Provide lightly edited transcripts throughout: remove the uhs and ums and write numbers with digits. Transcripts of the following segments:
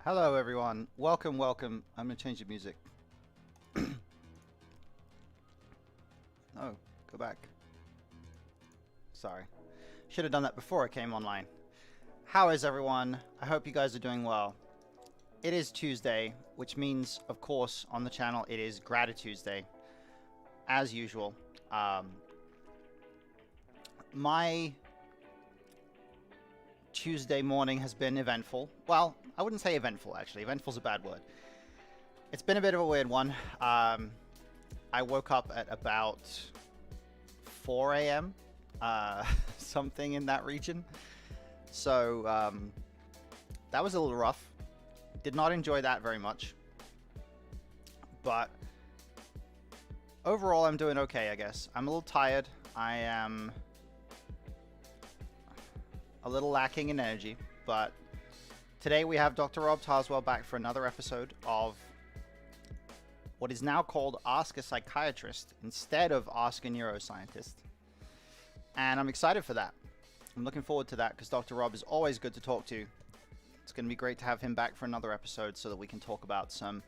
Hello everyone, welcome. I'm gonna change the music. Oh, go back. Sorry. Should have done that before I came online. How is everyone? I hope you guys are doing well. It is Tuesday, which means, of course, on the channel it is GratiTuesday, as usual. My Tuesday morning has been eventful. Well, I wouldn't say eventful, actually. Eventful's a bad word. It's been a bit of a weird one. I woke up at about 4 a.m., something in that region. So that was a little rough. Did not enjoy that very much. But overall, I'm doing okay, I guess. I'm a little tired. I am a little lacking in energy, but today we have Dr. Rob Tarswell back for another episode of what is now called Ask a Psychiatrist instead of Ask a Neuroscientist. And I'm excited for that. I'm looking forward to that because Dr. Rob is always good to talk to. It's going to be great to have him back for another episode so that we can talk about some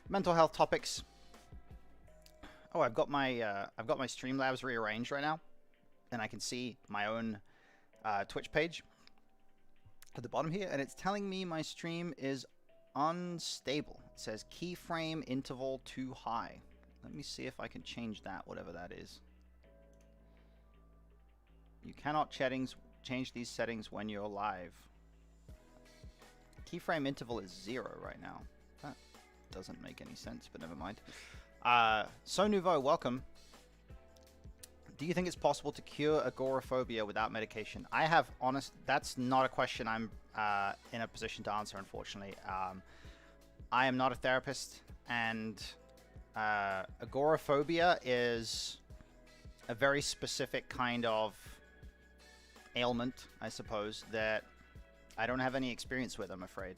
mental health topics. Oh, I've got my Streamlabs rearranged right now, and I can see my own Twitch page at the bottom here, and it's telling me my stream is unstable. It says keyframe interval too high. Let me see if I can change that, whatever that is. You cannot change these settings when you're live. Keyframe interval is 0 right now. That doesn't make any sense, but never mind. So Nouveau, welcome. Do you think it's possible to cure agoraphobia without medication? That's not a question I'm in a position to answer, unfortunately. I am not a therapist, and agoraphobia is a very specific kind of ailment, I suppose, that I don't have any experience with, I'm afraid.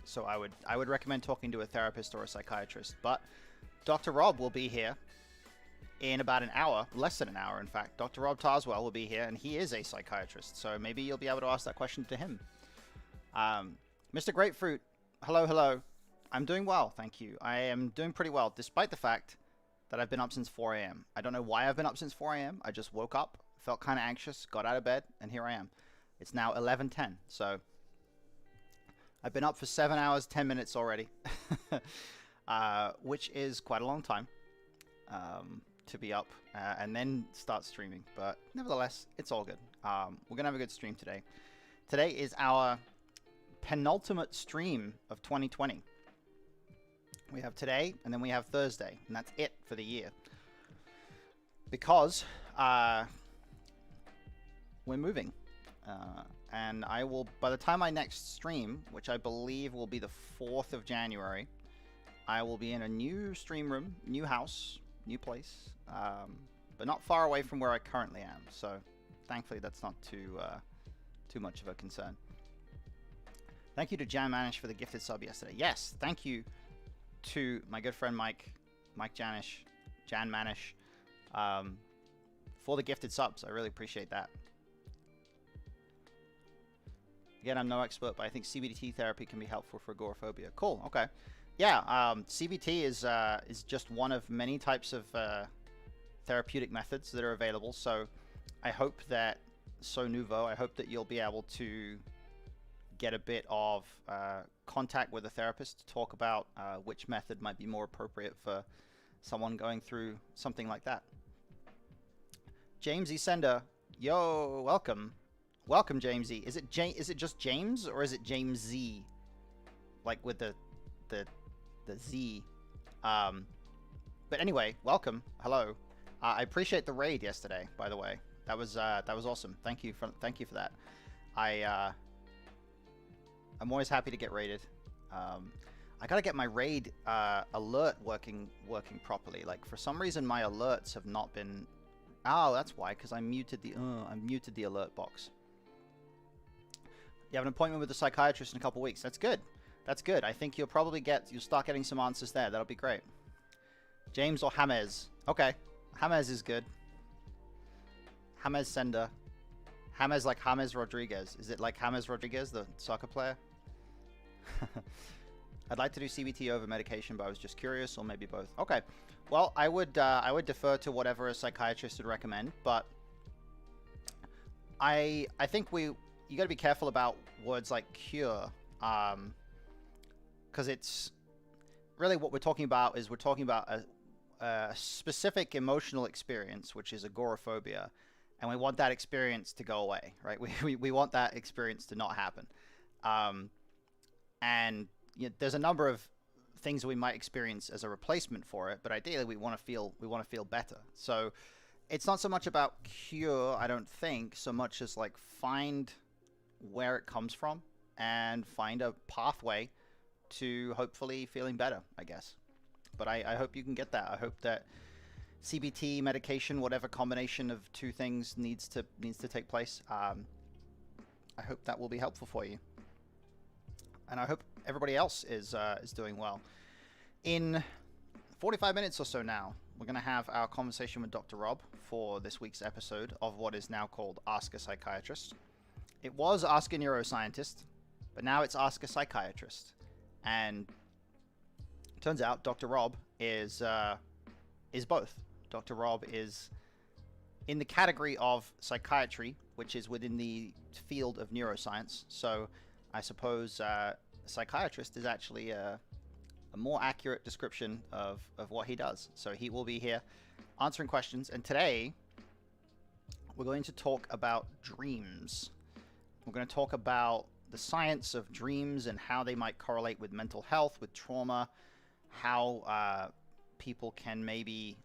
So I would recommend talking to a therapist or a psychiatrist. But Dr. Rob will be here in about an hour, less than an hour, in fact. Dr. Rob Tarswell will be here, and he is a psychiatrist, so maybe you'll be able to ask that question to him. Mr. Grapefruit, hello. I'm doing well, thank you. I am doing pretty well, despite the fact that I've been up since 4 a.m. I don't know why I've been up since 4 a.m. I just woke up, felt kind of anxious, got out of bed, and here I am. It's now 11:10, so I've been up for 7 hours, 10 minutes already, which is quite a long time. To be up and then start streaming, but nevertheless, it's all good. We're gonna have a good stream today. Today is our penultimate stream of 2020. We have today, and then we have Thursday, and that's it for the year. Because we're moving, and I will, by the time I next stream, which I believe will be the 4th of January, I will be in a new stream room, new house, new place, but not far away from where I currently am, so thankfully that's not too much of a concern. Thank you to Jan Manish for the gifted sub yesterday. Yes, thank you to my good friend Jan Manish, for the gifted subs. I really appreciate that. Again, I'm no expert, but I think CBT therapy can be helpful for agoraphobia. Cool, okay. Yeah, CBT is just one of many types of therapeutic methods that are available. So I hope that, I hope that you'll be able to get a bit of contact with a therapist to talk about which method might be more appropriate for someone going through something like that. James E. Sender, yo, welcome. Welcome, James E. Is it just James, or is it James Z? Like with the Z. But anyway, welcome. Hello. I appreciate the raid yesterday, by the way. That was awesome. Thank you for that. I'm always happy to get raided. I gotta get my raid alert working properly. Like, for some reason my alerts have not been. Oh, that's why, because I muted the alert box. You have an appointment with a psychiatrist in a couple weeks. That's good. That's good. I think you'll start getting some answers there. That'll be great. James or James. Okay. James is good. James Sender. James like James Rodriguez. Is it like James Rodriguez, the soccer player? I'd like to do CBT over medication, but I was just curious, or maybe both. Okay. Well, I would defer to whatever a psychiatrist would recommend, but I think you got to be careful about words like cure, because it's really what we're talking about is we're talking about a specific emotional experience, which is agoraphobia, and we want that experience to go away, right? We want that experience to not happen, and you know, there's a number of things we might experience as a replacement for it, but ideally we want to feel better. So it's not so much about cure, I don't think, so much as like find where it comes from and find a pathway to hopefully feeling better, I guess. But I hope you can get that. I hope that CBT, medication, whatever combination of two things needs to take place. I hope that will be helpful for you, and I hope everybody else is doing well. In 45 minutes or so now, we're going to have our conversation with Dr. Rob for this week's episode of what is now called Ask a Psychiatrist. It was Ask a Neuroscientist, but now it's Ask a Psychiatrist. And it turns out Dr. Rob is both. Dr. Rob is in the category of psychiatry, which is within the field of neuroscience. So I suppose a psychiatrist is actually a more accurate description of what he does. So he will be here answering questions. And today we're going to talk about dreams. We're going to talk about the science of dreams and how they might correlate with mental health, with trauma, how people can maybe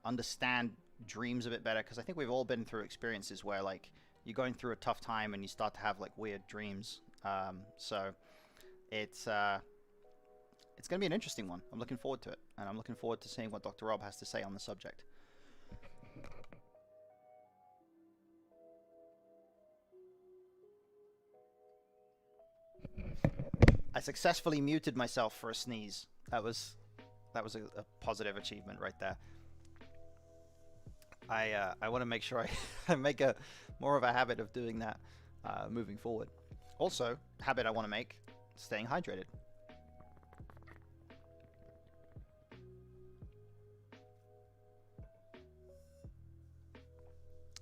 understand dreams a bit better. Because I think we've all been through experiences where like you're going through a tough time and you start to have like weird dreams. So it's going to be an interesting one. I'm looking forward to it, and I'm looking forward to seeing what Dr. Rob has to say on the subject. I successfully muted myself for a sneeze. That was a positive achievement right there. I want to make sure I make more of a habit of doing that moving forward. Also, habit I want to make, staying hydrated.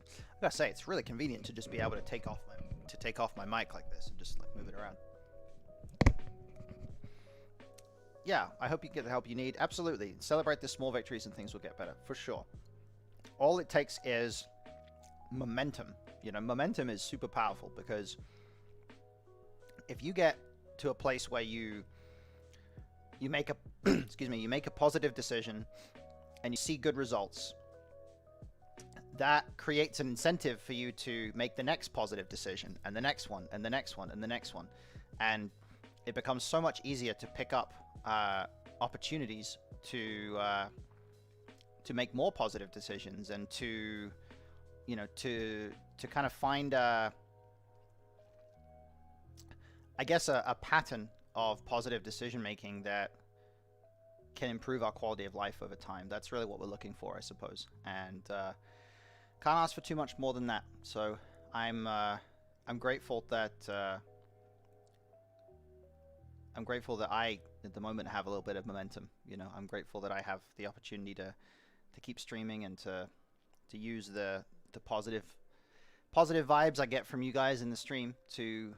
I gotta say, it's really convenient to just be able to take off my mic like this and just like move it around. Yeah, I hope you get the help you need. Absolutely. Celebrate the small victories and things will get better, for sure. All it takes is momentum. You know, momentum is super powerful, because if you get to a place where you make a you make a positive decision and you see good results, that creates an incentive for you to make the next positive decision, and the next one, and the next one, and the next one. And it becomes so much easier to pick up opportunities to make more positive decisions, and to kind of find I guess a pattern of positive decision making that can improve our quality of life over time. That's really what we're looking for, I suppose. And can't ask for too much more than that. So I'm grateful that I at the moment have a little bit of momentum. You know, I'm grateful that I have the opportunity to keep streaming and to use the positive vibes I get from you guys in the stream to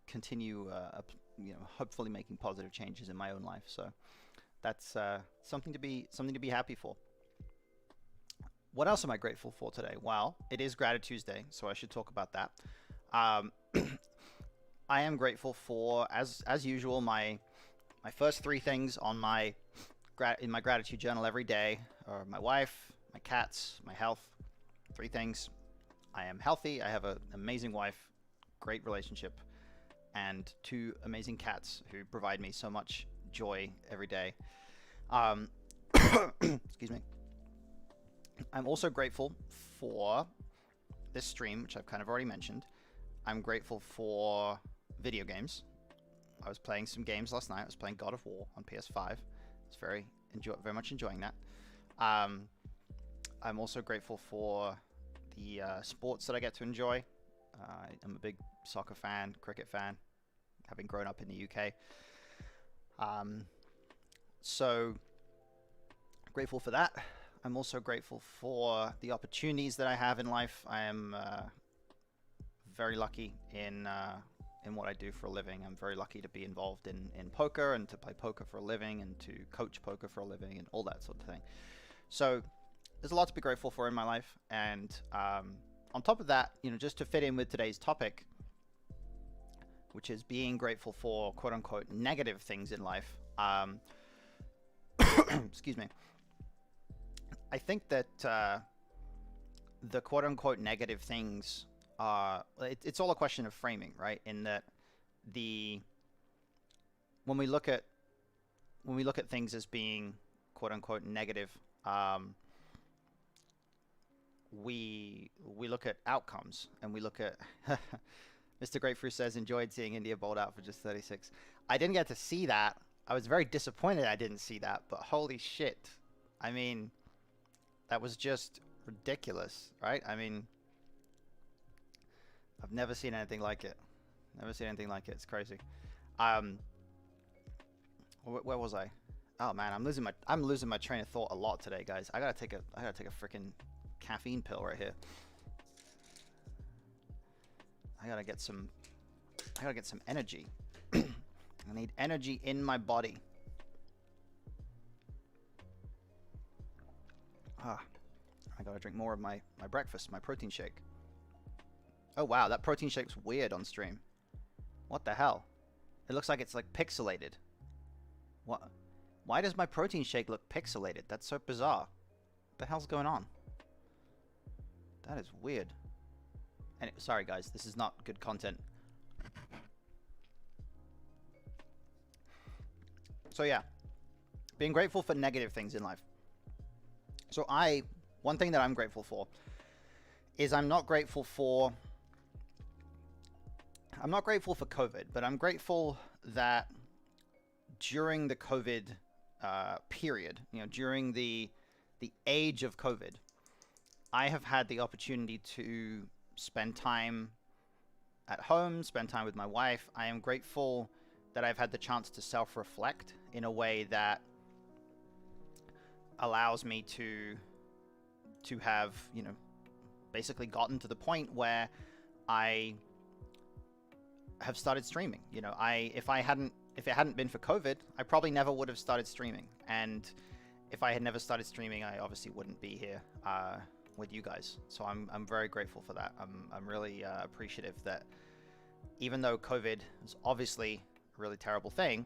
continue hopefully making positive changes in my own life. So that's something to be happy for. What else am I grateful for today? Well, it is GratiTuesday, so I should talk about that. I am grateful for, as usual, my first three things on in my gratitude journal every day are my wife, my cats, my health. Three things. I am healthy. I have an amazing wife, great relationship, and two amazing cats who provide me so much joy every day. Excuse me. I'm also grateful for this stream, which I've kind of already mentioned. I'm grateful for video games. I was playing some games last night. I was playing God of War on PS5. I was very much enjoying that. I'm also grateful for the sports that I get to enjoy. I'm a big soccer fan, cricket fan, having grown up in the UK. So grateful for that. I'm also grateful for the opportunities that I have in life. I am very lucky in what I do for a living. I'm very lucky to be involved in poker and to play poker for a living and to coach poker for a living and all that sort of thing. So there's a lot to be grateful for in my life. And on top of that, you know, just to fit in with today's topic, which is being grateful for quote unquote negative things in life. Excuse me. I think that the quote unquote negative things are, it's all a question of framing, right? In that when we look at things as being quote unquote negative, we look at outcomes and we look at Mr. Grapefruit says enjoyed seeing India bowled out for just 36. I didn't get to see that. I was very disappointed I didn't see that, but holy shit. I mean, that was just ridiculous, right? I mean, I've never seen anything like it. Never seen anything like it. It's crazy. Where was I? Oh man, I'm losing my train of thought a lot today, guys. I gotta take a freaking caffeine pill right here. I gotta get some energy. I need energy in my body. I gotta drink more of my breakfast, my protein shake. Oh wow, that protein shake's weird on stream. What the hell? It looks like it's like pixelated. What? Why does my protein shake look pixelated? That's so bizarre. What the hell's going on? That is weird. And sorry guys, this is not good content. So yeah, being grateful for negative things in life. So one thing that I'm grateful for is I'm not grateful for COVID, but I'm grateful that during the COVID period, you know, during the age of COVID, I have had the opportunity to spend time at home, spend time with my wife. I am grateful that I've had the chance to self-reflect in a way that allows me to have, you know, basically gotten to the point where I have started streaming. You know, if it hadn't been for COVID, I probably never would have started streaming. And if I had never started streaming, I obviously wouldn't be here with you guys. So I'm very grateful for that. I'm really appreciative that even though COVID is obviously a really terrible thing,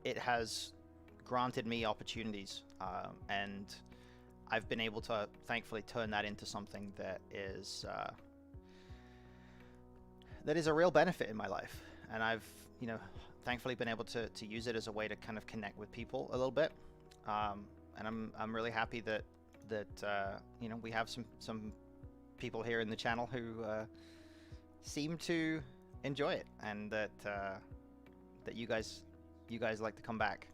it has granted me opportunities, and I've been able to thankfully turn that into something that is a real benefit in my life. And I've, you know, thankfully been able to use it as a way to kind of connect with people a little bit. And I'm really happy that you know, we have some people here in the channel who seem to enjoy it, and that you guys like to come back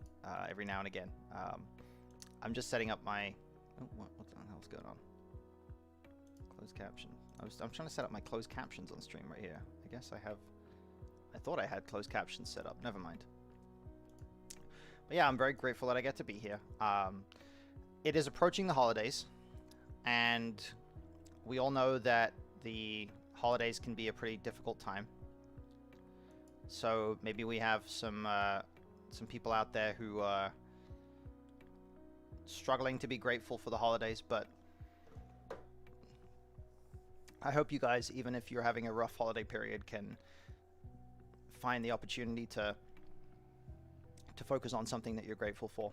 every now and again. I'm just setting up my what the hell's going on? Closed caption. I'm trying to set up my closed captions on stream right here. I guess I thought I had closed captions set up. Never mind. But yeah, I'm very grateful that I get to be here. It is approaching the holidays, and we all know that the holidays can be a pretty difficult time. So maybe we have some people out there who are struggling to be grateful for the holidays, but I hope you guys, even if you're having a rough holiday period, can find the opportunity to focus on something that you're grateful for.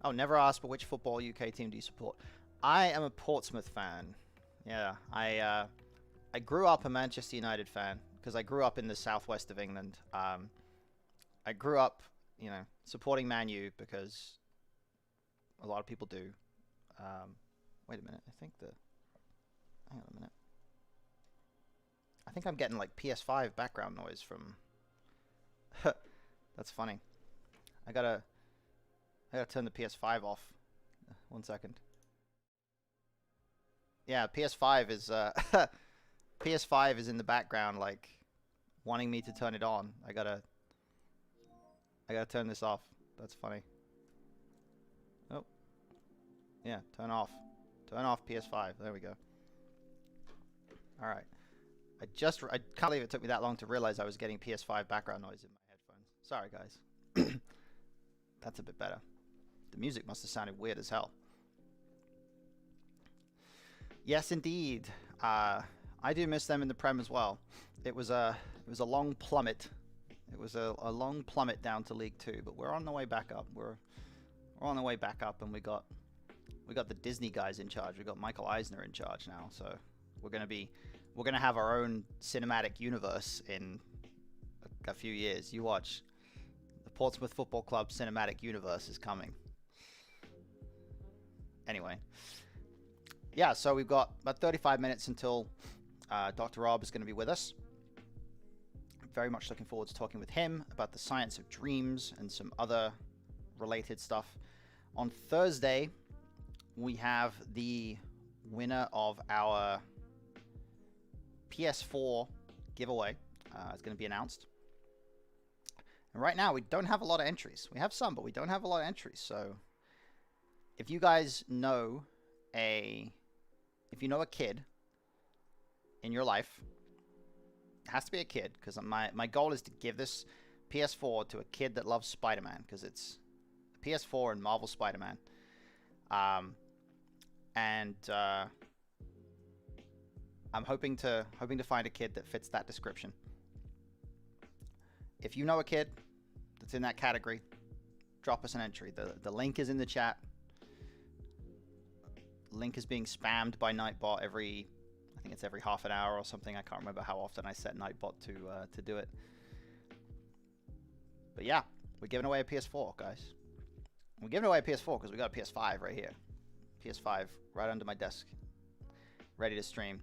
Oh, never asked, but which football UK team do you support? I am a Portsmouth fan. Yeah, I grew up a Manchester United fan because I grew up in the southwest of England. I grew up, you know, supporting Man U because a lot of people do. Wait a minute, hang on a minute. I think I'm getting like PS5 background noise from. That's funny. I gotta turn the PS5 off. 1 second. Yeah, PS5 is PS5 is in the background, like wanting me to turn it on. I gotta turn this off. That's funny. Oh, yeah, turn off PS5. There we go. All right. I can't believe it took me that long to realize I was getting PS5 background noise in my headphones. Sorry, guys. That's a bit better. The music must have sounded weird as hell. Yes, indeed. I do miss them in the Prem as well. It was a long plummet. It was a long plummet down to League 2, but we're on the way back up. We're on the way back up, and we got the Disney guys in charge. We got Michael Eisner in charge now, so we're gonna have our own cinematic universe in a few years. You watch. The Portsmouth Football Club cinematic universe is coming. Anyway. Yeah, so we've got about 35 minutes until Dr. Rob is going to be with us. I'm very much looking forward to talking with him about the science of dreams and some other related stuff. On Thursday, we have the winner of our PS4 giveaway. It's going to be announced. And right now, we don't have a lot of entries. We have some, but we don't have a lot of entries. So if you guys know a kid in your life, it has to be a kid, because my goal is to give this PS4 to a kid that loves Spider-Man, because it's a PS4 and Marvel Spider-Man. I'm hoping to find a kid that fits that description. If you know a kid that's in that category, drop us an entry. The link is in the chat. Link is being spammed by Nightbot I think it's every half an hour or something. I can't remember how often I set Nightbot to do it. But yeah, we're giving away a PS4, guys. We're giving away a PS4 because we got a PS5 right here. PS5 right under my desk, ready to stream.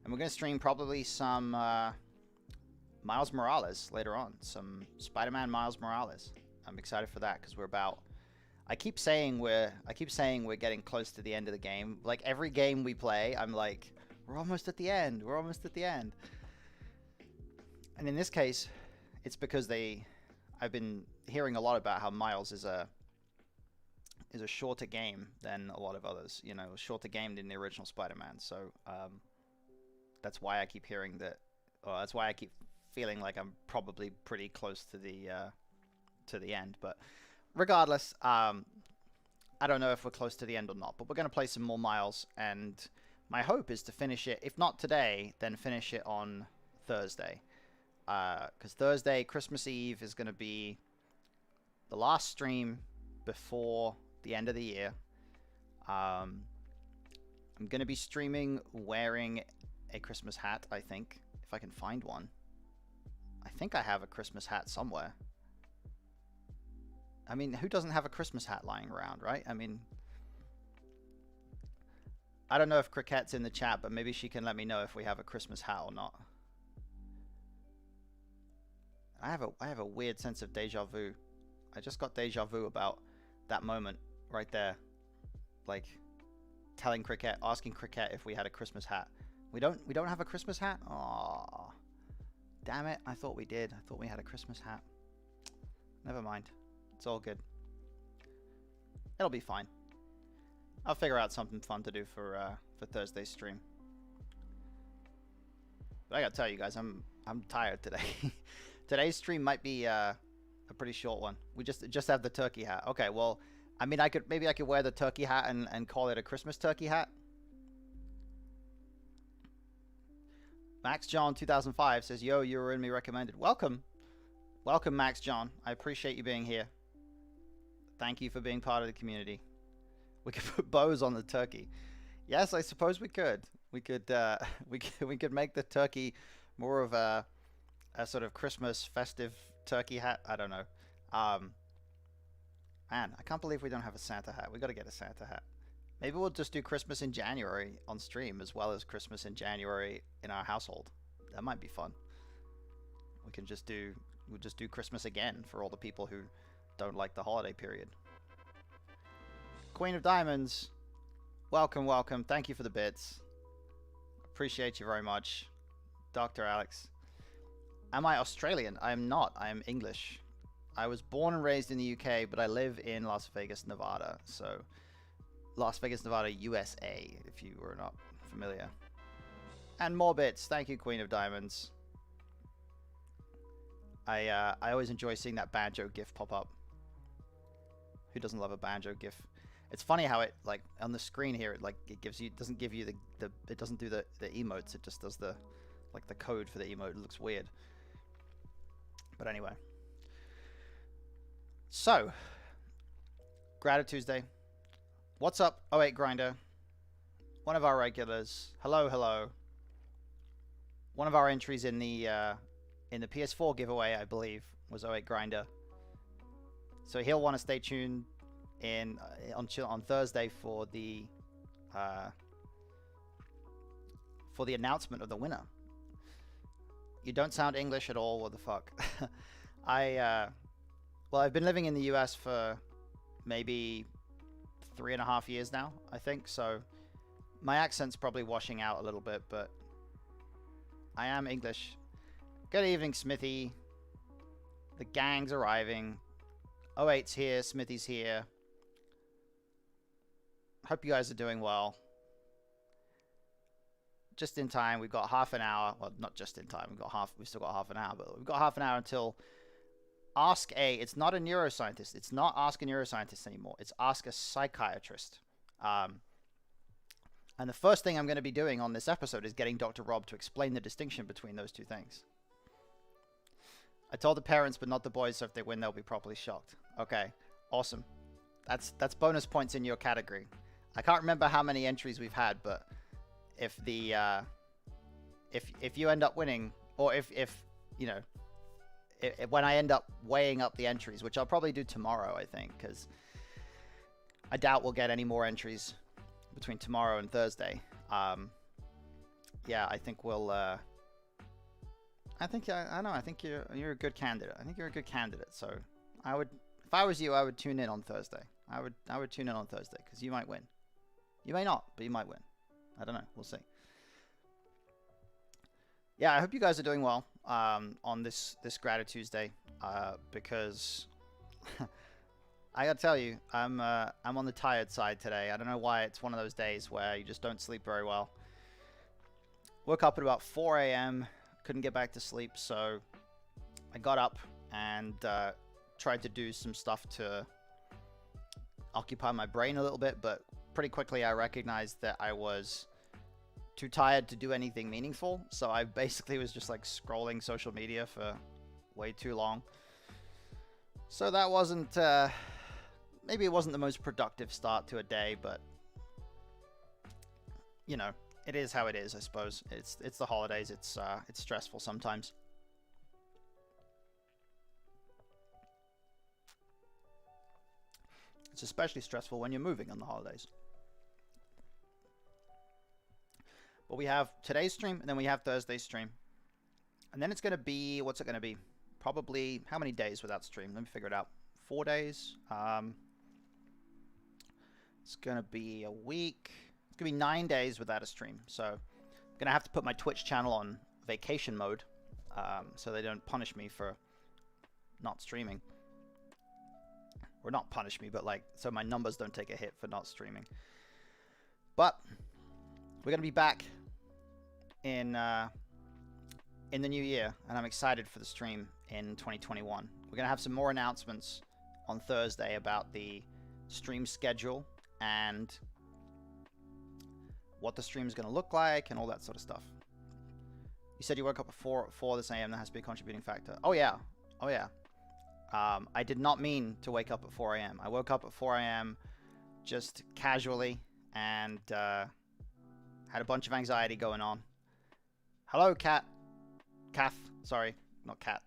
And we're going to stream probably some Miles Morales later on. Some Spider-Man Miles Morales. I'm excited for that because I keep saying we're getting close to the end of the game. Like every game we play, I'm like, we're almost at the end. We're almost at the end. And in this case, it's because I've been hearing a lot about how Miles is a shorter game than a lot of others. You know, shorter game than the original Spider-Man. So that's why I keep hearing that. Or that's why I keep feeling like I'm probably pretty close to the end. But regardless, I don't know if we're close to the end or not, but we're going to play some more Miles, and my hope is to finish it, if not today, then finish it on Thursday. Because Thursday, Christmas Eve, is going to be the last stream before the end of the year. I'm going to be streaming wearing a Christmas hat, I think, if I can find one. I think I have a Christmas hat somewhere. I mean, who doesn't have a Christmas hat lying around, right? I mean, I don't know if Cricket's in the chat, but maybe she can let me know if we have a Christmas hat or not. I have a weird sense of deja vu. I just got deja vu about that moment right there. Like telling Cricket, asking Cricket if we had a Christmas hat. We don't have a Christmas hat? Aww. Damn it. I thought we did. I thought we had a Christmas hat. Never mind. It's all good. It'll be fine. I'll figure out something fun to do for Thursday's stream. But I gotta tell you guys, I'm tired today. Today's stream might be a pretty short one. We just have the turkey hat. Okay, well, I mean, I could wear the turkey hat and call it a Christmas turkey hat. Max John 2005 says, "Yo, you were in me recommended." Welcome, Max John. I appreciate you being here. Thank you for being part of the community. We could put bows on the turkey. Yes, I suppose we could. We could we could make the turkey more of a sort of Christmas festive turkey hat. I don't know. Man, I can't believe we don't have a Santa hat. We got to get a Santa hat. Maybe we'll just do Christmas in January on stream as well as Christmas in January in our household. That might be fun. We'll just do Christmas again for all the people who don't like the holiday period. Queen of Diamonds, welcome. Thank you for the bits. Appreciate you very much, Dr. Alex. Am I Australian? I am not. I am English. I was born and raised in the UK, but I live in Las Vegas, Nevada. So, Las Vegas, Nevada, USA, if you were not familiar. And more bits. Thank you, Queen of Diamonds. I always enjoy seeing that banjo gif pop up. Who doesn't love a banjo gif? It's funny how it, like, on the screen here, it gives you, doesn't give you it doesn't do the emotes. It just does the, like, the code for the emote. It looks weird. But anyway. So, GratiTuesday. What's up, 08 Grinder? One of our regulars. Hello, hello. One of our entries in the PS4 giveaway, I believe, was 08 Grinder. So he'll want to stay tuned on Thursday for the announcement of the winner. You don't sound English at all. What the fuck? Well, I've been living in the US for maybe 3.5 years now, I think. So my accent's probably washing out a little bit, but I am English. Good evening, Smithy. The gang's arriving. 08's here. Smithy's here. Hope you guys are doing well. Just in time. We've got half an hour. Well, not just in time. We've still got half an hour, but we've got half an hour until Ask A. It's not a neuroscientist. It's not Ask a Neuroscientist anymore. It's Ask a Psychiatrist. And the first thing I'm going to be doing on this episode is getting Dr. Rob to explain the distinction between those two things. I told the parents, but not the boys, so if they win, they'll be properly shocked. Okay, awesome. That's bonus points in your category. I can't remember how many entries we've had, but if the if you end up winning, or if you know, when I end up weighing up the entries, which I'll probably do tomorrow, I think, because I doubt we'll get any more entries between tomorrow and Thursday. Yeah, I think we'll. I think you're a good candidate. I think you're a good candidate. So I would, if I was you, I would tune in on Thursday. I would tune in on Thursday because you might win. You may not, but you might win. I don't know. We'll see. Yeah, I hope you guys are doing well on this GratiTuesday because I gotta tell you, I'm on the tired side today. I don't know why. It's one of those days where you just don't sleep very well. Woke up at about 4 a.m. Couldn't get back to sleep, so I got up and tried to do some stuff to occupy my brain a little bit, but pretty quickly I recognized that I was too tired to do anything meaningful, so I basically was just like scrolling social media for way too long. So that wasn't maybe it wasn't the most productive start to a day, but you know, it is how it is, I suppose. It's the holidays. It's stressful sometimes. It's especially stressful when you're moving on the holidays. But we have today's stream, and then we have Thursday's stream. And then it's going to be, what's it going to be? Probably, how many days without stream? Let me figure it out. 4 days. It's going to be a week. It's going to be 9 days without a stream. So I'm going to have to put my Twitch channel on vacation mode so they don't punish me for not streaming. Or not punish me, but like, so my numbers don't take a hit for not streaming. But we're going to be back in the new year, and I'm excited for the stream in 2021. We're going to have some more announcements on Thursday about the stream schedule and what the stream is going to look like and all that sort of stuff. You said you woke up at 4 this AM. That has to be a contributing factor. Oh, yeah. Oh, yeah. I did not mean to wake up at 4 a.m. I woke up at 4 a.m. just casually and had a bunch of anxiety going on. Hello, Cat. Kath. Sorry, not Cat.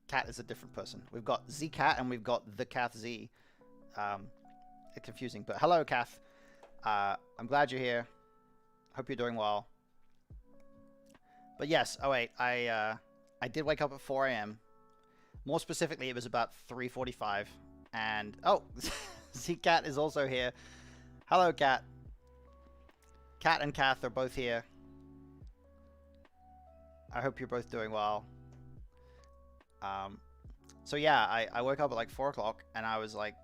Cat is a different person. We've got Z-Cat and we've got the Kath Z. It's confusing, but hello, Kath. I'm glad you're here. Hope you're doing well. But yes, oh wait, I did wake up at 4 a.m. More specifically, it was about 3:45, and oh, Z-Cat is also here. Hello, Cat. Cat and Kath are both here. I hope you're both doing well. So yeah, I woke up at like 4 o'clock, and I was like,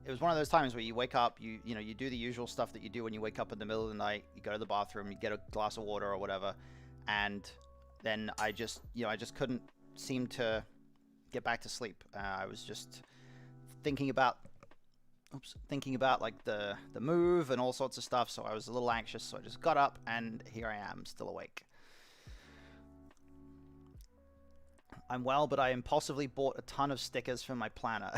it was one of those times where you wake up, you know, you do the usual stuff that you do when you wake up in the middle of the night. You go to the bathroom, you get a glass of water or whatever, and then I just couldn't seem to get back to sleep. I was just thinking about like the move and all sorts of stuff, so I was a little anxious, so I just got up, and here I am, still awake. I'm well, but I impulsively bought a ton of stickers for my planner.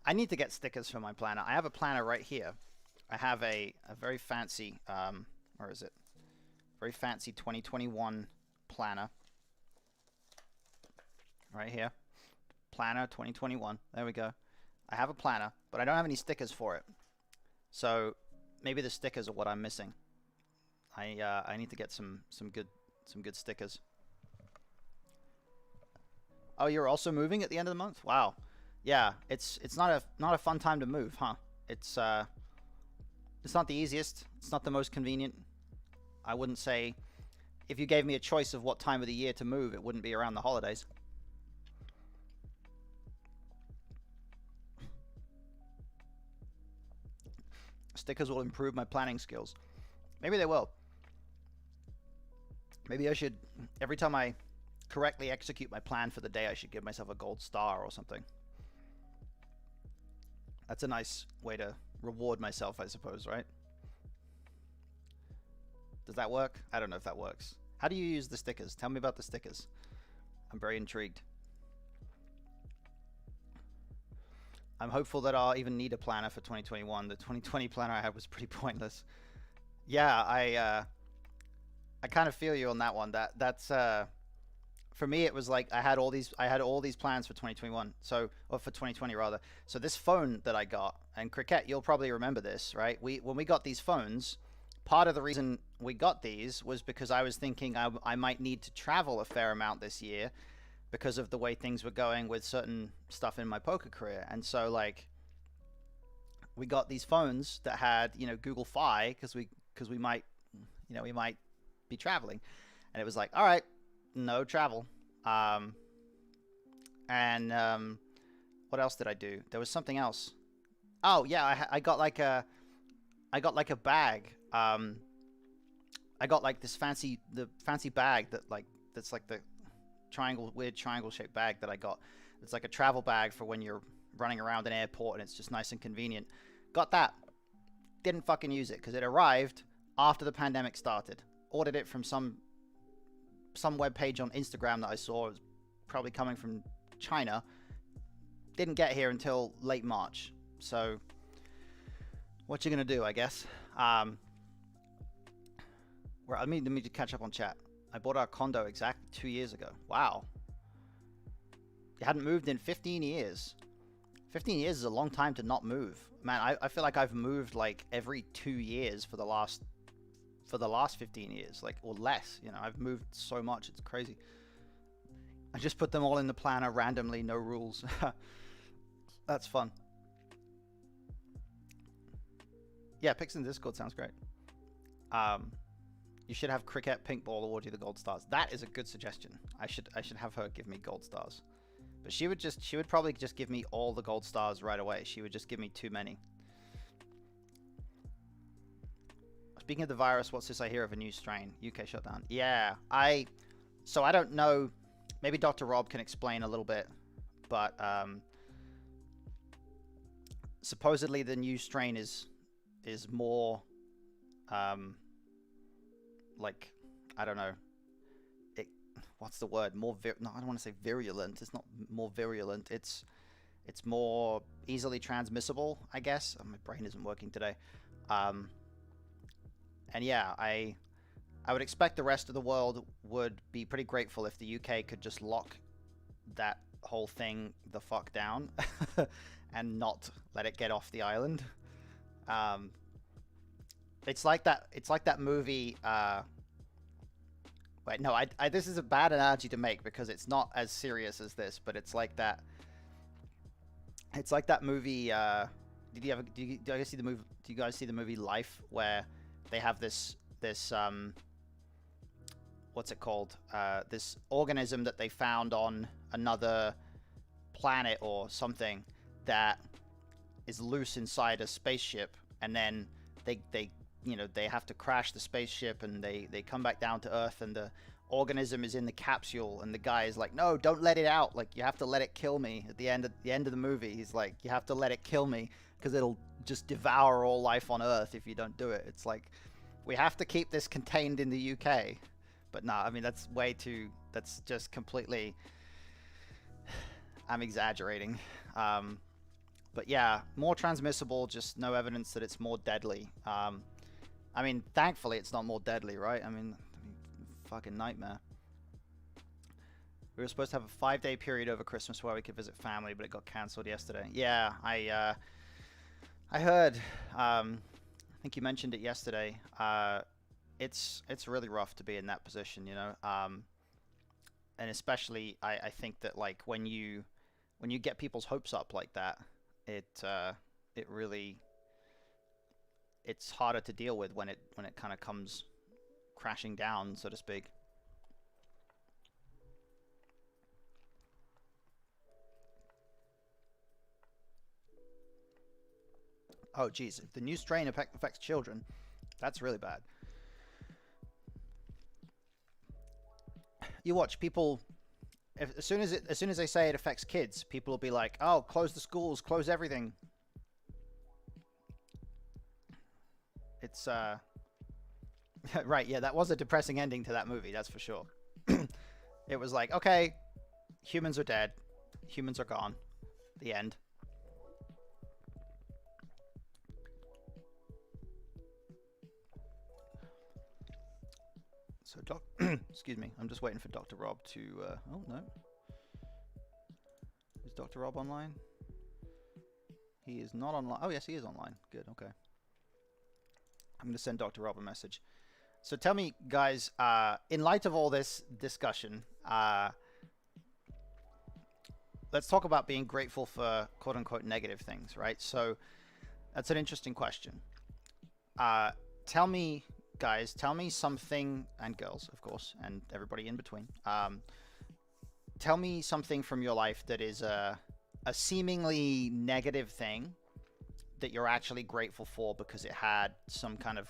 I need to get stickers for my planner. I have a planner right here. I have a very fancy, where is it? Very fancy 2021 planner. Right here. Planner 2021. There we go. I have a planner, but I don't have any stickers for it. So maybe the stickers are what I'm missing. I need to get some good stickers. Oh, you're also moving at the end of the month? Wow. Yeah, it's not a fun time to move, huh? It's not the easiest. It's not the most convenient. I wouldn't say, if you gave me a choice of what time of the year to move, it wouldn't be around the holidays. Stickers will improve my planning skills. Maybe they will. Maybe I should, every time I correctly execute my plan for the day, I should give myself a gold star or something. That's a nice way to reward myself, I suppose, right? Does that work? I don't know if that works. How do you use the stickers? Tell me about the stickers. I'm very intrigued. I'm hopeful that I'll even need a planner for 2021. The 2020 planner I had was pretty pointless. Yeah, I kind of feel you on that one. That's for me, it was like I had all these plans for 2021. So, or for 2020 rather. So this phone that I got, and Cricket, you'll probably remember this, right? When we got these phones, part of the reason we got these was because I was thinking I might need to travel a fair amount this year because of the way things were going with certain stuff in my poker career. And so like we got these phones that had, you know, Google Fi because we might, you know, we might be traveling. And it was like, all right, no travel. What else did I do? There was something else. Oh yeah, I got like a bag. I got like this fancy bag that's like the weird triangle shaped bag that I got. It's like a travel bag for when you're running around an airport, and it's just nice and convenient. Got that. Didn't fucking use it because it arrived after the pandemic started. Ordered it from some web page on Instagram that I saw. It was probably coming from China. Didn't get here until late March. So what you gonna do, I guess. Let me just catch up on chat. I bought our condo exactly 2 years ago. Wow. You hadn't moved in 15 years. 15 years is a long time to not move. Man, I feel like I've moved like every 2 years for the last 15 years, like, or less. You know, I've moved so much, it's crazy. I just put them all in the planner randomly, no rules. That's fun. Yeah, Pix in Discord sounds great. You should have Cricket Pinkball award you the gold stars. That is a good suggestion. I should have her give me gold stars. But she would probably just give me all the gold stars right away. She would just give me too many. Speaking of the virus, what's this I hear of a new strain? UK shutdown. Yeah, so I don't know. Maybe Dr. Rob can explain a little bit. But supposedly the new strain is more like, I don't know, what's the word, no, I don't want to say virulent. It's not more virulent, it's more easily transmissible, I guess. Oh, my brain isn't working today. And yeah, I would expect the rest of the world would be pretty grateful if the UK could just lock that whole thing the fuck down and not let it get off the island. It's like that movie. Wait, no, this is a bad analogy to make because it's not as serious as this, but it's like that. It's like that movie. Do you guys see the movie? Do you guys see the movie Life, where they have this what's it called? This organism that they found on another planet or something that is loose inside a spaceship, and then they they have to crash the spaceship, and they come back down to Earth, and the organism is in the capsule, and the guy is like, no, don't let it out, like, you have to let it kill me. At the end of the movie, he's like, you have to let it kill me because it'll just devour all life on Earth if you don't do it. It's like, we have to keep this contained in the UK. But no, I mean, that's just completely, I'm exaggerating. But yeah, more transmissible, just no evidence that it's more deadly. I mean, thankfully it's not more deadly, right? I mean, fucking nightmare. We were supposed to have a 5-day period over Christmas where we could visit family, but it got cancelled yesterday. Yeah, I heard. I think you mentioned it yesterday. It's really rough to be in that position, you know. And especially, I think that, like, when you get people's hopes up like that, it really, it's harder to deal with when it kind of comes crashing down, so to speak. Oh, geez, if the new strain affects children, that's really bad. You watch people. As soon as they say it affects kids, people will be like, "Oh, close the schools, close everything." It's right, yeah, that was a depressing ending to that movie, that's for sure. It was like, okay, humans are dead, humans are gone, the end. So, excuse me, I'm just waiting for Dr. Rob to, oh, no. Is Dr. Rob online? He is not online. Oh, yes, he is online. Good, okay. I'm going to send Dr. Rob a message. So tell me, guys, in light of all this discussion, let's talk about being grateful for quote-unquote negative things, right? So that's an interesting question. Tell me, guys, tell me something, and girls, of course, and everybody in between. Tell me something from your life that is a seemingly negative thing that you're actually grateful for because it had some kind of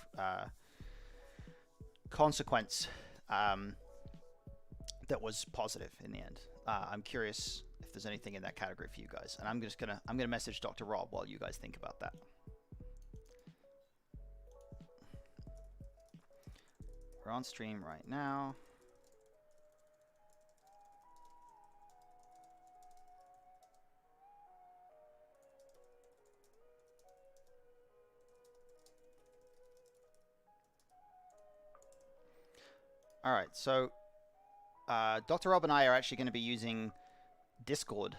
consequence that was positive in the end. I'm curious if there's anything in that category for you guys, and I'm gonna message Dr. Rob while you guys think about that. We're on stream right now. All right, so Dr. Rob and I are actually going to be using Discord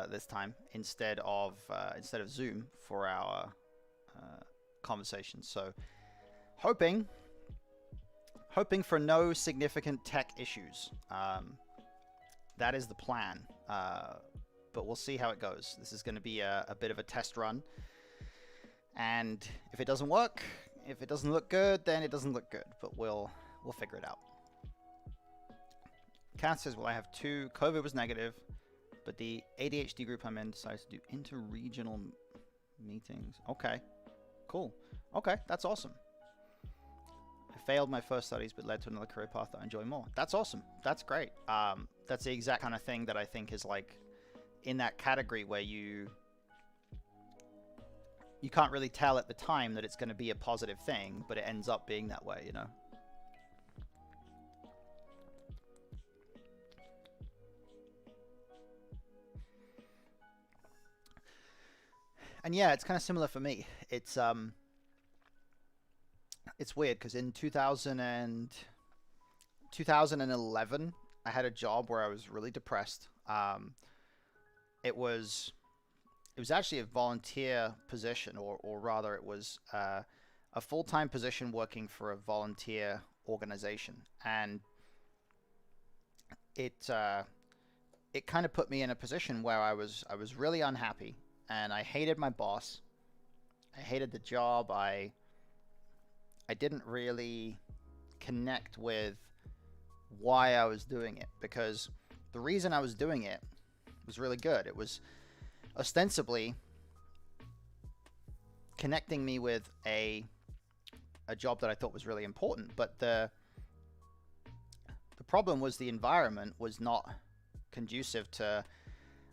this time instead of Zoom for our conversations. So hoping for no significant tech issues. That is the plan, but we'll see how it goes. This is going to be a bit of a test run, and if it doesn't work, if it doesn't look good, then it doesn't look good, but we'll figure it out. Kat says, well, I have 2. COVID was negative, but the ADHD group I'm in decided to do inter-regional meetings. Okay, cool. Okay, that's awesome. I failed my first studies, but led to another career path that I enjoy more. That's awesome. That's great. That's the exact kind of thing that I think is like in that category where you can't really tell at the time that it's going to be a positive thing, but it ends up being that way, you know? And yeah, it's kind of similar for me. It's weird because in 2011, I had a job where I was really depressed. It was actually a volunteer position, or rather, it was a full-time position working for a volunteer organization, and it kind of put me in a position where I was really unhappy. And I hated my boss. I hated the job. I didn't really connect with why I was doing it, because the reason I was doing it was really good. It was ostensibly connecting me with a job that I thought was really important, but the problem was the environment was not conducive to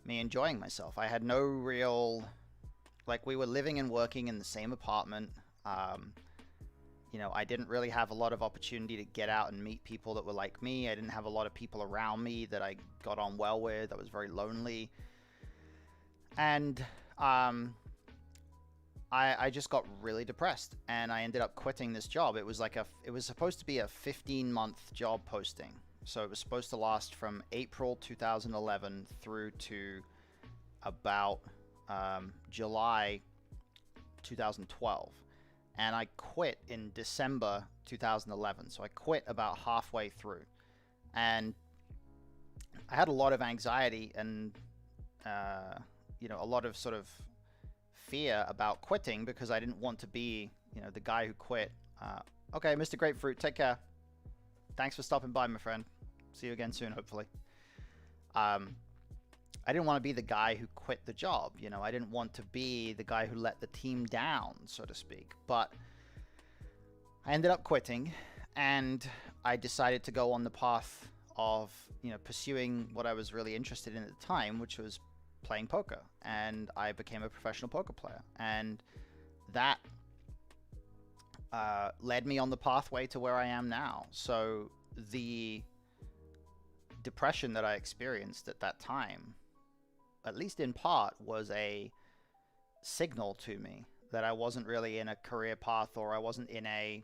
me enjoying myself. I had no real, like, we were living and working in the same apartment. You know, I didn't really have a lot of opportunity to get out and meet people that were like me. I didn't have a lot of people around me that I got on well with. I was very lonely. And I just got really depressed, and I ended up quitting this job. It was supposed to be a 15-month job posting. So it was supposed to last from April 2011 through to about July 2012. And I quit in December 2011. So I quit about halfway through. And I had a lot of anxiety and, you know, a lot of sort of fear about quitting, because I didn't want to be, you know, the guy who quit. Okay, Mr. Grapefruit, take care. Thanks for stopping by, my friend. See you again soon, hopefully. I didn't want to be the guy who quit the job. You know, I didn't want to be the guy who let the team down, so to speak. But I ended up quitting, and I decided to go on the path of, you know, pursuing what I was really interested in at the time, which was playing poker. And I became a professional poker player, and that led me on the pathway to where I am now. So the depression that I experienced at that time, at least in part, was a signal to me that I wasn't really in a career path, or I wasn't in a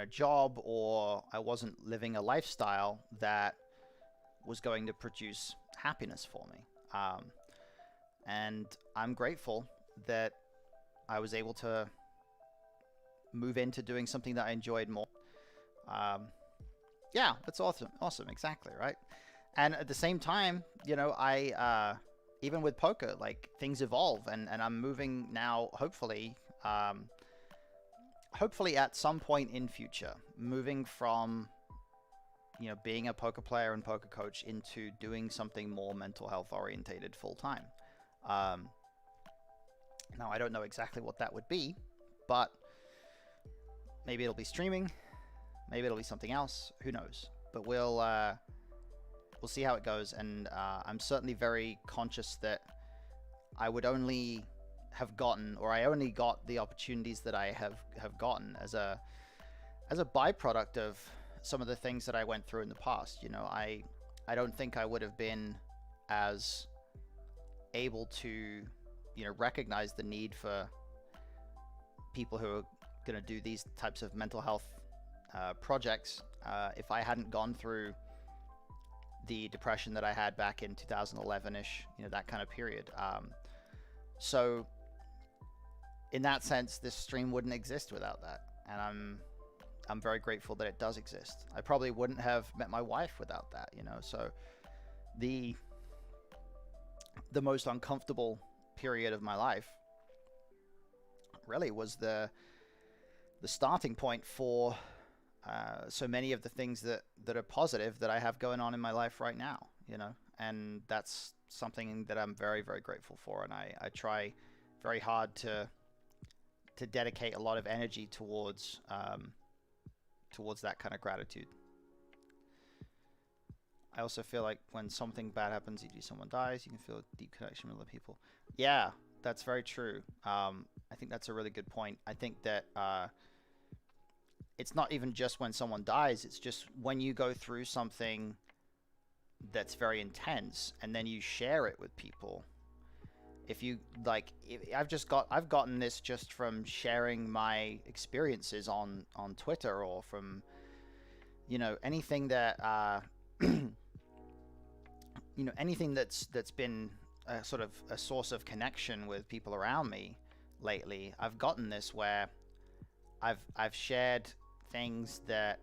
job, or I wasn't living a lifestyle that was going to produce happiness for me. And I'm grateful that I was able to move into doing something that I enjoyed more. Yeah, that's awesome, exactly, right? And at the same time, you know, I even with poker, like, things evolve, and I'm moving now, hopefully at some point in future, moving from, you know, being a poker player and poker coach into doing something more mental health orientated full time. Now, I don't know exactly what that would be, but maybe it'll be streaming, maybe it'll be something else, who knows? But we'll see how it goes. And I'm certainly very conscious that I would only have gotten, or I only got the opportunities that I have gotten as a byproduct of some of the things that I went through in the past. You know, I don't think I would have been as able to, you know, recognize the need for people who are going to do these types of mental health projects if I hadn't gone through the depression that I had back in 2011-ish, you know, that kind of period. So in that sense, this stream wouldn't exist without that, and I'm very grateful that it does exist. I probably wouldn't have met my wife without that, you know. So the most uncomfortable period of my life really was the starting point for so many of the things that are positive that I have going on in my life right now, you know. And that's something that I'm very, very grateful for, and I try very hard to dedicate a lot of energy towards that kind of gratitude. I also feel like when something bad happens, e.g. someone dies, you can feel a deep connection with other people. Yeah, that's very true. I think that's a really good point. I think that it's not even just when someone dies, it's just when you go through something that's very intense and then you share it with people. If you like, I've gotten this just from sharing my experiences on Twitter, or from, you know, anything that you know, anything that's been a sort of a source of connection with people around me lately. I've gotten this where I've shared things that,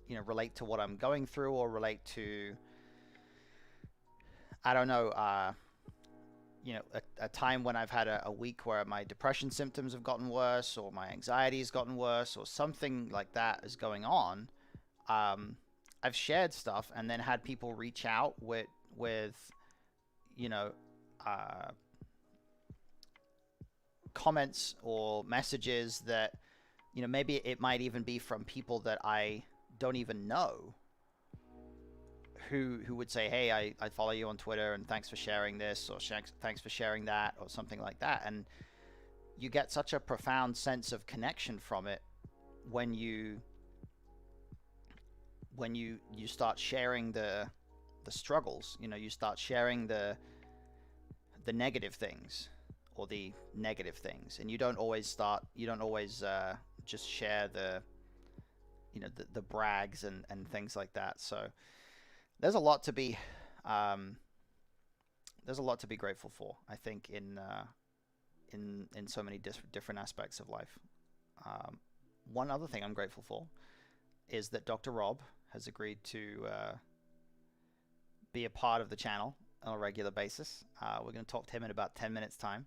you know, relate to what I'm going through, or relate to, I don't know, you know, a time when I've had a week where my depression symptoms have gotten worse, or my anxiety has gotten worse, or something like that is going on, I've shared stuff and then had people reach out with you know, comments or messages that, you know, maybe it might even be from people that I don't even know, who would say, hey, I follow you on Twitter and thanks for sharing this, or thanks for sharing that, or something like that. And you get such a profound sense of connection from it when you start sharing the struggles. You know, you start sharing the negative things, or the negative things, and you don't always just share the, you know, the brags and things like that. So there's a lot to be grateful for, I think, in so many different aspects of life. One other thing I'm grateful for is that Dr. Rob has agreed to be a part of the channel on a regular basis. We're going to talk to him in about 10 minutes time,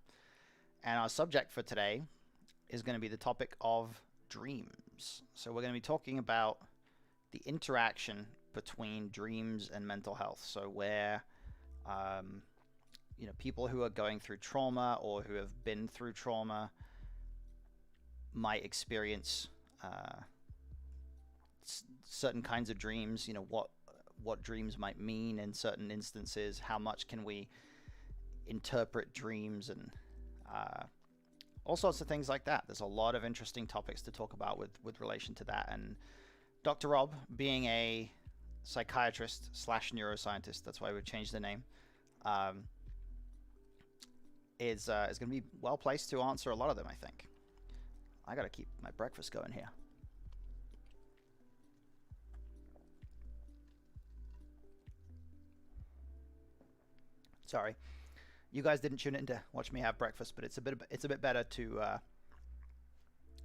and our subject for today is going to be the topic of dreams. So we're going to be talking about the interaction between dreams and mental health. So where you know, people who are going through trauma or who have been through trauma might experience certain kinds of dreams. You know, what dreams might mean in certain instances. How much can we interpret dreams, and all sorts of things like that. There's a lot of interesting topics to talk about with relation to that. And Dr. Rob, being a psychiatrist / neuroscientist, that's why we've changed the name, is going to be well placed to answer a lot of them, I think. I got to keep my breakfast going here. Sorry, you guys didn't tune in to watch me have breakfast, but it's a bit better to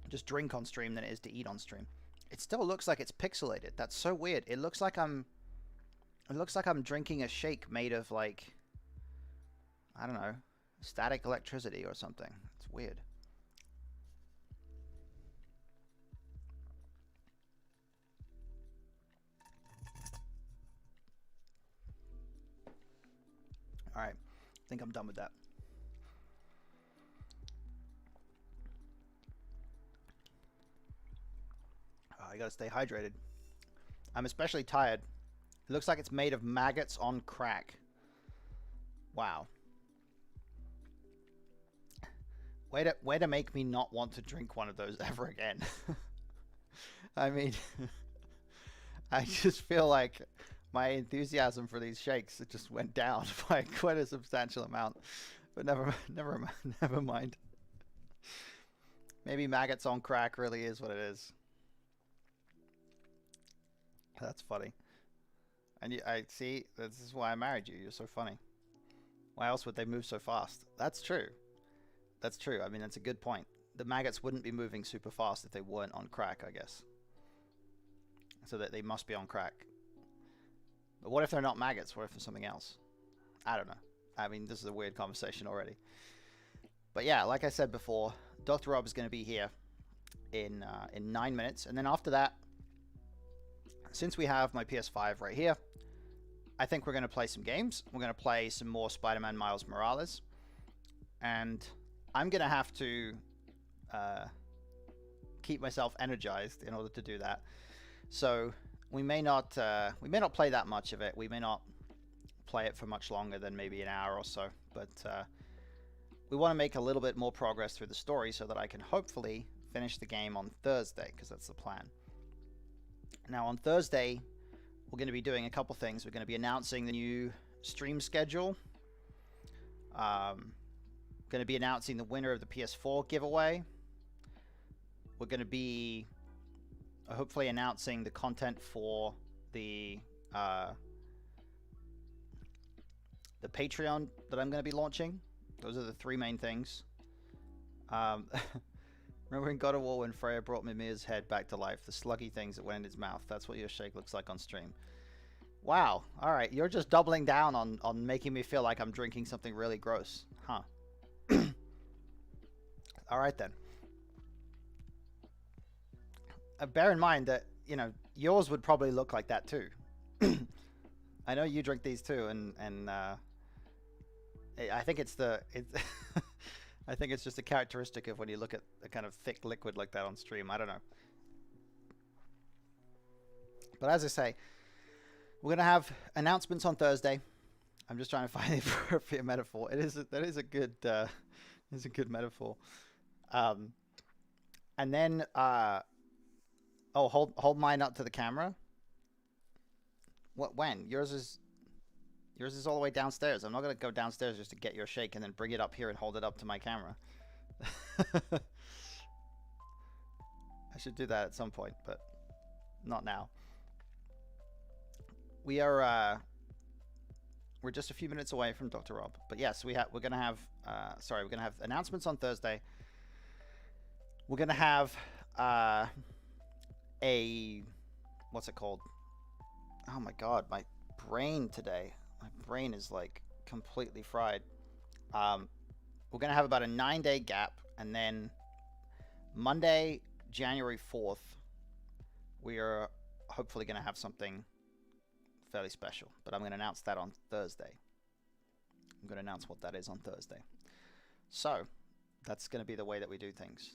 just drink on stream than it is to eat on stream. It still looks like it's pixelated. That's so weird. It looks like I'm drinking a shake made of, like, I don't know, static electricity or something. It's weird. All right, I think I'm done with that. I gotta stay hydrated. I'm especially tired. It looks like it's made of maggots on crack. Wow. Way to make me not want to drink one of those ever again. I mean, I just feel like my enthusiasm for these shakes, it just went down by quite a substantial amount. But never mind. Maybe maggots on crack really is what it is. That's funny. And I see, this is why I married you. You're so funny. Why else would they move so fast? That's true. That's true. I mean, that's a good point. The maggots wouldn't be moving super fast if they weren't on crack, I guess. So that they must be on crack. But what if they're not maggots? What if they're something else? I don't know. I mean, this is a weird conversation already. But yeah, like I said before, Dr. Rob is going to be here in 9 minutes. And then after that, since we have my PS5 right here, I think we're going to play some games. We're going to play some more Spider-Man Miles Morales. And I'm going to have to keep myself energized in order to do that. So we may not play that much of it. We may not play it for much longer than maybe an hour or so. But we want to make a little bit more progress through the story so that I can hopefully finish the game on Thursday, because that's the plan. Now on Thursday, we're going to be doing a couple things. We're going to be announcing the new stream schedule. Going to be announcing the winner of the PS4 giveaway. We're going to be hopefully announcing the content for the Patreon that I'm going to be launching. Those are the three main things. Remember in God of War when Freya brought Mimir's head back to life? The sluggy things that went in his mouth. That's what your shake looks like on stream. Wow. All right. You're just doubling down on making me feel like I'm drinking something really gross. Huh. All right then. Bear in mind that, yours would probably look like that too. I know you drink these too, and I think it's I think it's just a characteristic of when you look at a kind of thick liquid like that on stream. I don't know. But as I say, we're gonna have announcements on Thursday. I'm just trying to find the appropriate metaphor. That is a good is a good metaphor. Um, and then oh, hold mine up to the camera. What when? Yours is all the way downstairs. I'm not gonna go downstairs just to get your shake and then bring it up here and hold it up to my camera. I should do that at some point, but not now. We are we're just a few minutes away from Dr. Rob. But yes, we're gonna have we're gonna have announcements on Thursday. We're gonna have a what's it called? Oh my god, my brain today. My brain is like completely fried. Um, we're gonna have about a 9-day gap, and then Monday, January 4th, we are hopefully gonna have something fairly special. But I'm gonna announce that on Thursday. I'm gonna announce what that is on Thursday. So that's gonna be the way that we do things.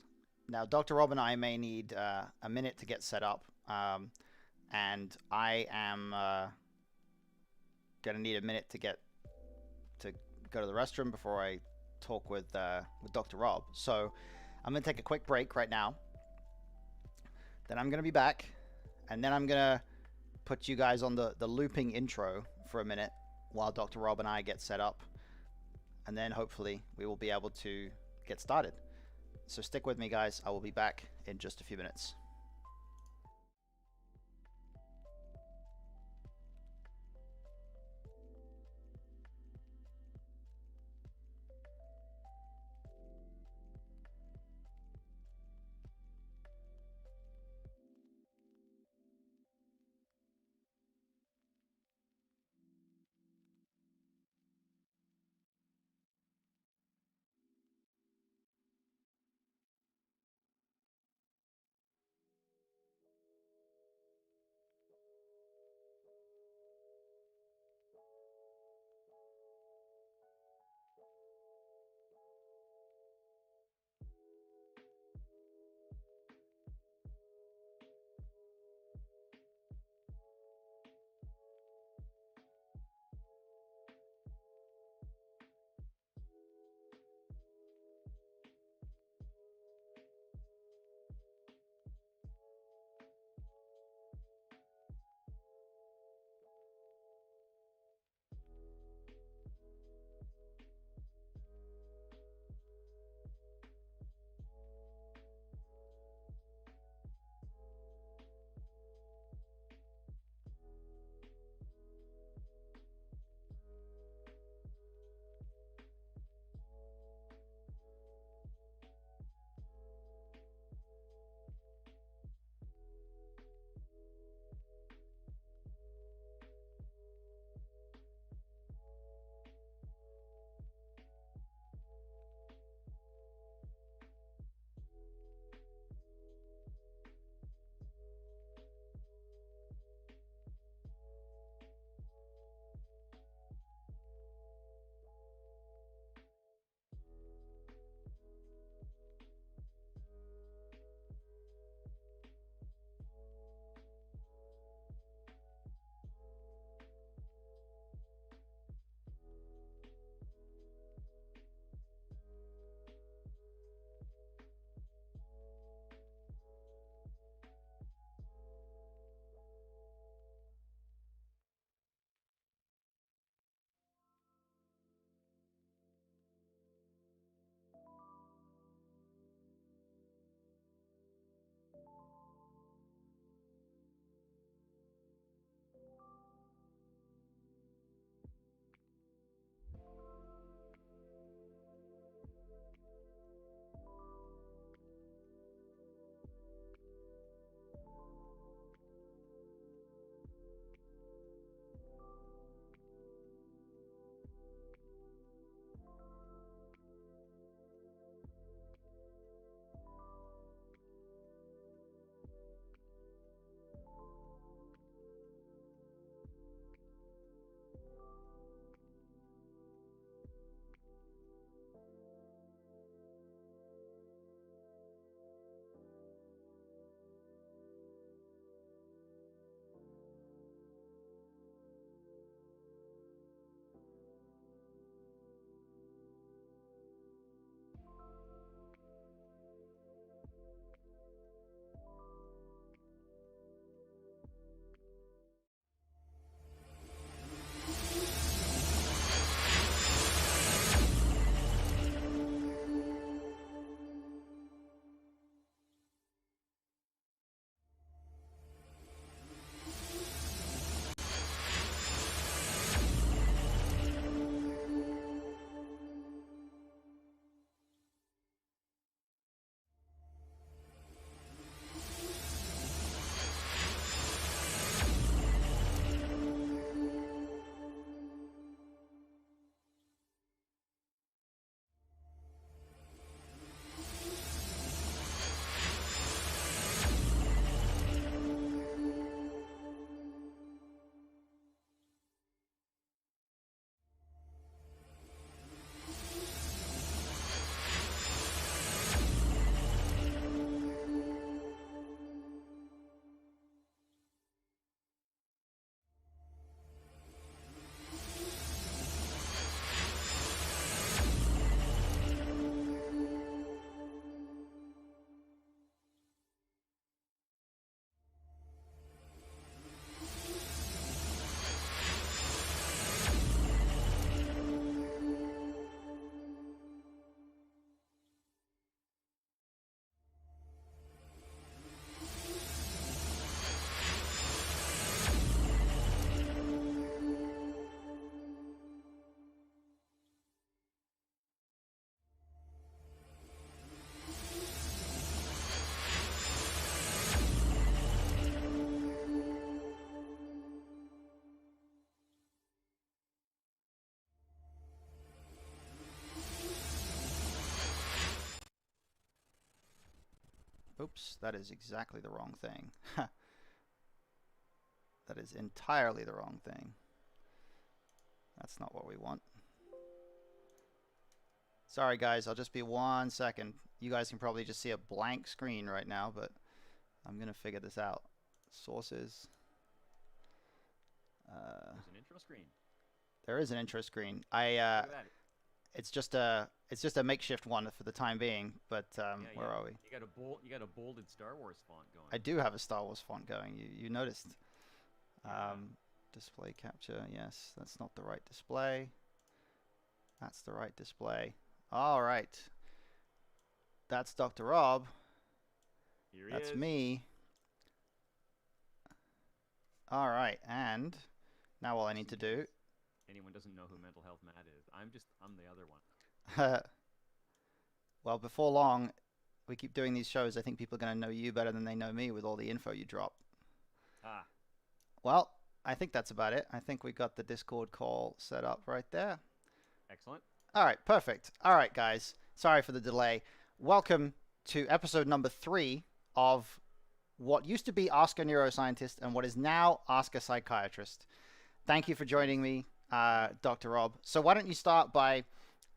Now, Dr. Rob and I may need a minute to get set up, and I am gonna need a minute to go to the restroom before I talk with Dr. Rob. So I'm gonna take a quick break right now. Then I'm gonna be back, and then I'm gonna put you guys on the looping intro for a minute while Dr. Rob and I get set up, and then hopefully we will be able to get started. So stick with me, guys. I will be back in just a few minutes. Oops, that is exactly the wrong thing. That is entirely the wrong thing. That's not what we want. Sorry, guys. I'll just be 1 second. You guys can probably just see a blank screen right now, but I'm going to figure this out. Sources. There's an intro screen. There is an intro screen. Look at that. It's just a makeshift one for the time being. But where are we? You got a bolded Star Wars font going. I do have a Star Wars font going. You noticed. Display capture. Yes, that's not the right display. That's the right display. All right. That's Dr. Rob. Here he That's is. me. All right, and now all I need to do. Anyone doesn't know who Mental Health Matt is. I'm the other one. Well, before long, we keep doing these shows. I think people are going to know you better than they know me with all the info you drop. Well, I think that's about it. I think we got the Discord call set up right there. Excellent. All right, perfect. All right, guys. Sorry for the delay. Welcome to episode number 3 of what used to be Ask a Neuroscientist and what is now Ask a Psychiatrist. Thank you for joining me, Dr. Rob. So why don't you start by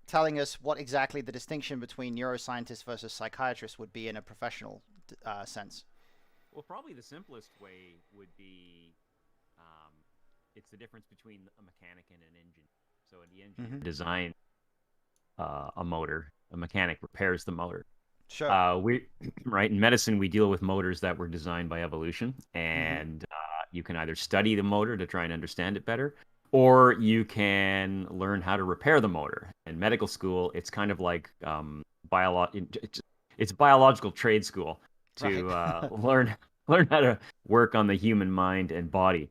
telling us what exactly the distinction between neuroscientist versus psychiatrist would be in a professional sense? Well, probably the simplest way would be it's the difference between a mechanic and an engineer. So the engineer designs a motor, a mechanic repairs the motor. Sure. Right, in medicine, we deal with motors that were designed by evolution, and you can either study the motor to try and understand it better, or you can learn how to repair the motor. In medical school, it's kind of like it's biological trade school to learn how to work on the human mind and body.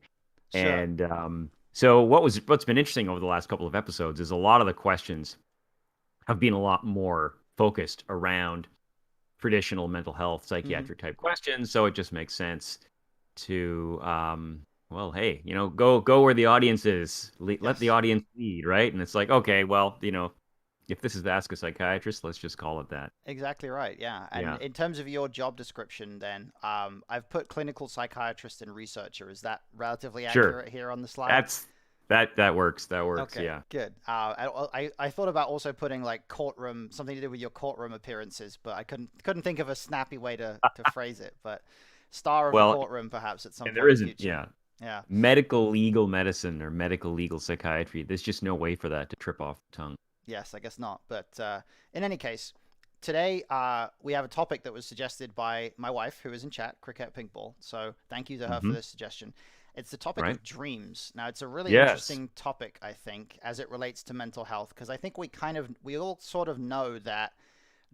Sure. And so what's been interesting over the last couple of episodes is a lot of the questions have been a lot more focused around traditional mental health, psychiatric type questions. So it just makes sense to, well, hey, go where the audience is. Let the audience lead, right? And it's like, okay, well, if this is the Ask a Psychiatrist, let's just call it that. Exactly right. Yeah. And in terms of your job description, then I've put clinical psychiatrist and researcher. Is that relatively accurate here on the slide? That works. That works. Okay, yeah. Good. I thought about also putting like courtroom, something to do with your courtroom appearances, but I couldn't think of a snappy way to phrase it. But star of the courtroom, perhaps at some point. There isn't. In the future. Yeah. Medical legal medicine or medical legal psychiatry. There's just no way for that to trip off the tongue. Yes, I guess not. But in any case, today we have a topic that was suggested by my wife, who is in chat, Cricket Pinkball. So thank you to her for this suggestion. It's the topic of dreams. Now, it's a really interesting topic, I think, as it relates to mental health, because I think we all sort of know that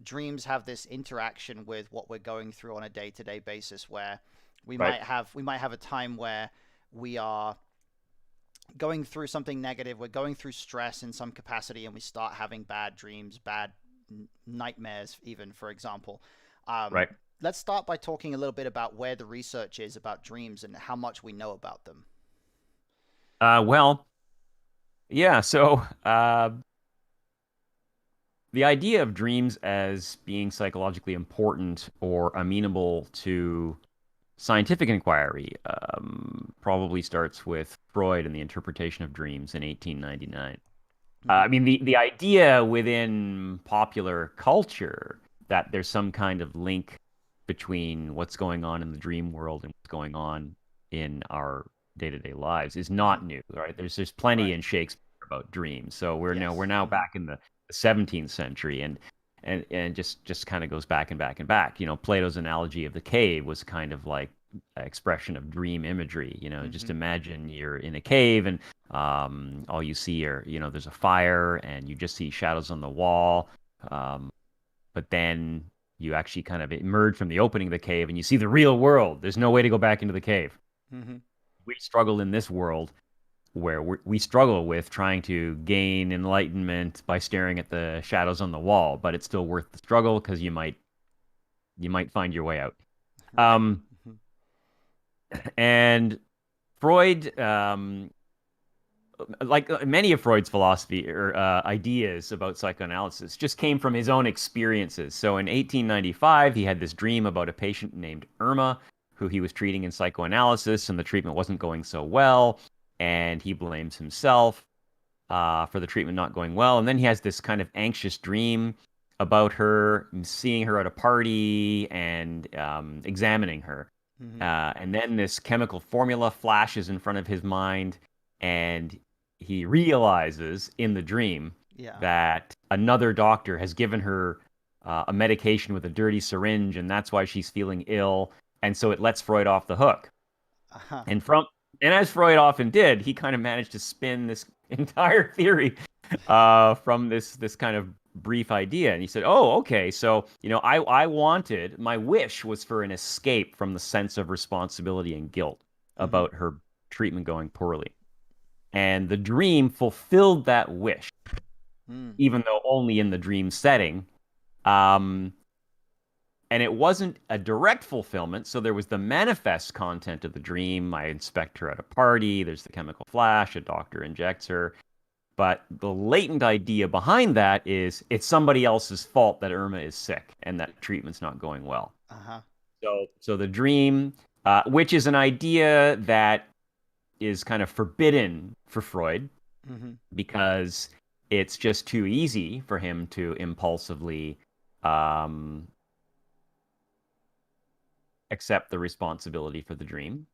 dreams have this interaction with what we're going through on a day-to-day basis, where we might have a time where we are going through something negative, we're going through stress in some capacity, and we start having bad dreams, bad nightmares even, for example. Let's start by talking a little bit about where the research is about dreams and how much we know about them. So the idea of dreams as being psychologically important or amenable to scientific inquiry probably starts with Freud and the interpretation of dreams in 1899. I mean, the idea within popular culture that there's some kind of link between what's going on in the dream world and what's going on in our day-to-day lives is not new, right? There's plenty in Shakespeare about dreams. So we're now back in the 17th century, and just kind of goes back and back and back. Plato's analogy of the cave was kind of like an expression of dream imagery. Just imagine you're in a cave and all you see are, there's a fire and you just see shadows on the wall. But then you actually kind of emerge from the opening of the cave and you see the real world. There's no way to go back into the cave. We struggle in this world where we struggle with trying to gain enlightenment by staring at the shadows on the wall, but it's still worth the struggle because you might find your way out. And Freud like many of Freud's philosophy or ideas about psychoanalysis, just came from his own experiences. So in 1895, he had this dream about a patient named Irma, who he was treating in psychoanalysis, and the treatment wasn't going so well, and he blames himself for the treatment not going well. And then he has this kind of anxious dream about her, seeing her at a party and examining her. Hmm. And then this chemical formula flashes in front of his mind, and he realizes in the dream Yeah. that another doctor has given her a medication with a dirty syringe, and that's why she's feeling ill. And so it lets Freud off the hook. Uh-huh. And from and as Freud often did, he kind of managed to spin this entire theory from this kind of brief idea. And he said, "Oh, okay. So I wanted my wish was for an escape from the sense of responsibility and guilt Hmm. about her treatment going poorly, and the dream fulfilled that wish, Mm. even though only in the dream setting." Um, and it wasn't a direct fulfillment. So there was the manifest content of the dream. I inspect her at a party. There's the chemical flash. A doctor injects her. But the latent idea behind that is it's somebody else's fault that Irma is sick and that treatment's not going well. Uh-huh. So the dream, which is an idea that is kind of forbidden for Freud Hmm. because it's just too easy for him to impulsively um, accept the responsibility for the dream,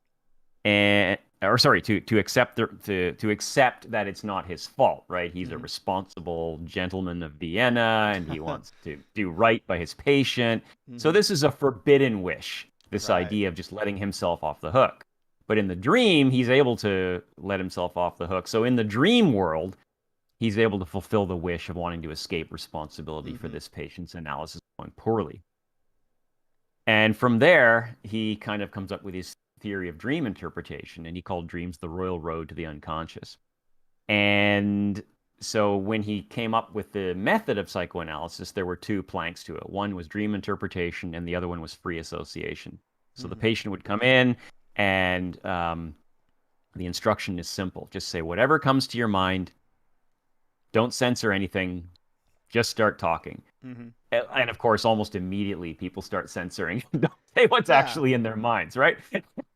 and or sorry, to accept to accept that it's not his fault, right? He's a Hmm. responsible gentleman of Vienna, and he wants to do right by his patient. So Hmm. this is a forbidden wish, this Right. idea of just letting himself off the hook. But in the dream, he's able to let himself off the hook. So in the dream world, he's able to fulfill the wish of wanting to escape responsibility for Hmm. this patient's analysis going poorly. And from there, he kind of comes up with his theory of dream interpretation, and he called dreams the royal road to the unconscious. And so when he came up with the method of psychoanalysis, there were two planks to it. One was dream interpretation, and the other one was free association. So the Hmm. patient would come in, and the instruction is simple: just say whatever comes to your mind, don't censor anything, just start talking. Hmm. And of course, almost immediately, people start censoring. Don't say what's Yeah. actually in their minds, right?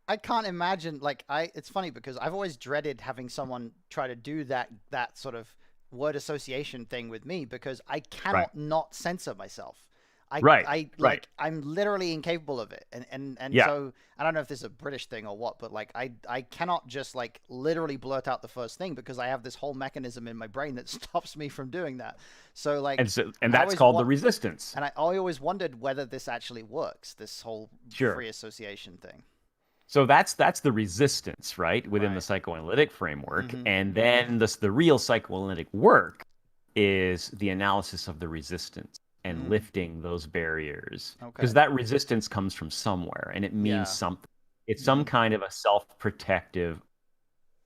I can't imagine like it's funny because I've always dreaded having someone try to do that sort of word association thing with me because I Right, cannot not censor myself. right, I right. like I'm literally incapable of it. And Yeah. so I don't know if this is a British thing or what, but like I cannot just like literally blurt out the first thing because I have this whole mechanism in my brain that stops me from doing that. So like And I that's always called the want resistance. and I always wondered whether this actually works, this whole Sure. free association thing. So that's the resistance, right, within the Right. psychoanalytic framework. Mm-hmm. And then the real psychoanalytic work is the analysis of the resistance and Mm. lifting those barriers. Because Okay. that resistance comes from somewhere and it means Yeah. something. It's some Mm-hmm. kind of a self-protective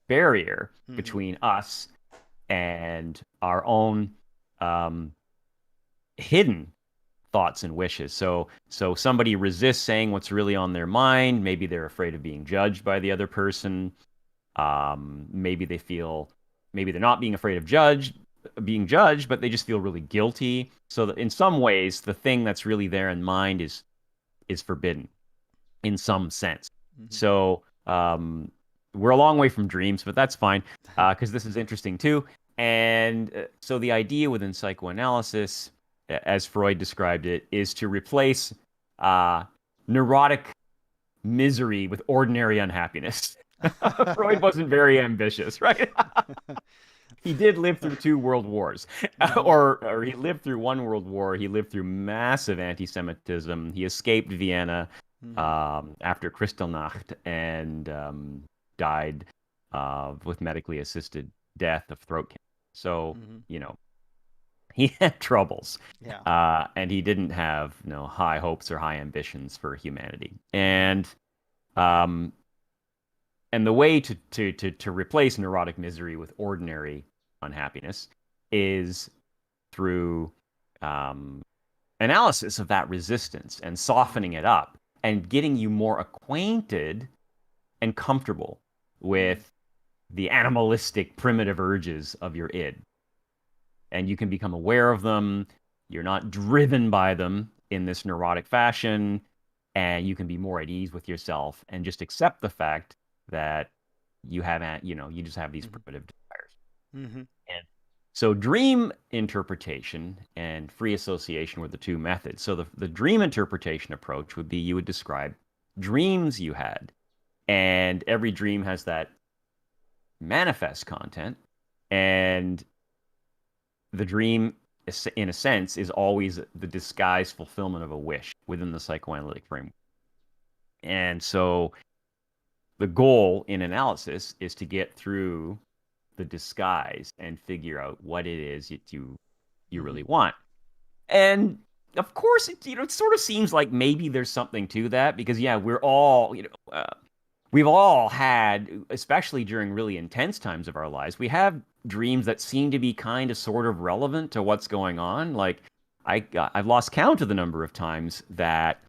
barrier Mm-hmm. between us and our own um, hidden thoughts and wishes. So somebody resists saying what's really on their mind. Maybe they're afraid of being judged by the other person. Maybe they feel maybe they're not being afraid of being judged, but they just feel really guilty. So that in some ways, the thing that's really there in mind is forbidden in some sense. Mm-hmm. So we're a long way from dreams, but that's fine because this is interesting too. And so the idea within psychoanalysis, as Freud described it, is to replace uh, neurotic misery with ordinary unhappiness. Freud wasn't very ambitious, right? He did live through two world wars, Mm-hmm. or he lived through one world war. He lived through massive anti-Semitism. He escaped Vienna Mm-hmm. after Kristallnacht and died with medically assisted death of throat cancer. So, Mm-hmm. you know, he had troubles, Yeah. and he didn't have high hopes or high ambitions for humanity. Mm-hmm. Um, and the way to replace neurotic misery with ordinary unhappiness is through um, analysis of that resistance and Mm-hmm. softening it up and getting you more acquainted and comfortable Mm-hmm. with the animalistic primitive urges of your id, and you can become aware of them. You're not driven by them in this neurotic fashion, and you can be more at ease with yourself and just accept the fact that you just have these Mm-hmm. primitive desires. Mm-hmm. And so dream interpretation and free association were the two methods. So the dream interpretation approach would be you would describe dreams you had, and every dream has that manifest content, and the dream in a sense is always the disguised fulfillment of a wish within the psychoanalytic framework. And so the goal in analysis is to get through the disguise and figure out what it is that you Mm-hmm. really want. And of course, it sort of seems like maybe there's something to that because yeah, we've all had, especially during really intense times of our lives, we have dreams that seem to be kind of sort of relevant to what's going on. Like I've lost count of the number of times that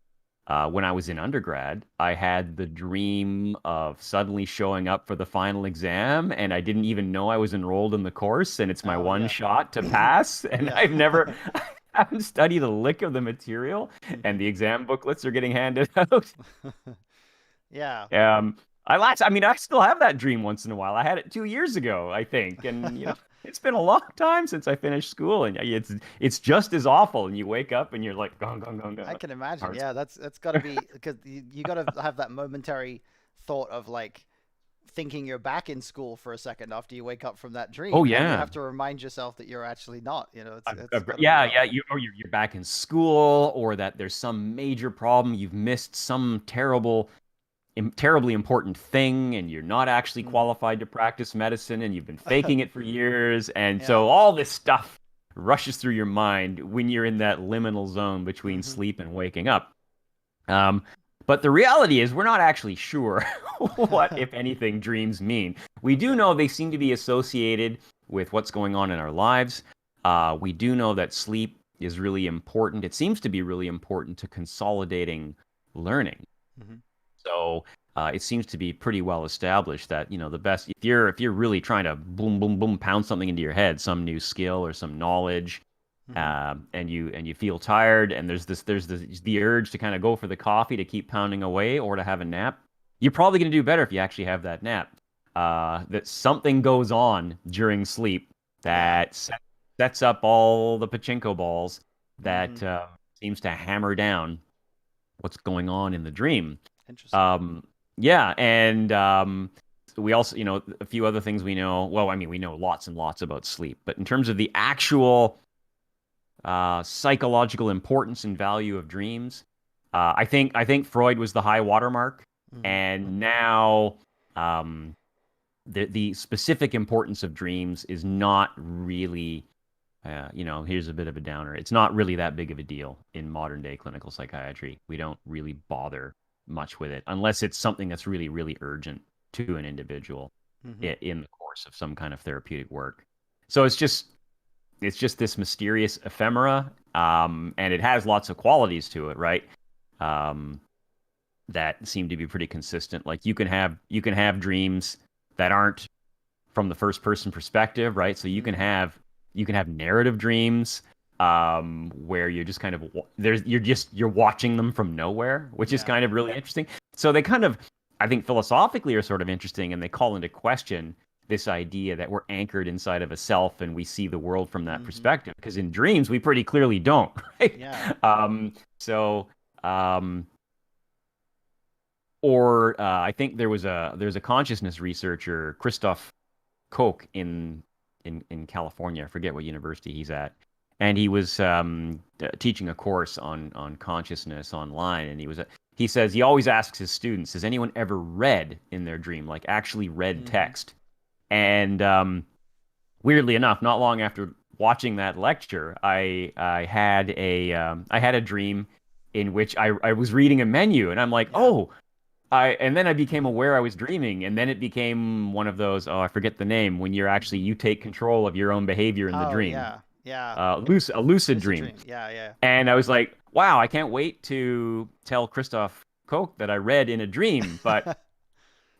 when I was in undergrad, I had the dream of suddenly showing up for the final exam, and I didn't even know I was enrolled in the course, and it's my Oh one yeah. shot to pass, and Yeah. I haven't studied a lick of the material, and Mm-hmm. the exam booklets are getting handed out. Yeah. I mean, I still have that dream once in a while. I had it 2 years ago, I think, and it's been a long time since I finished school, and it's just as awful. And you wake up and you're like, gong, gong, gong, I gong. can imagine. Heart's Yeah, that's got to be because you got to have that momentary thought of like thinking you're back in school for a second after you wake up from that Oh dream, and then you yeah. have to remind yourself that you're actually not. It's got to be Yeah, rough. yeah. You're back in school, or that there's some major problem. You've missed some terribly important thing, and you're not actually Mm. qualified to practice medicine, and you've been faking it for years. And Yeah. so all this stuff rushes through your mind when you're in that liminal zone between Hmm. sleep and waking up. Um, but the reality is, we're not actually sure what, if anything, dreams mean. We do Okay. know they seem to be associated with what's going on in our lives. We do know that sleep is really important. It seems to be really important to consolidating learning. Hmm. So it seems to be pretty well established that the best if you're really trying to boom boom boom pound something into your head, some new skill or some knowledge, Hmm. and you feel tired, and there's the urge to kind of go for the coffee to keep pounding away or to have a nap. You're probably going to do better if you actually have that nap. That something goes on during sleep Yeah. that sets up all the pachinko balls Hmm. that seems to hammer down what's going on in the dream. Interesting. Um, yeah, and we also, a few other things we know. Well, I mean, we know lots and lots about sleep, but in terms of the actual psychological importance and value of dreams, I think Freud was the high watermark, Hmm. and now um, the specific importance of dreams is not really. Here's a bit of a downer. It's not really that big of a deal in modern day clinical psychiatry. We don't really bother much with it unless it's something that's really, really urgent to an individual Hmm. in the course of some kind of therapeutic work. So it's just this mysterious ephemera, and it has lots of qualities to it, right? Um, that seem to be pretty consistent. Like you can have dreams that aren't from the first person perspective, right? So Hmm. you can have narrative dreams where you're just kind of you're watching them from nowhere, which is Yeah. kind of really interesting. So they kind of, I think, philosophically are sort of interesting, and they call into question this idea that we're anchored inside of a self and we see the world from that Hmm. perspective. Because in dreams, we pretty clearly don't, right? Yeah. So or I think there's a consciousness researcher, Christoph Koch in California. I forget what university he's at, and he was teaching a course on consciousness online. And he says he always asks his students, "Has anyone ever read in their dream, like actually read Hmm. text?" And weirdly enough, not long after watching that lecture, I had a dream in which I was reading a menu, and I'm like, Yeah. oh. And then I became aware I was dreaming, and then it became one of those, oh, I forget the name, when you take control of your own behavior in the Oh dream. yeah. Yeah. A lucid Lucid dream. dream. Yeah. Yeah. And I was like, wow, I can't wait to tell Christoph Koch that I read in a dream. But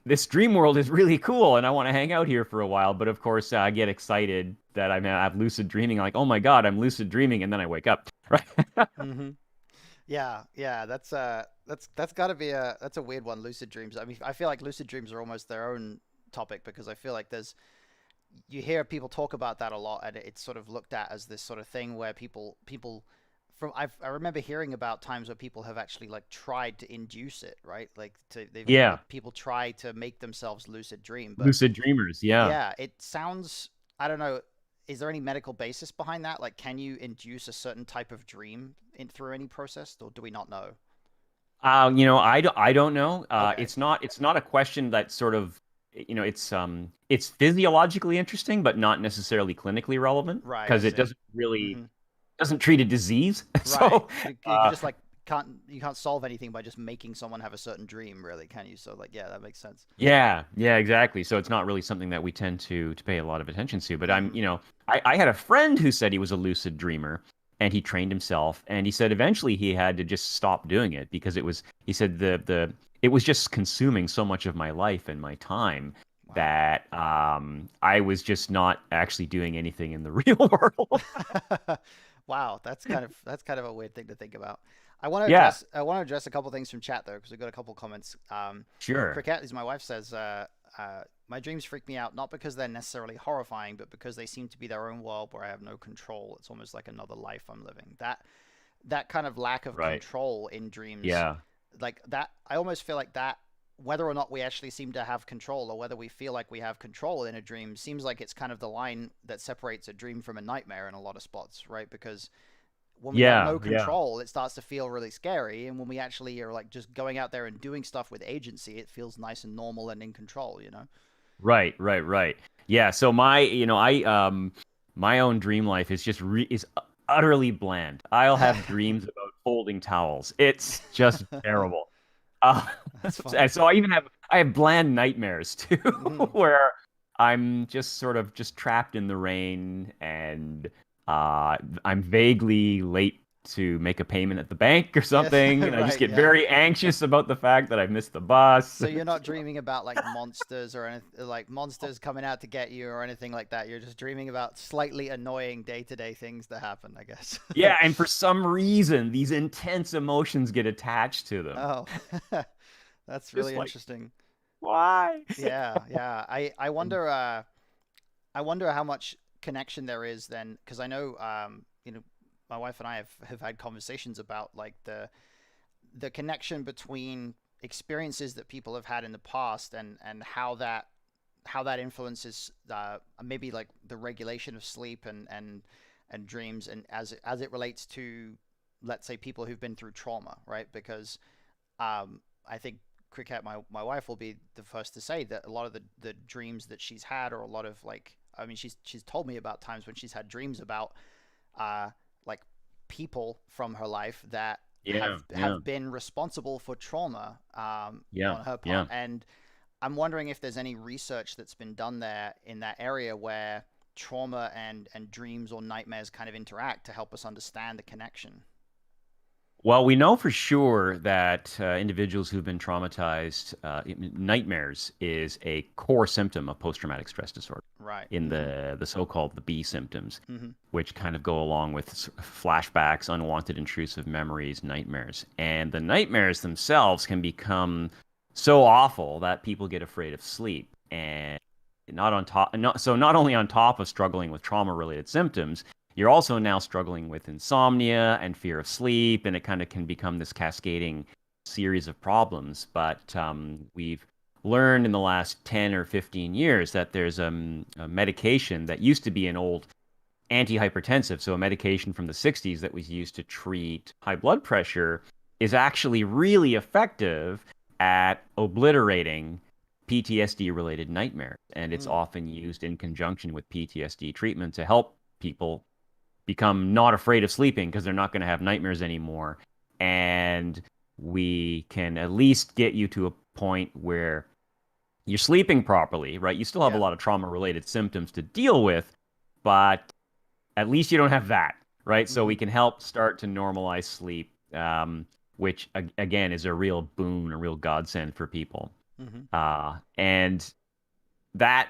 this dream world is really cool and I want to hang out here for a while. But of course, I get excited that I'm lucid dreaming. Like, oh my God, I'm lucid dreaming. And then I wake up. Right. Hmm. Yeah, yeah, that's got to be a that's a weird one, lucid dreams. I mean, I feel like lucid dreams are almost their own topic because I feel like there's you hear people talk about that a lot, and it's sort of looked at as this sort of thing where people from I remember hearing about times where people have actually like tried to induce it, right? Like Yeah. people try to make themselves lucid dream, but Lucid dreamers. Yeah. yeah, it sounds, I don't know, is there any medical basis behind that? Like, can you induce a certain type of dream through any process, or do we not know? I don't know. Okay, It's not a question that sort of, it's physiologically interesting, but not necessarily clinically relevant right, I because it see. doesn't really Hmm. doesn't treat a disease. Right. So, You uh, just like can't solve anything by just making someone have a certain dream, really, can you? So like, yeah, that makes sense. yeah, yeah, exactly. So it's not really something that we tend to pay a lot of attention to. But Hmm. I had a friend who said he was a lucid dreamer and he trained himself and he said eventually he had to just stop doing it because he said it was just consuming so much of my life and my time Wow. that I was just not actually doing anything in the real world. Wow, that's kind of a weird thing to think about. Yeah, I want to address a couple things from chat though, because we've got a couple comments. sure. Cricket, as my wife says, my dreams freak me out not because they're necessarily horrifying, but because they seem to be their own world where I have no control. It's almost like another life I'm living. That kind of lack of Right. control in dreams, Yeah. like that, I almost feel like that, whether or not we actually seem to have control or whether we feel like we have control in a dream, seems like it's kind of the line that separates a dream from a nightmare in a lot of spots, right? Because when we have Yeah, no yeah. control, it starts to feel really scary. And when we actually are like just going out there and doing stuff with agency, it feels nice and normal and in control, you know? Right, right, right. Yeah, so my own dream life is just is utterly bland. I'll have dreams about folding towels. It's just terrible. Uh, That's and funny. so I have bland nightmares too, Hmm. where I'm just sort of just trapped in the rain and I'm vaguely late to make a payment at the bank or Yes, something, and I just right, get yeah. very anxious about the fact that I've missed the bus. So you're not dreaming about like monsters or anything, like monsters coming out to get you or anything like that. You're just dreaming about slightly annoying day-to-day things that happen, I guess. Yeah, and for some reason, these intense emotions get attached to them. Oh, that's Just really like, interesting. why? Yeah, yeah. I wonder how much connection there is then, because I know, my wife and I have had conversations about like the connection between experiences that people have had in the past and how that influences maybe like the regulation of sleep and dreams and as it relates to, let's say, people who've been through trauma, right? Because I think Cricket, my wife will be the first to say that a lot of the dreams that she's had, or a lot of like, I mean, she's told me about times when she's had dreams about uh, like people from her life that Yeah, yeah, have been responsible for trauma yeah, on her part. yeah. And I'm wondering if there's any research that's been done there in that area where trauma and dreams or nightmares kind of interact to help us understand the connection. Well, we know for sure that individuals who've been traumatized, nightmares is a core symptom of post-traumatic stress disorder Right. in Mm-hmm. the so-called the B symptoms, Mm-hmm. which kind of go along with flashbacks, unwanted intrusive memories, nightmares. And the nightmares themselves can become so awful that people get afraid of sleep. And not only on top of struggling with trauma-related symptoms, you're also now struggling with insomnia and fear of sleep, and it kind of can become this cascading series of problems. But we've learned in the last 10 or 15 years that there's a medication that used to be an old antihypertensive, so a medication from the 60s that was used to treat high blood pressure, is actually really effective at obliterating PTSD related nightmares. And it's Mm. often used in conjunction with PTSD treatment to help people become not afraid of sleeping because they're not going to have nightmares anymore. And we can at least get you to a point where you're sleeping properly, right? You still have a Yeah. lot of trauma related symptoms to deal with, but at least you don't have that, right? So Mm-hmm. we can help start to normalize sleep, which again is a real boon, a real godsend for people. Mm-hmm. And that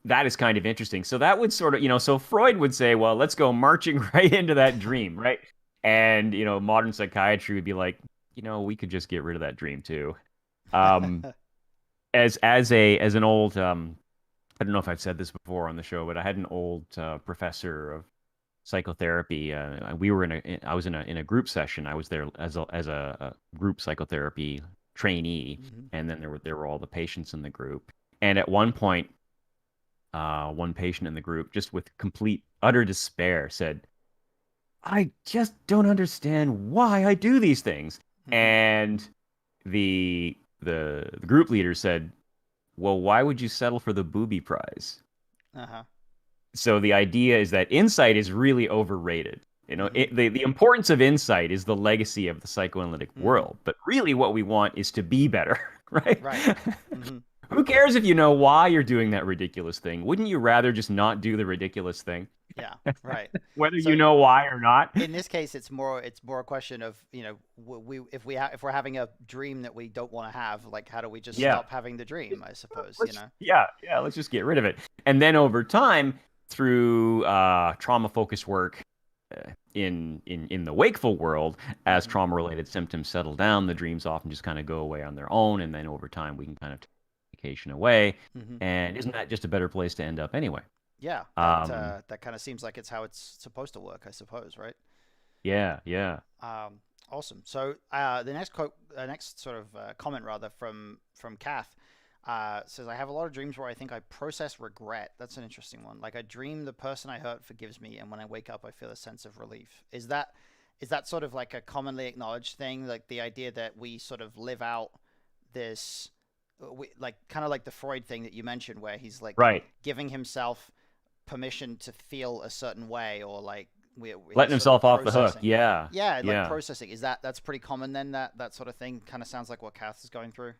that is kind of interesting. So that would sort of, so Freud would say, well, let's go marching right into that dream, right? And, modern psychiatry would be like, we could just get rid of that dream too. Um, as an old I don't know if I've said this before on the show, but I had an old professor of psychotherapy. We were I was in a group session. I was there as a group psychotherapy trainee, Mm-hmm. and then there were all the patients in the group. And at one point, one patient in the group, just with complete utter despair, said, "I just don't understand why I do these things." Mm-hmm. And the group leader said, "Well, why would you settle for the booby prize?" Uh-huh. So the idea is that insight is really overrated. Mm-hmm. The importance of insight is the legacy of the psychoanalytic Mm-hmm. world. But really, what we want is to be better, right? Right. Mm-hmm. Who cares if you know why you're doing that ridiculous thing? Wouldn't you rather just not do the ridiculous thing, Yeah. Right. whether you So know why or not? in this case, it's more a question of if we're having a dream that we don't want to have, like how do we just Yeah. stop having the dream? I suppose Let's yeah, yeah, let's just get rid of it. And then over time, through trauma-focused work in the wakeful world, as Hmm. trauma-related symptoms settle down, the dreams often just kind of go away on their own, and then over time we can kind of take medication away. Hmm. And isn't that just a better place to end up anyway? Yeah, Um, that kind of seems like it's how it's supposed to work, I suppose, right? yeah, yeah, Awesome. So the next sort of comment rather from Kath says, "I have a lot of dreams where I think I process regret." That's an interesting one. Like I dream the person I hurt forgives me, and when I wake up, I feel a sense of relief. Is that sort of like a commonly acknowledged thing? Like the idea that we sort of live out this, like kind of like the Freud thing that you mentioned, where he's like right. giving himself permission to feel a certain way, or like Letting he's sort of himself off the hook. processing. Yeah, Yeah, like yeah. processing. That's pretty common then. That sort of thing kind of sounds like what Kath is going through.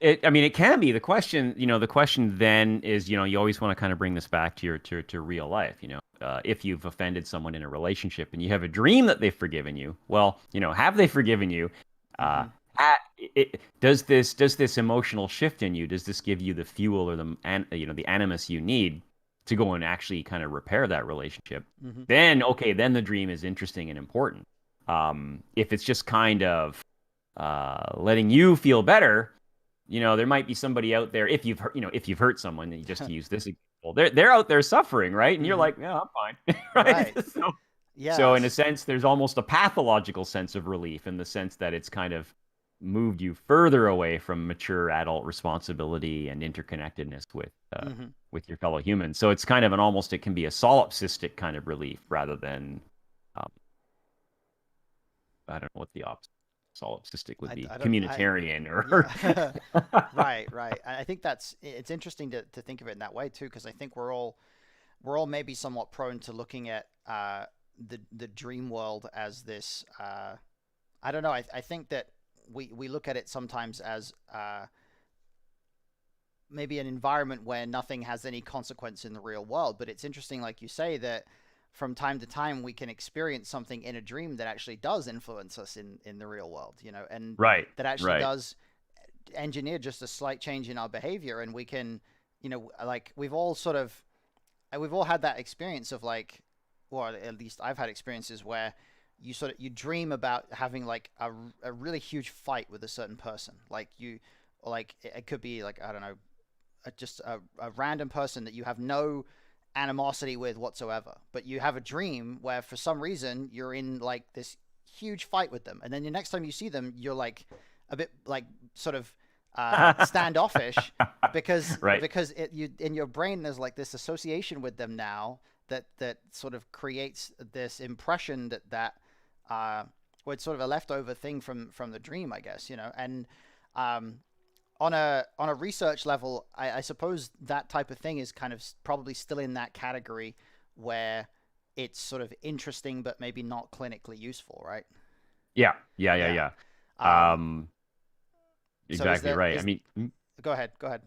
I mean, it can be. The question then is, you always want to kind of bring this back to to real life. If you've offended someone in a relationship and you have a dream that they've forgiven you, well, have they forgiven you? Uh, Hmm. does this emotional shift in you? Does this give you the fuel or the animus you need to go and actually kind of repair that relationship? Hmm. Then, okay, then the dream is interesting and important. If it's just kind of letting you feel better, there might be somebody out there. If you've hurt someone, just to use this example, they're out there suffering, right? And you're Hmm. like, yeah, I'm fine, right? Right. So in a Yes. sense, there's almost a pathological sense of relief in the sense that it's kind of moved you further away from mature adult responsibility and interconnectedness Hmm. with your fellow humans. So it's kind of it can be a solipsistic kind of relief rather than um, I don't know what the opposite solipsistic would be, I don't I communitarian or Yeah. Right, right. I think it's interesting to think of it in that way too, because I think we're all maybe somewhat prone to looking at the dream world as this. I don't know. I think that we look at it sometimes as maybe an environment where nothing has any consequence in the real world. But it's interesting, like you say, that from time to time we can experience something in a dream that actually does influence us in the real world, and right, that actually right. does engineer just a slight change in our behavior. And we can, like we've all had that experience of like, or at least I've had experiences where you dream about having like a really huge fight with a certain person. Like it could be like, I don't know, just a random person that you have no animosity with whatsoever, but you have a dream where for some reason you're in like this huge fight with them, and then the next time you see them, you're like a bit like sort of standoffish because Right. you in your brain there's like this association with them now that sort of creates this impression that well, it's sort of a leftover thing from the dream, I guess, and um, on a research level, I suppose that type of thing is kind of probably still in that category where it's sort of interesting but maybe not clinically useful, right? Yeah, yeah, yeah, Yeah. yeah. Um, Um, so is exactly there right. I is mean, Go ahead, go ahead.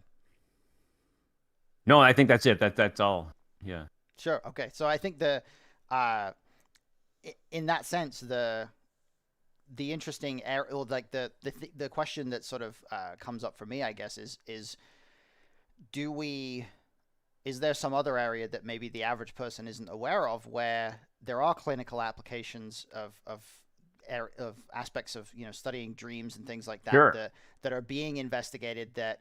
no, I think that's it. That's all. Yeah. Sure. Okay. So I think uh, in that sense, the interesting or like the question that sort of comes up for me, I guess, is do we is there some other area that maybe the average person isn't aware of where there are clinical applications of aspects of studying dreams and things like that Sure. that are being investigated that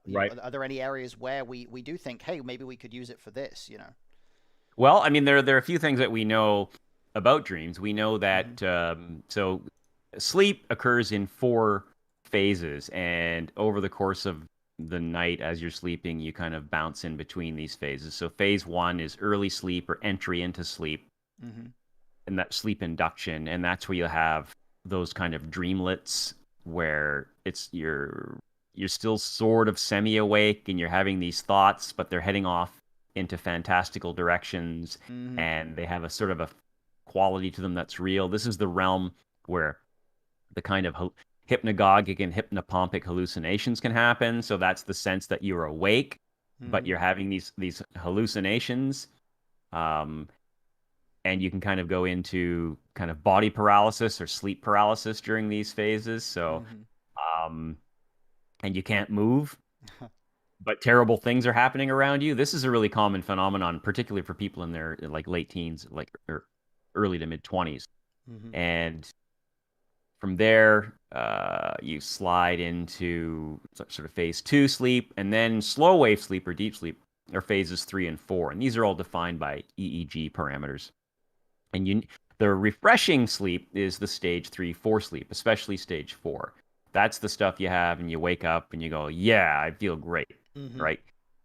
Right. are there any areas where we do think, hey, maybe we could use it for this. Well, I mean, there are a few things that we know about dreams. We know Hmm. that so sleep occurs in four phases, and over the course of the night, as you're sleeping, you kind of bounce in between these phases. So phase one is early sleep or entry into sleep, Hmm. and that sleep induction, and that's where you have those kind of dreamlets where you're still sort of semi-awake and you're having these thoughts, but they're heading off into fantastical directions, Hmm. and they have a sort of a quality to them that's real. This is the realm where the kind of hypnagogic and hypnopompic hallucinations can happen. So that's the sense that you're awake, but Hmm. you're having these hallucinations. Um, and you can kind of go into kind of body paralysis or sleep paralysis during these phases. So, Hmm. um, and you can't move, but terrible things are happening around you. This is a really common phenomenon, particularly for people in their like late teens, like or early to mid 20s. Hmm. And from there, you slide into sort of phase two sleep, and then slow wave sleep or deep sleep are phases three and four. And these are all defined by EEG parameters. And the refreshing sleep is the stage three, four sleep, especially stage four. That's the stuff you have, and you wake up and you go, "Yeah, I feel great," Hmm. right?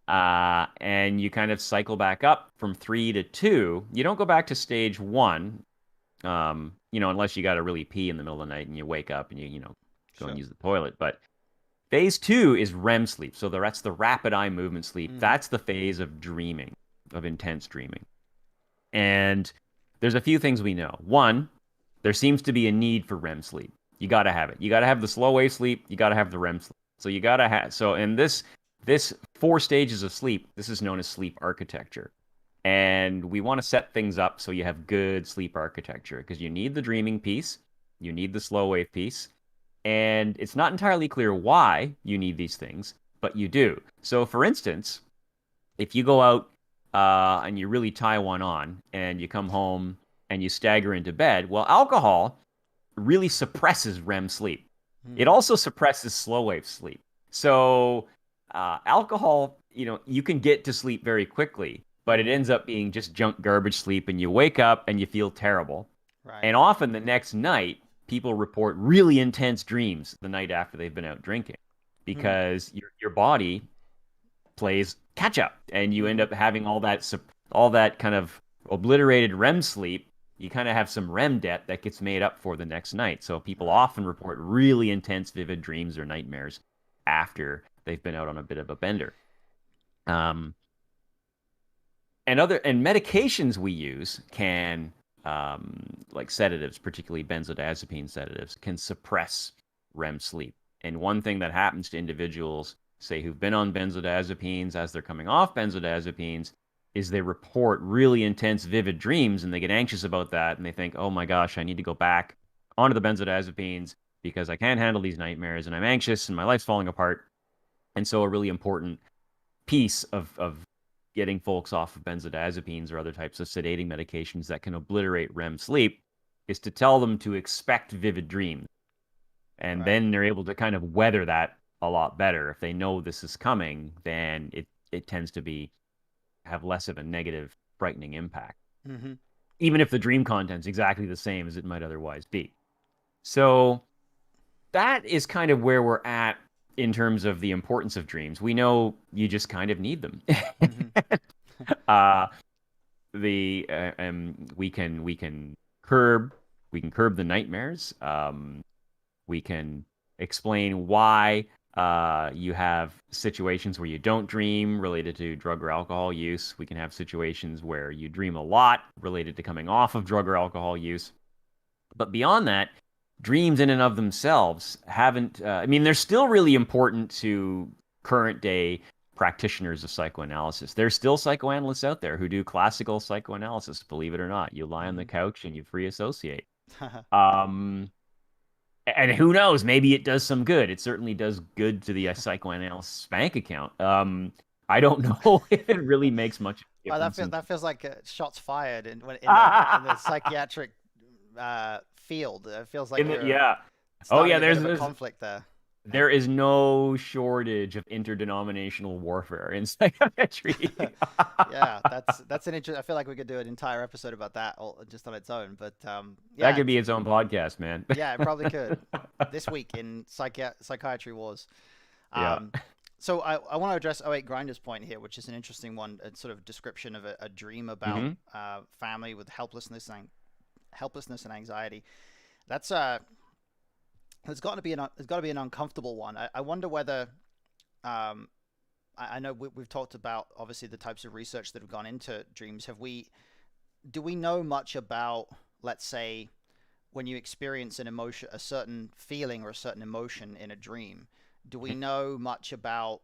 And you kind of cycle back up from three to two. You don't go back to stage one, unless you got to really pee in the middle of the night and you wake up and you go and Sure. use the toilet. But phase two is REM sleep. So that's the rapid eye movement sleep. Hmm. That's the phase of dreaming, of intense dreaming. And there's a few things we know. One, there seems to be a need for REM sleep. You got to have it. You got to have the slow wave sleep. You got to have the REM sleep. So you got to have in this four stages of sleep, this is known as sleep architecture. And we want to set things up so you have good sleep architecture because you need the dreaming piece, you need the slow wave piece, and it's not entirely clear why you need these things, but you do. So for instance, if you go out and you really tie one on and you come home and you stagger into bed, well, alcohol really suppresses REM sleep. It Hmm. also suppresses slow wave sleep. So, alcohol, you can get to sleep very quickly, but it Hmm. ends up being just junk garbage sleep, and you wake up and you feel terrible. Right. And often the next night, people report really intense dreams the night after they've been out drinking Hmm. because your body plays catch up, and you end Hmm. up having all that kind of obliterated REM sleep. You kind of have some REM debt that gets made up for the next night. So people Right. often report really intense, vivid dreams or nightmares after they've been out on a bit of a bender. Um, and medications we use can like sedatives, particularly benzodiazepine sedatives, can suppress REM sleep. And one thing that happens to individuals, say who've been on benzodiazepines as they're coming off benzodiazepines, is they report really intense, vivid dreams, and they get anxious about that, and they think, "Oh my gosh, I need to go back onto the benzodiazepines because I can't handle these nightmares, and I'm anxious, and my life's falling apart." And so, a really important piece of getting folks off of benzodiazepines or other types of sedating medications that can obliterate REM sleep is to tell them to expect vivid dreams. And Right. then they're able to kind of weather that a lot better. If they know this is coming, then it tends to be have less of a negative, frightening impact, Hmm. even if the dream content's exactly the same as it might otherwise be. So that is kind of where we're at in terms of the importance of dreams. We know you just kind of need them. Hmm. uh, the we can curb the nightmares. We can explain why you have situations where you don't dream related to drug or alcohol use. We can have situations where you dream a lot related to coming off of drug or alcohol use. But beyond that, dreams in and of themselves haven't, I mean, they're still really important to current day practitioners of psychoanalysis. There's still psychoanalysts out there who do classical psychoanalysis, believe it or not. You lie on the Hmm. couch and you free associate. Um, And who knows? Maybe it does some good. It certainly does good to the psychoanalysis bank account. I don't know if it really makes much Oh, difference in. that feels like shots fired in the psychiatric field. It feels like you're Yeah. Oh starting yeah, a bit of a conflict there. there is no shortage of interdenominational warfare in psychiatry. Yeah, that's an interesting. I feel like we could do an entire episode about that all, just on its own. But That yeah, could be its own podcast, man. yeah, it probably could. This week in psychiatry wars. Yeah. Um, so I want to address O 08 Grinder's point here, which is an interesting one, a sort of description of a dream about Hmm. family with helplessness and anxiety. That's there's got to be an uncomfortable one. I wonder whether um, I know we've talked about obviously the types of research that have gone into dreams. Do we know much about, let's say, when you experience an emotion, a certain feeling or a certain emotion in a dream? Do we know much about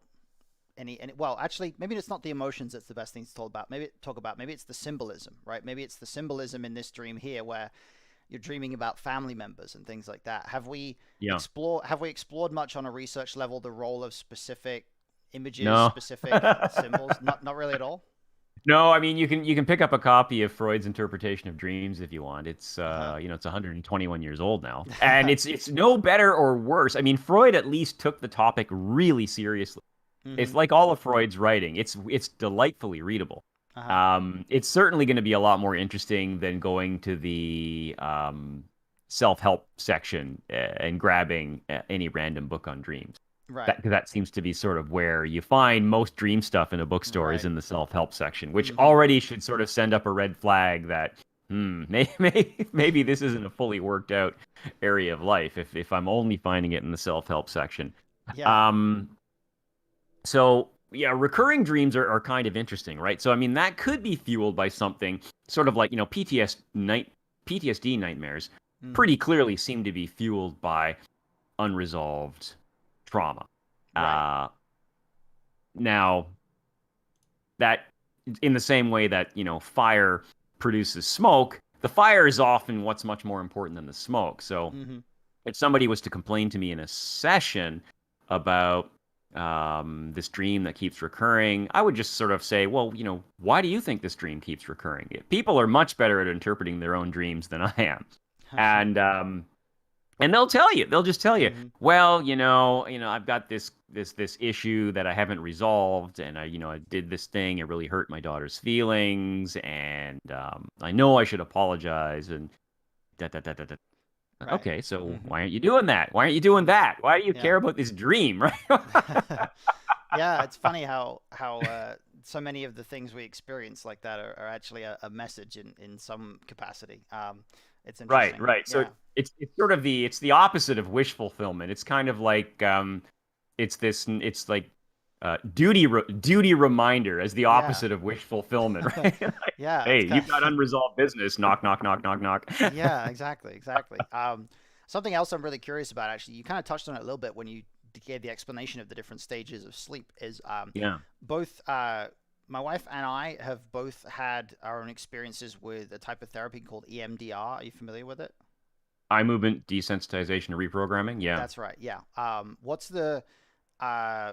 well, actually, maybe it's not the emotions that's the best thing to talk about. Maybe it's the symbolism, right? Maybe it's the symbolism in this dream here where you're dreaming about family members and things like that. Yeah. Have we explored much on a research level the role of specific images, No. specific symbols? Not really at all. No, I mean you can pick up a copy of Freud's interpretation of dreams if you want. It's Uh it's 121 years old now. And huh. it's no better or worse. I mean, Freud at least took the topic really seriously. It's hmm like all of Freud's writing. It's delightfully readable. Uh huh. It's certainly going to be a lot more interesting than going to the self-help section and grabbing any random book on dreams. Right. That seems to be sort of where you find most dream stuff in a bookstore is Right. in the self-help section, which hmm already should sort of send up a red flag that maybe this isn't a fully worked out area of life if I'm only finding it in the self-help section. Yeah. Um, so yeah, recurring dreams are kind of interesting, right? So I mean that could be fueled by something sort of like, PTSD nightmares hmm pretty clearly seem to be fueled by unresolved trauma. Right. Uh, Now, that in the same way that, fire produces smoke, the fire is often what's much more important than the smoke. So hmm if somebody was to complain to me in a session about this dream that keeps recurring, I would just sort of say, well, why do you think this dream keeps recurring? People are much better at interpreting their own dreams than I am. And they'll tell you, they'll just tell you, hmm well, I've got this issue that I haven't resolved, and I did this thing. It really hurt my daughter's feelings, and I know I should apologize. And da, da, da, da, da. Right. Okay, so hmm why aren't you doing that? Why aren't you doing that? Why do you Yeah. care about this dream, right? Yeah, it's funny how so many of the things we experience like that are actually a message in some capacity. It's Right, interesting. right. So Yeah. it's sort of the opposite of wish fulfillment. It's kind of like it's like duty reminder as the Yeah. opposite of wish fulfillment, right? Like, Yeah. hey, It's kind you've got of, unresolved business. Knock, knock, knock, knock, knock. yeah, exactly, exactly. Something else I'm really curious about, actually, you kind of touched on it a little bit when you gave the explanation of the different stages of sleep. Is Yeah, both my wife and I have both had our own experiences with a type of therapy called EMDR. Are you familiar with it? eye movement desensitization and reprogramming. Yeah, That's right. Yeah. What's the uh,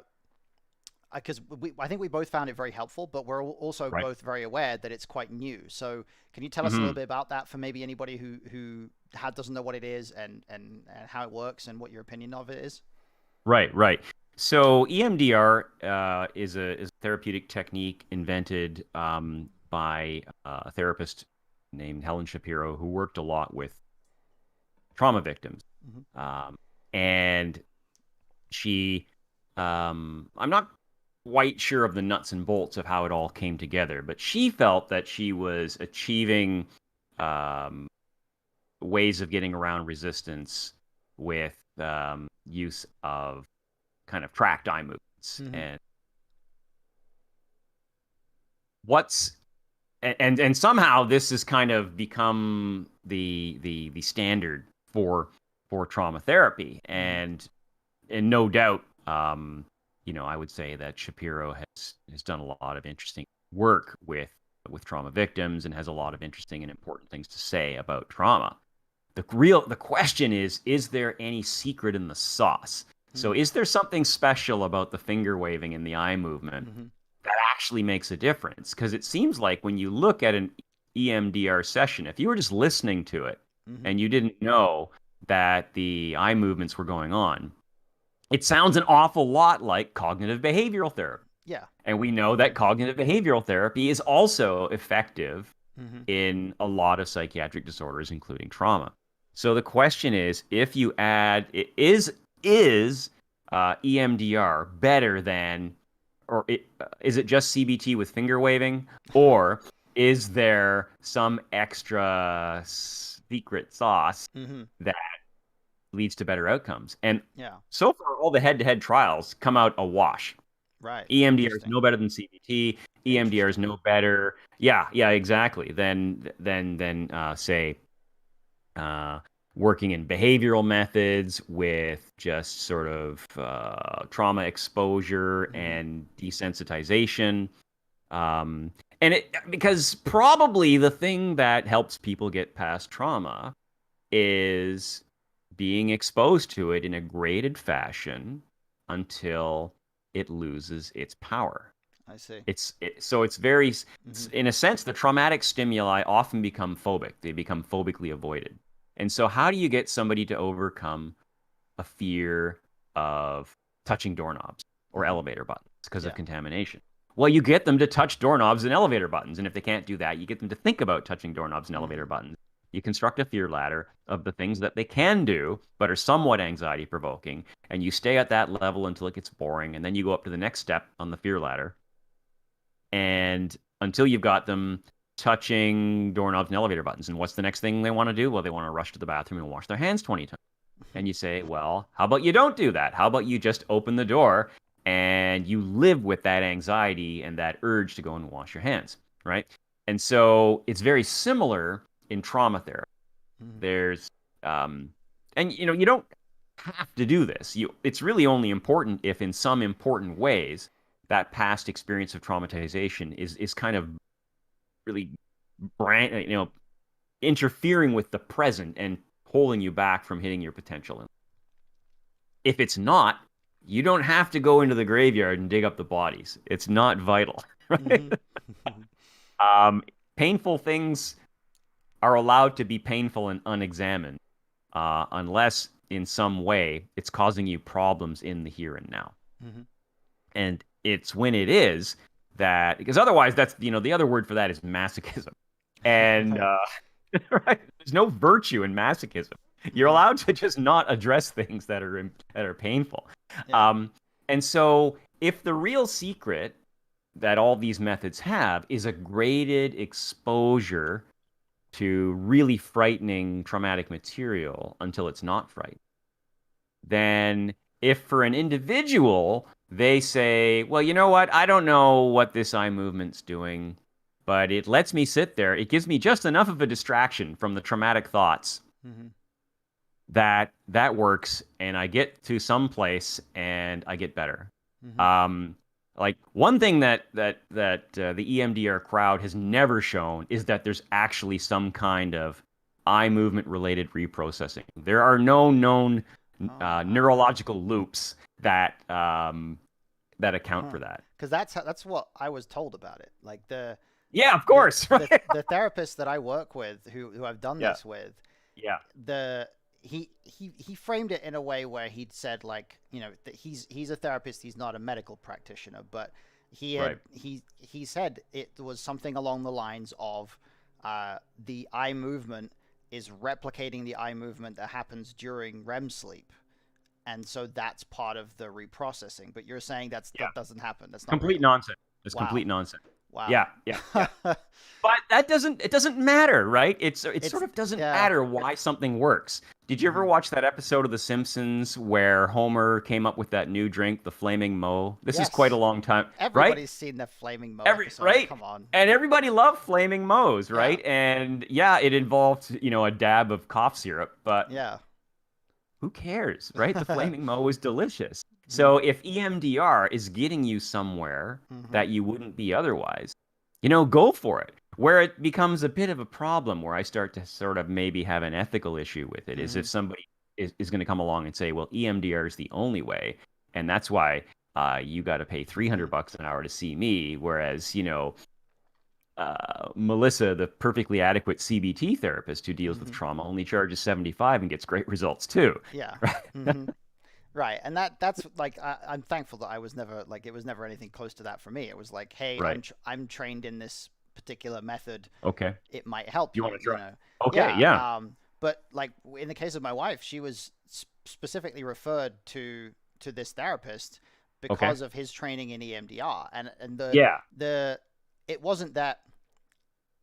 because I think we both found it very helpful, but we're also right. both very aware that it's quite new. So, can you tell us a little Hmm. bit about that for maybe anybody who doesn't know what it is and how it works and what your opinion of it is? Right, right. So EMDR is a therapeutic technique invented by a therapist named Helen Shapiro who worked a lot with trauma victims. hmm Um, and I'm not quite sure of the nuts and bolts of how it all came together, but she felt that she was achieving um, ways of getting around resistance with use of kind of tracked eye movements. hmm And what's and somehow this has kind of become the standard for trauma therapy. hmm And no doubt, I would say that Shapiro has done a lot of interesting work with trauma victims and has a lot of interesting and important things to say about trauma. The question is there any secret in the sauce? So Mm. is there something special about the finger waving and the eye movement Mm-hmm. that actually makes a difference? Because it seems like when you look at an EMDR session, if you were just listening to it Mm-hmm. and you didn't know that the eye movements were going on, it sounds an awful lot like cognitive behavioral therapy. Yeah. And we know that cognitive behavioral therapy is also effective Mm-hmm. in a lot of psychiatric disorders, including trauma. So the question is, if you add, is EMDR better than, or is it just CBT with finger waving, or is there some extra secret sauce Mm-hmm. that leads to better outcomes? And Yeah. so far, all the head-to-head trials come out a wash. Right. EMDR is Interesting. no better than CBT. EMDR is Interesting. no better. Yeah, yeah, exactly. Than say uh, working in behavioral methods with just sort of trauma exposure Mm-hmm. and desensitization. Um, and it because probably the thing that helps people get past trauma is being exposed to it in a graded fashion until it loses its power. I see. So it's very, Mm-hmm. in a sense, the traumatic stimuli often become phobic. They become phobically avoided. And so, how do you get somebody to overcome a fear of touching doorknobs or Mm-hmm. elevator buttons because of Yeah. contamination? Well, you get them to touch doorknobs and elevator buttons. And if they can't do that, you get them to think about touching doorknobs and Mm-hmm. elevator buttons. You construct a fear ladder of the things that they can do, but are somewhat anxiety provoking. And you stay at that level until it gets boring. And then you go up to the next step on the fear ladder. And until you've got them touching doorknobs and elevator buttons. And what's the next thing they want to do? Well, they want to rush to the bathroom and wash their hands 20 times. And you say, well, how about you don't do that? How about you just open the door and you live with that anxiety and that urge to go and wash your hands, right? And so it's very similar in trauma therapy. Mm-hmm. There's, and you don't have to do this. It's really only important if, in some important ways, that past experience of traumatization is kind of really interfering with the present and holding you back from hitting your potential. If it's not, you don't have to go into the graveyard and dig up the bodies. It's not vital, right? Mm-hmm. Um, Painful things are allowed to be painful and unexamined, unless in some way it's causing you problems in the here and now. Mm-hmm. And it's when it is that, because otherwise, that's, the other word for that is masochism. And Right. right, there's no virtue in masochism. You're Mm-hmm. allowed to just not address things that are painful. Yeah. Um, and so, if the real secret that all these methods have is a graded exposure to really frightening traumatic material until it's not frightening, then if for an individual they say, well, you know what, I don't know what this eye movement's doing, but it lets me sit there. It gives me just enough of a distraction from the traumatic thoughts Mm-hmm. that works, and I get to some place and I get better. Mm-hmm. Um, like one thing that the EMDR crowd has never shown is that there's actually some kind of eye movement related reprocessing. There are no known Oh wow. neurological loops that account Huh. for that. Because that's what I was told about it. Like Yeah, of the course, right? the therapist that I work with, who I've done Yeah, this with, yeah, the he framed it in a way where he'd said, like, that he's a therapist, he's not a medical practitioner, but right. he said it was something along the lines of the eye movement is replicating the eye movement that happens during REM sleep, and so that's part of the reprocessing. But you're saying Yeah, that doesn't happen, that's not complete real. nonsense. It's Wow. complete nonsense. Wow. Yeah, yeah, yeah. But it doesn't matter, right? It It's sort of doesn't yeah. matter why something works. Did you ever Hmm. watch that episode of The Simpsons where Homer came up with that new drink, the Flaming Moe? This is quite a Yes. long time, right? Everybody's seen the Flaming Mo Every episode. right, Come on. and everybody loved Flaming Moes, Yeah. right? And yeah, it involved a dab of cough syrup, but Yeah. who cares, right? The Flaming Moe is delicious. Hmm. So if EMDR is getting you somewhere Hmm. that you wouldn't be otherwise, go for it. Where it becomes a bit of a problem, where I start to sort of maybe have an ethical issue with it, is Hmm. if somebody is going to come along and say, well, EMDR is the only way, and that's why you got to pay Hmm. $300 an hour to see me, whereas, Melissa, the perfectly adequate CBT therapist who deals with Hmm. trauma, only charges 75 and gets great results too. Yeah. Right? Hmm. Right, and that's like I'm thankful that I was never like it was never anything close to that for me. It was like, hey, Right. I'm trained in this particular method. Okay. It might help You you, want to try? Okay. Yeah. Yeah. But like in the case of my wife, she was specifically referred to this therapist Okay. because of his training in EMDR, and Yeah. the it wasn't that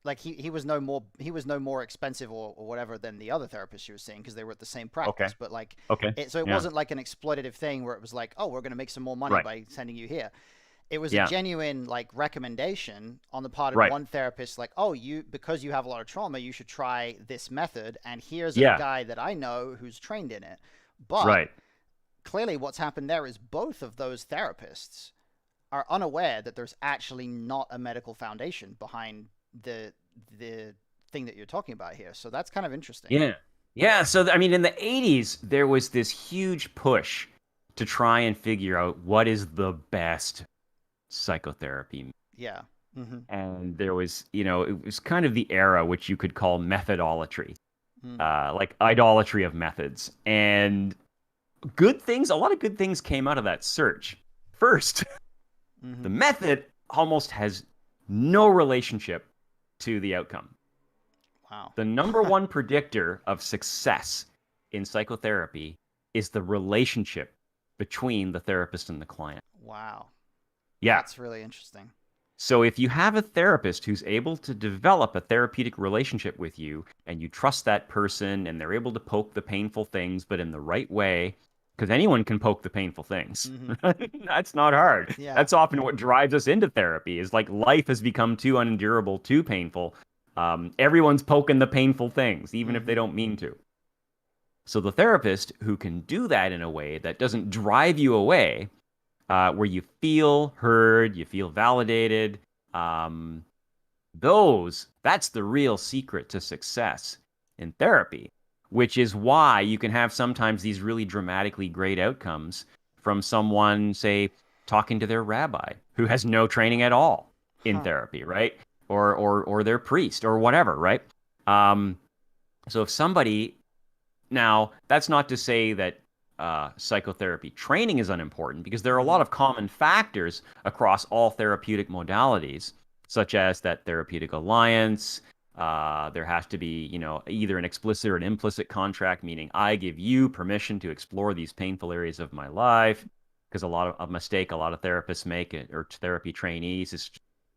like he was no more expensive or whatever than the other therapists she was seeing because they were at the same Okay. practice, but like Okay. so it Yeah. wasn't like an exploitative thing where it was like, oh, we're going to make some more money Right. by sending you here. It was a Yeah. genuine like recommendation on the part of Right. one therapist, like, oh, you because you have a lot of trauma, you should try this method, and here's a Yeah. guy that I know who's trained in it. But Right. clearly what's happened there is both of those therapists are unaware that there's actually not a medical foundation behind the thing that you're talking about here. So that's kind of interesting. Yeah. Yeah. So, I mean, in the 80s, there was this huge push to try and figure out what is the best psychotherapy. Yeah. Mm-hmm. And there was, it was kind of the era which you could call methodolatry, Mm. like idolatry of methods. And a lot of good things came out of that search. First, Mm-hmm. the method almost has no relationship to the outcome. Wow. The number one predictor of success in psychotherapy is the relationship between the therapist and the client. Wow. Yeah. That's really interesting. So if you have a therapist who's able to develop a therapeutic relationship with you and you trust that person and they're able to poke the painful things, but in the right way, because anyone can poke the painful things. Mm-hmm. That's not hard. Yeah. That's often what drives us into therapy is like life has become too unendurable, too painful. Everyone's poking the painful things, even if they Mm-hmm. don't mean to. So the therapist who can do that in a way that doesn't drive you away, where you feel heard, you feel validated, um, that's the real secret to success in therapy, which is why you can have sometimes these really dramatically great outcomes from someone, say, talking to their rabbi who has no training at all in Huh. therapy, right? Or their priest or whatever, right? Um, so if somebody now, that's not to say that psychotherapy training is unimportant because there are a Mm-hmm. lot of common factors across all therapeutic modalities, such as that therapeutic alliance. There has to be, either an explicit or an implicit contract, meaning I give you permission to explore these painful areas of my life. Because a mistake a lot of therapists make, or therapy trainees, is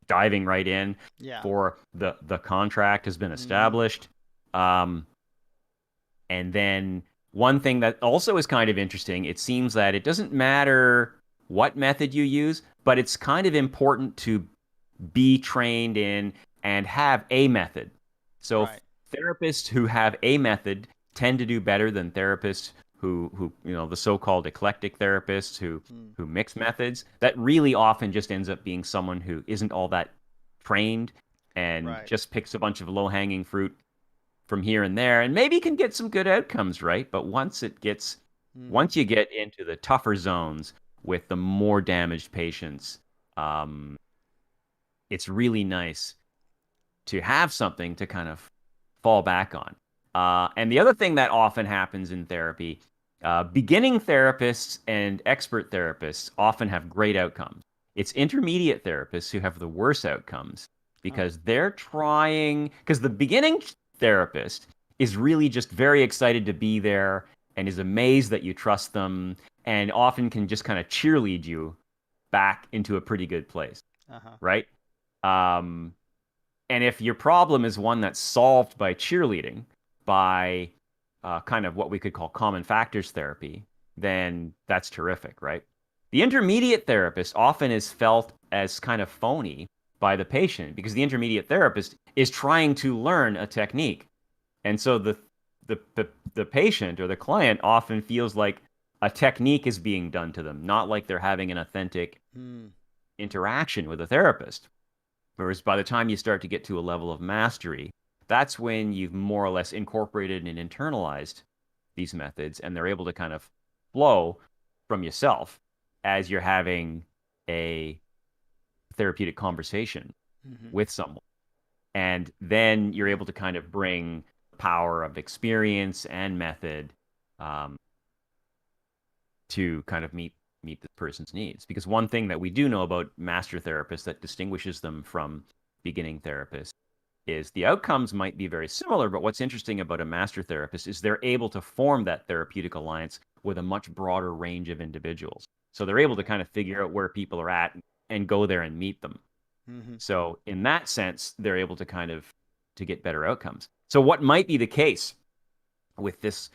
diving right in Yeah. for the contract has been Mm-hmm. established. Um, and then one thing that also is kind of interesting, it seems that it doesn't matter what method you use, but it's kind of important to be trained in and have a method. So Right. therapists who have a method tend to do better than therapists who the so-called eclectic therapists Mm. who mix methods. That really often just ends up being someone who isn't all that trained and Right. just picks a bunch of low-hanging fruit from here and there and maybe can get some good outcomes, right? But Mm. once you get into the tougher zones with the more damaged patients, um, it's really nice to have something to kind of fall back on. And the other thing that often happens in therapy, beginning therapists and expert therapists often have great outcomes. It's intermediate therapists who have the worst outcomes Oh. because because the beginning therapist is really just very excited to be there and is amazed that you trust them and often can just kind of cheerlead you back into a pretty good place, Uh-huh. right? Um, and if your problem is one that's solved by cheerleading, by kind of what we could call common factors therapy, then that's terrific, right? The intermediate therapist often is felt as kind of phony by the patient because the intermediate therapist is trying to learn a technique. And so the patient or the client often feels like a technique is being done to them, not like they're having an authentic Mm. interaction with a therapist. Whereas by the time you start to get to a level of mastery, that's when you've more or less incorporated and internalized these methods, and they're able to kind of flow from yourself as you're having a therapeutic conversation Hmm. with someone. And then you're Yeah. able to kind of bring power of experience and method um, to kind of meet the person's needs. Because one thing that we do know about master therapists that distinguishes them from beginning therapists is the outcomes might be very similar, but what's interesting about a master therapist is they're able to form that therapeutic alliance with a much broader range of individuals. So they're able to Okay. kind of figure out where people are at and go there and meet them. Hmm. So in that sense, they're able to kind of to get better outcomes. So what might be the case with this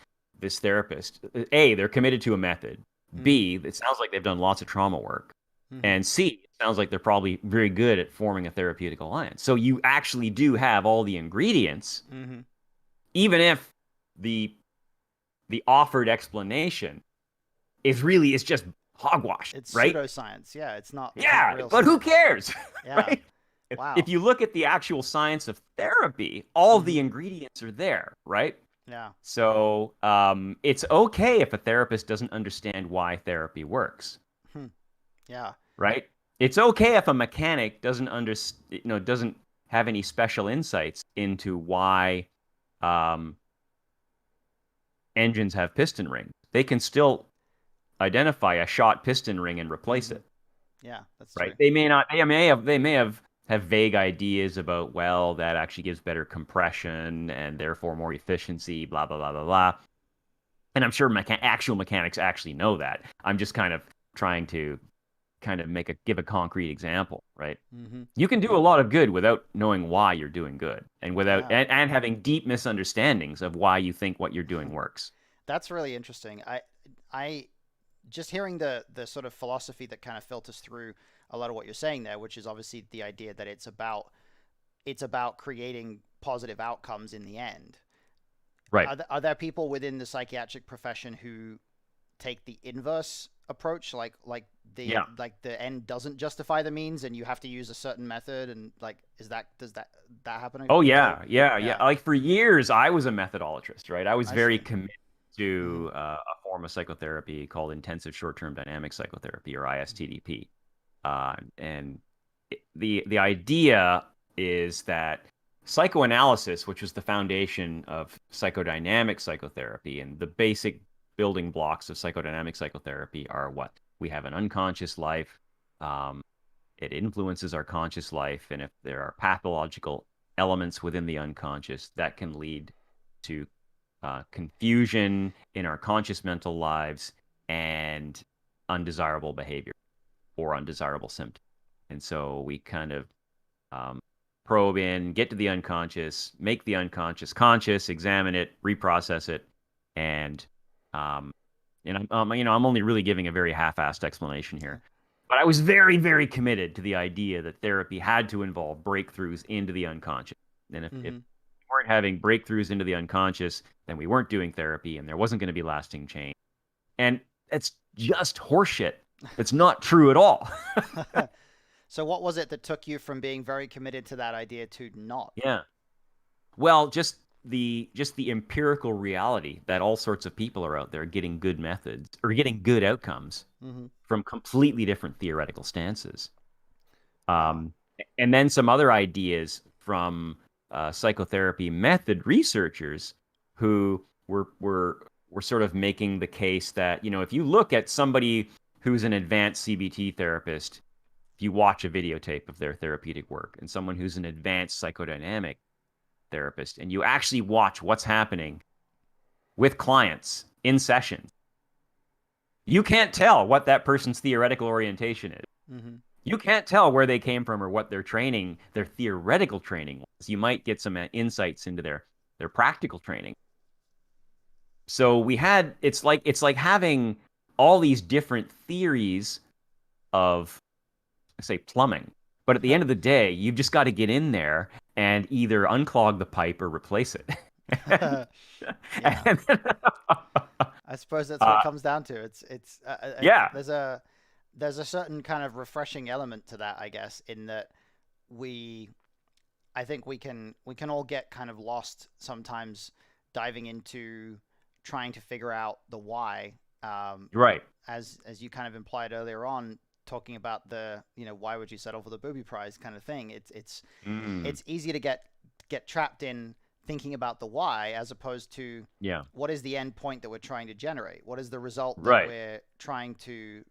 therapist? A, they're committed to a method. Hmm. B, it sounds like they've done lots of trauma work. Hmm. And C, it sounds like they're probably very good at forming a therapeutic alliance. So you actually do have all the ingredients, Hmm. even if the the offered explanation is just hogwash, It's right? pseudoscience. Yeah, it's not Yeah, real but who science. cares, Yeah. right? If Wow. you look at the actual science of therapy, all Hmm. the ingredients are there, right? Yeah. So it's okay if a therapist doesn't understand why therapy works, Hmm. Yeah. right? It's okay if a mechanic doesn't have any special insights into why um, engines have piston rings. They can still identify a shot piston ring and replace Hmm. it, Yeah, that's right? true. They may have vague ideas about, well, that actually gives better compression and therefore more efficiency, blah blah blah blah blah. And I'm sure actual mechanics actually know that. I'm just kind of trying to kind of give a concrete example, right? Hmm. You can do a lot of good without knowing why you're doing good and Yeah. and having deep misunderstandings of why you think what you're doing works. That's really interesting. I just hearing the sort of philosophy that kind of filters through a lot of what you're saying there, which is obviously the idea that it's about creating positive outcomes in the end. Right. Are there people within the psychiatric profession who take the inverse approach, the Yeah. like the end doesn't justify the means, and you have to use a certain method, and like is that does that happen Oh too? yeah, yeah, yeah. Yeah, Like for years, I was a methodologist, right? I was I very see. committed Hmm. to a form of psychotherapy called intensive short-term dynamic psychotherapy, or ISTDP. And the idea is that psychoanalysis, which was the foundation of psychodynamic psychotherapy, and the basic building blocks of psychodynamic psychotherapy are what? We have an unconscious life. Um, it influences our conscious life, and if there are pathological elements within the unconscious, that can lead to confusion in our conscious mental lives and undesirable behavior or undesirable symptoms. And so we kind of um, probe in, get to the unconscious, make the unconscious conscious, examine it, reprocess it, and um, I'm only really giving a very half-assed explanation here. But I was very, very committed to the idea that therapy had to involve breakthroughs into the unconscious. And if Hmm. we weren't having breakthroughs into the unconscious, then we weren't doing therapy and there wasn't going to be lasting change. And it's just horseshit. It's not true at all. So what was it that took you from being very committed to that idea to not? Yeah. Well, just the empirical reality that all sorts of people are out there getting good methods or getting good outcomes Hmm. from completely different theoretical stances. Wow. Um, and then some other ideas from psychotherapy method researchers who were sort of making the case that, if you look at somebody who's an advanced CBT therapist, if you watch a videotape of their therapeutic work, and someone who's an advanced psychodynamic therapist, and you actually watch what's happening with clients in sessions, you can't tell what that person's theoretical orientation is. Hmm. You can't tell where they came from or what their training, their theoretical training was. You might get some insights into their practical training. So it's like having all these different theories of, say, plumbing. But at the end of the day, you've just got to get in there and either unclog the pipe or replace it. and, Yeah. and I suppose that's what it uh, comes down to. yeah, There's a certain kind of refreshing element to that, I guess, in that we I think we can all get kind of lost sometimes diving into trying to figure out the why. Um, Right. as you kind of implied earlier on, talking about the why would you settle for the booby prize kind of thing. Mm, It's easy to get trapped in thinking about the why as opposed to yeah. what is the end point that we're trying to generate? What is the result that Right. we're trying to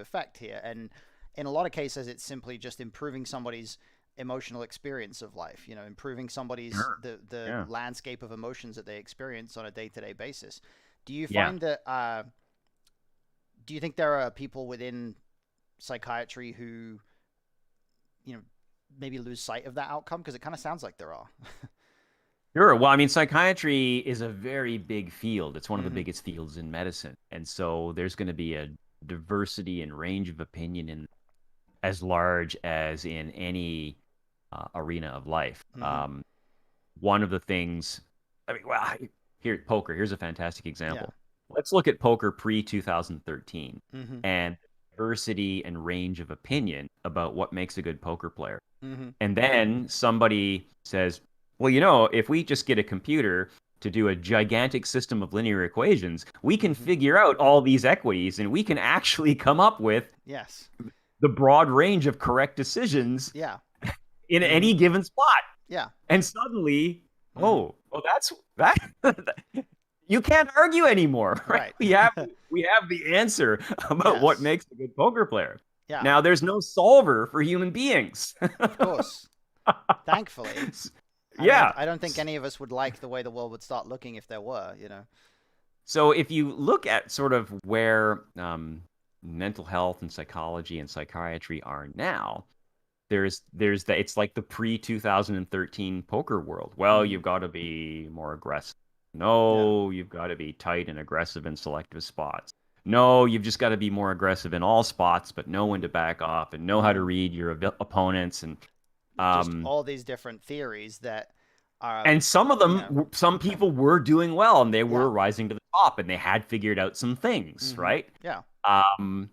affect here? And in a lot of cases, it's simply just improving somebody's emotional experience of life. Improving somebody's Sure. the Yeah. landscape of emotions that they experience on a day-to-day basis. Do you Yeah. find that? Do you think there are people within psychiatry who you know maybe lose sight of that outcome? Because it kind of sounds like there are. Sure. Well, I mean, psychiatry is a very big field. It's one of the Mm-hmm. biggest fields in medicine. And so there's going to be a diversity and range of opinion in as large as in any arena of life. Mm-hmm. One of the things, I mean, well, here, poker, here's a fantastic Yeah. example. Let's look at poker pre 2013 Mm-hmm. and diversity and range of opinion about what makes a good poker player. Mm-hmm. And then somebody says, well, if we just get a computer to do a gigantic system of linear equations, we can Mm-hmm. figure out all these equities and we can actually come up with Yes. the broad range of correct decisions Yeah. in Mm-hmm. any given spot. Yeah. And suddenly, Mm-hmm. that's that. You can't argue anymore, right? Right. We have the answer about what Yes. makes a good poker player. Yeah. Now, there's no solver for human beings. Of course. Thankfully. I mean, Yeah. I don't think any of us would like the way the world would start looking if there were. So if you look at sort of where mental health and psychology and psychiatry are now, there's that it's like the pre 2013 poker world. Well, Mm-hmm. you've got to be more aggressive. Yeah. No, you've got to be tight and aggressive in selective spots. No, you've just got to be more aggressive in all spots, but know when Mm-hmm. to back off and know how to Mm-hmm. read your opponents. Just Um, all these different theories that are, and some of you them, know, some people were doing well and they yeah. were rising to the top and they had figured out some things, Mm-hmm. right? Yeah. Um,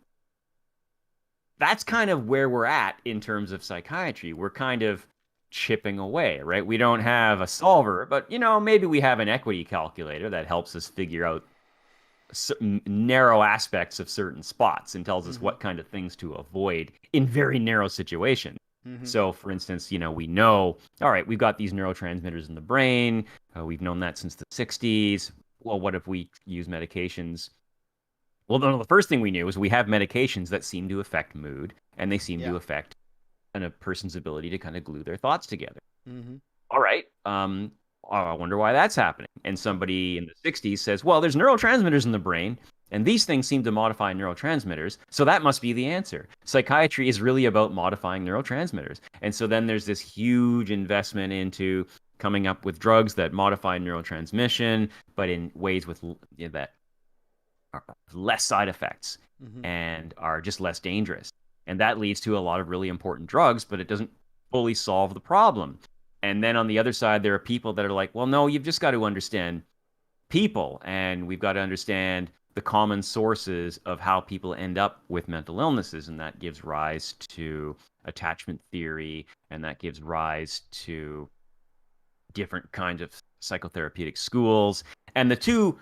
that's kind of where we're at in terms of psychiatry. We're kind of chipping away, right? We don't have a solver, but maybe we have an equity calculator that helps us figure out narrow aspects of certain spots and tells us Mm-hmm. what kind of things to avoid in very narrow situations. Mm-hmm. So, for instance, we know, all right, we've got these neurotransmitters in the brain. We've known that since the 60s. Well, what if we use medications? Well, no, the first thing we knew is we have medications that seem to affect mood and they seem to Yeah. affect a person's ability to kind of glue their thoughts together. Mm-hmm. All right. I wonder why that's happening. And somebody in the 60s says, well, there's neurotransmitters in the brain, and these things seem to modify neurotransmitters. So that must be the answer. Psychiatry is really about modifying neurotransmitters. And so then there's this huge investment into coming up with drugs that modify neurotransmission, but in ways that are less side effects Mm-hmm. and are just less dangerous. And that leads to a lot of really important drugs, but it doesn't fully solve the problem. And then on the other side, there are people that are like, well, no, you've just got to understand people, and we've got to understand the common sources of how people end up with mental illnesses. And that gives rise to attachment theory, and that gives rise to different kinds of psychotherapeutic schools. And the two,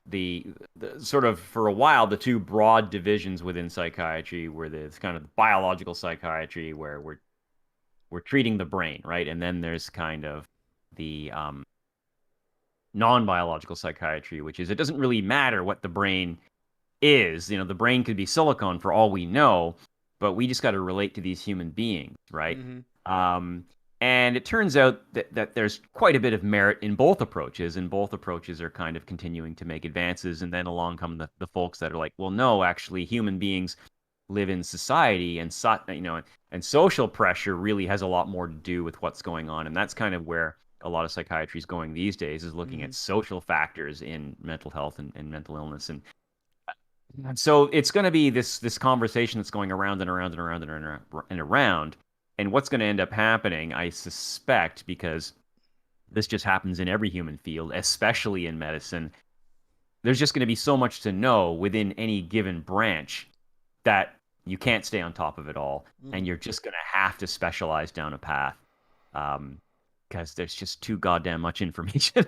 the sort of for a while, the two broad divisions within psychiatry were the kind of biological psychiatry, where we're treating the brain, right? And then there's kind of the non-biological psychiatry, which is it doesn't really matter what the brain is. The brain could be silicone for all we know, but we just got to relate to these human beings, right? Mm-hmm. Um, and it turns out that there's quite a bit of merit in both approaches, and both approaches are kind of continuing to make advances. And then along come the folks that are like, well, no, actually, human beings live in society, and and social pressure really has a lot more to do with what's going on. And that's kind of where a lot of psychiatry is going these days, is looking Mm-hmm. at social factors in mental health and mental illness. And so it's going to be this conversation that's going around and around and around and around and around. And what's going to end up happening, I suspect, because this just happens in every human field, especially in medicine, there's just going to be so much to know within any given branch that you can't stay on top of it all, and Mhm. you're just going to have to specialize down a path, because there's just too goddamn much information.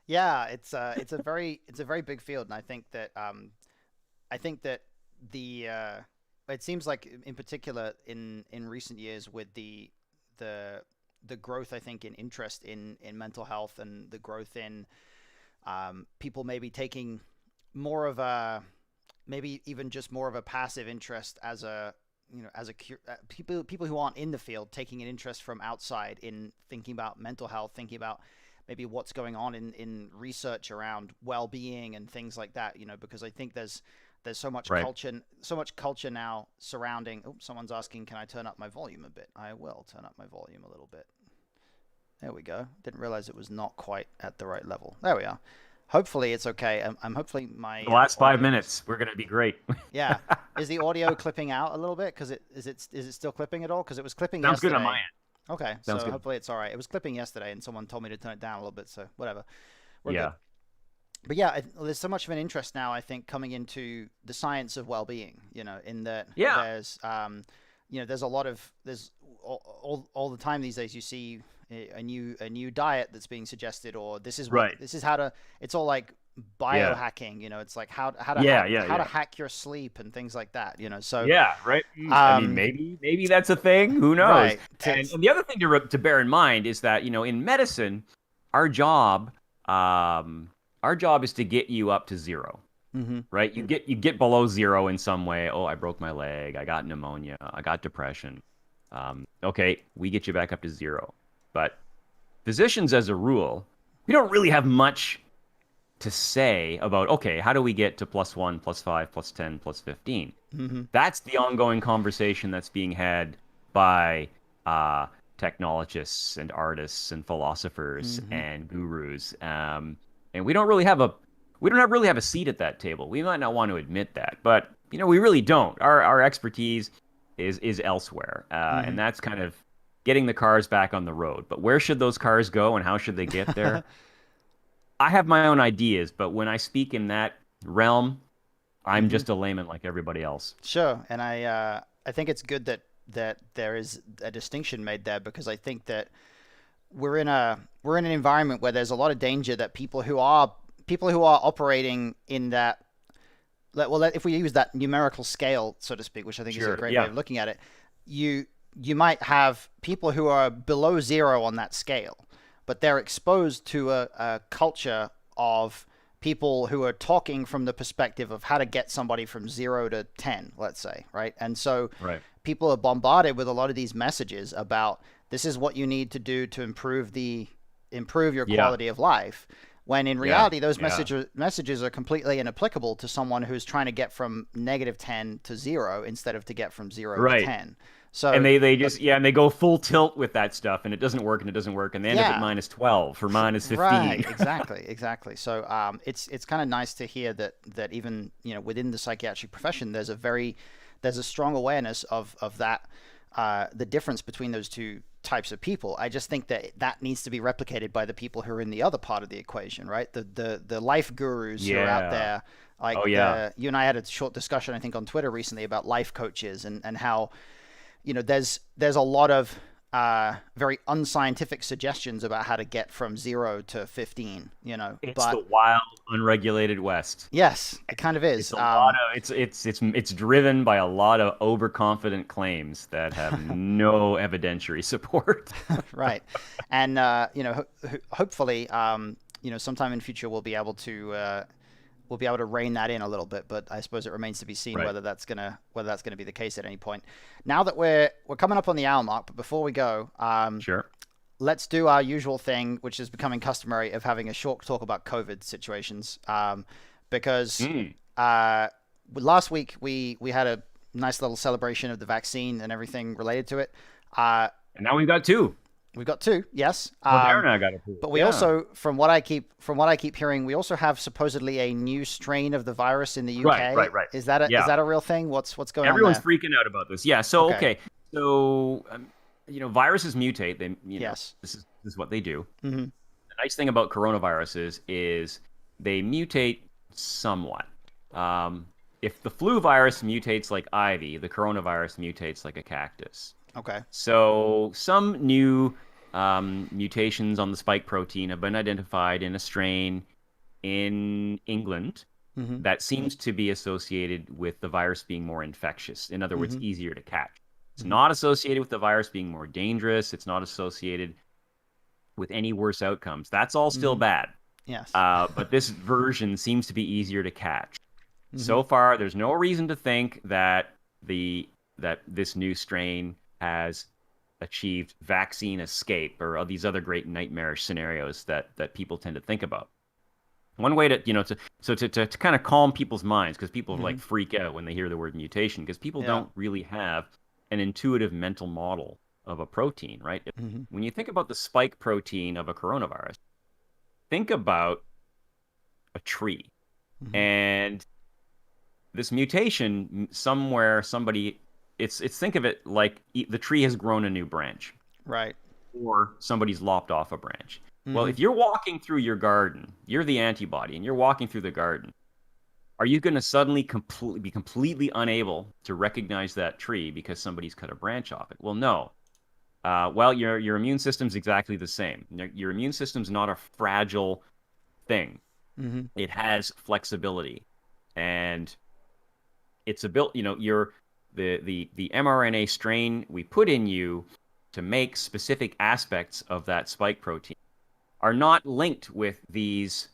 Yeah, it's a very big field, and I think that the it seems like in particular in recent years with the the growth I think in interest in mental health and the growth in people maybe taking more of a maybe even just more of a passive interest as a as a people who aren't in the field taking an interest from outside in thinking about mental health, thinking about maybe what's going on in research around well-being and things like that, because I think there's Right. so much culture now surrounding. Oh, someone's asking, can I turn up my volume a bit? I will turn up my volume a little bit. There we go. Didn't realize it was not quite at the right level. There we are. Hopefully it's okay. I'm hopefully my The last five audio is. minutes, we're going to be great. Yeah. Is the audio clipping out a little bit? Because is it still clipping at all? Because it was clipping Sounds good on my yesterday. end. Okay, Sounds so good. hopefully it's all right. It was clipping yesterday, and someone told me to turn it down a little bit. So whatever, we're good. Yeah. But yeah, there's so much of an interest now. I think coming into the science of well-being. In that Yeah. there's a lot of all the time these days you see a new diet that's being suggested, or Right. this is how to. It's all like Yeah. biohacking. It's like Yeah. Yeah. how to Yeah. hack your sleep and things like that. So Yeah, right. I mean, um maybe that's a thing. Who knows? right And the other thing to bear in mind is that, in medicine, our job um our job is to get you up to zero, hmm right? You get below zero in some way. Oh, I broke my leg, I got pneumonia, I got depression. Okay, we get you back up to zero. But physicians, as a rule, we don't really have much to say about, okay, how do we get to +1, +5, +10, +15? hmm That's the ongoing conversation that's being had by uh, technologists and artists and philosophers hmm and gurus, and we don't really have a seat at that table. We might not want to admit that, but we really don't. Our expertise is elsewhere, hmm and that's kind of getting the cars back on the road. But where should those cars go, and how should they get there? I have my own ideas, but when I speak in that realm, I'm hmm just a layman like everybody else. Sure, and I think it's good that there is a distinction made there, because I think that we're in an environment where there's a lot of danger that people who are operating in that. If we use that numerical scale, so to speak, which I think is a Sure. great way Yeah. of looking at it, you you might have people who are below zero on that scale, but they're exposed to a culture of people who are talking from the perspective of how to get somebody from 0 to 10, let's say, right? And so Right. people are bombarded with a lot of these messages about this is what you need to do to improve your Yeah. quality of life, when in Yeah. reality those Yeah. messages are completely inapplicable to someone who's trying to get from -10 to 0 instead of to get from 0 to Right. 10. And So they just and they go full tilt with that stuff, and it doesn't work, and it doesn't work, and they end up at yeah, -12 or -15. right, exactly. So it's kind of nice to hear that even within the psychiatric profession there's a strong awareness of that, the difference between those two types of people. I just think that needs to be replicated by the people who are in the other part of the equation, right? The life gurus who are out Yeah. there, like Oh yeah. you and I had a short discussion I think on Twitter recently about life coaches and how there's a lot of very unscientific suggestions about how to get from 0 to 15. It's the But wild, unregulated West. yes, it kind of It's is. a lot of it's driven by a lot of overconfident claims that have no evidentiary support. Right, and hopefully, sometime in future we'll be able to rein that in a little bit. But I suppose it remains to be seen Right. whether that's gonna be the case at any point. Now that we're coming up on the hour mark, but before we go, Sure. let's do our usual thing, which is becoming customary of having a short talk about COVID situations. Because Mm. uh, last week we had a nice little celebration of the vaccine and everything related to it. Uh, And now we've got two. we've got two, yes. Moderna got approved. But we Yeah. also, from what I keep hearing, we also have supposedly a new strain of the virus in the Right. UK. Right. Right. Is Yeah. that a real thing? What's going on Everyone's there? freaking out about this. Yeah. So Okay. okay. So viruses mutate. They Yes. this is what they do. hmm The nice thing about coronaviruses is they mutate somewhat. Um, if the flu virus mutates like ivy, the coronavirus mutates like a cactus. Okay. So some new mutations on the spike protein have been identified in a strain in England Mm-hmm. that seems to be associated with the virus being more infectious. In other words, Mm-hmm. easier to catch. It's Mm-hmm. not associated with the virus being more dangerous. It's not associated with any worse outcomes. That's all still Mm-hmm. bad. Yes. But this version seems to be easier to catch. Mm-hmm. So far, there's no reason to think that this new strain has achieved vaccine escape or these other great nightmarish scenarios that people tend to think about. One way to, to kind of calm people's minds, because people Mm-hmm. like freak out when they hear the word mutation, because people Yeah. don't really have an intuitive mental model of a protein, right? Mm-hmm. When you think about the spike protein of a coronavirus, think about a tree. Mm-hmm. And this mutation somewhere, it's think of it like the tree has grown a new branch Right. or somebody's lopped off a branch. Well, Mm-hmm. if you're walking through your garden, you're the antibody and you're walking through the garden, are you going to suddenly be completely unable to recognize that tree because somebody's cut a branch off it? Well, no. Well, your immune system's exactly the same. Your immune system's not a fragile thing. Mm-hmm. It has flexibility, and it's a built. Your the mRNA strain we put in you to make specific aspects of that spike protein are not linked with these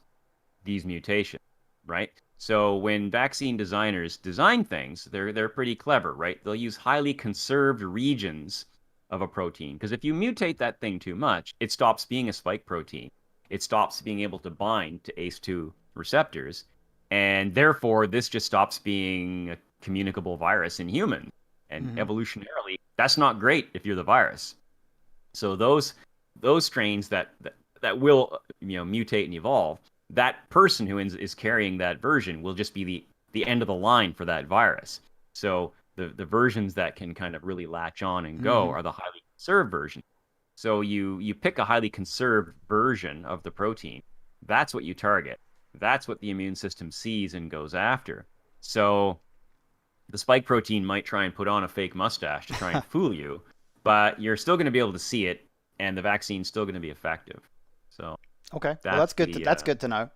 mutations, right? So when vaccine designers design things, they're pretty clever, right? They'll use highly conserved regions of a protein because if you mutate that thing too much, it stops being a spike protein. It stops being able to bind to ACE2 receptors, and therefore this just stops being a communicable virus in humans. And Mm-hmm. evolutionarily, that's not great if you're the virus. So those strains that will mutate and evolve, that person who is carrying that version will just be the end of the line for that virus. So the versions that can kind of really latch on and go Mm-hmm. are the highly conserved versions. So you pick a highly conserved version of the protein. That's what you target. That's what the immune system sees and goes after. So the spike protein might try and put on a fake mustache to try and fool you, but you're still going to be able to see it, and the vaccine's still going to be effective. So Okay. Well, that's that's good to know.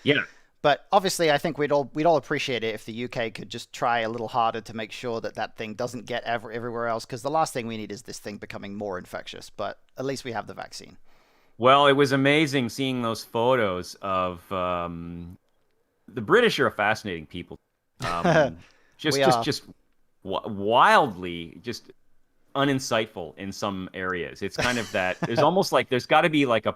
yeah. But obviously, I think we'd all appreciate it if the UK could just try a little harder to make sure that that thing doesn't get everywhere else. Because the last thing we need is this thing becoming more infectious. But at least we have the vaccine. Well, it was amazing seeing those photos of the British are a fascinating people. Just We just are. just wildly just uninsightful in some areas. It's kind of that there's almost like there's got to be like a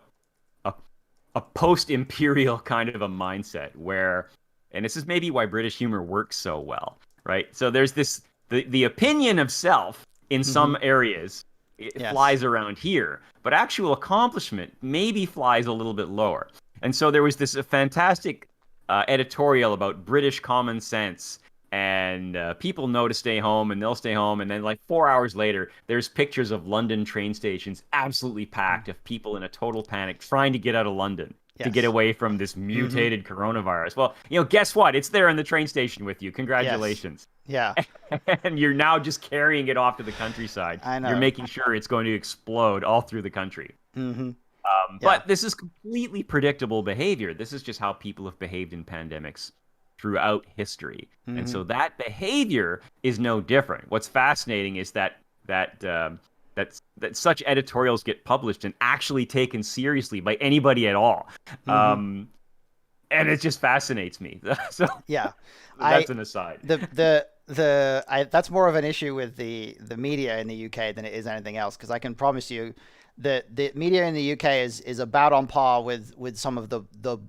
a post-imperial kind of a mindset where, and this is maybe why British humor works so well, right? So there's this the opinion of self in Hmm. some areas it Yes. flies around here, but actual accomplishment maybe flies a little bit lower. And so there was this fantastic editorial about British common sense and people know to stay home and they'll stay home, and then like 4 hours later there's pictures of London train stations absolutely packed of people in a total panic trying to get out of London to get Yes. away from this Hmm. mutated coronavirus. Well, guess what, it's there in the train station with you. Yes. Congratulations. Yeah. And you're now just carrying it off to the countryside. I You're know. making sure it's going to explode all through the country. Hmm. Yeah. But this is completely predictable behavior. This is just how people have behaved in pandemics throughout history, and Hmm. so that behavior is no different. What's fascinating is that such editorials get published and actually taken seriously by anybody at all, Hmm. and it just fascinates me. So Yeah. I that's an aside. that's more of an issue with the media in the UK than it is anything else, because I can promise you that the media in the UK is about on par with some of the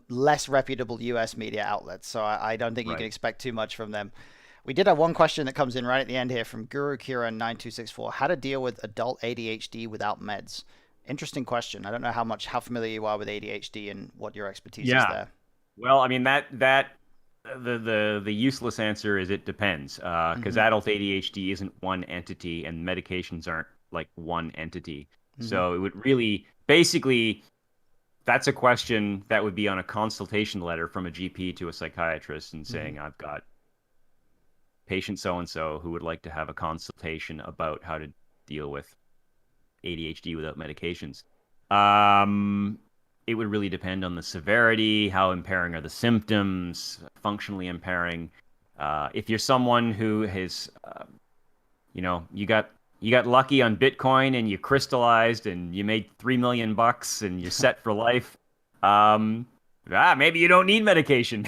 less reputable US media outlets. So I don't think you can Right. expect too much from them. We did have one question that comes in right at the end here from Guru Kira 9264. How to deal with adult ADHD without meds? Interesting question. I don't know how familiar you are with ADHD and what your expertise is Yeah. there. Well, I mean that the useless answer is it depends, because Hmm. adult ADHD isn't one entity and medications aren't like one entity. Hmm. So it would really basically that's a question that would be on a consultation letter from a GP to a psychiatrist and Hmm. saying, I've got patient so and so who would like to have a consultation about how to deal with ADHD without medications. Um, it would really depend on the severity, how impairing are the symptoms, functionally impairing. If you're someone who has, you got lucky on Bitcoin and you crystallized and you made 3 million bucks and you're set for life. Um, maybe you don't need medication.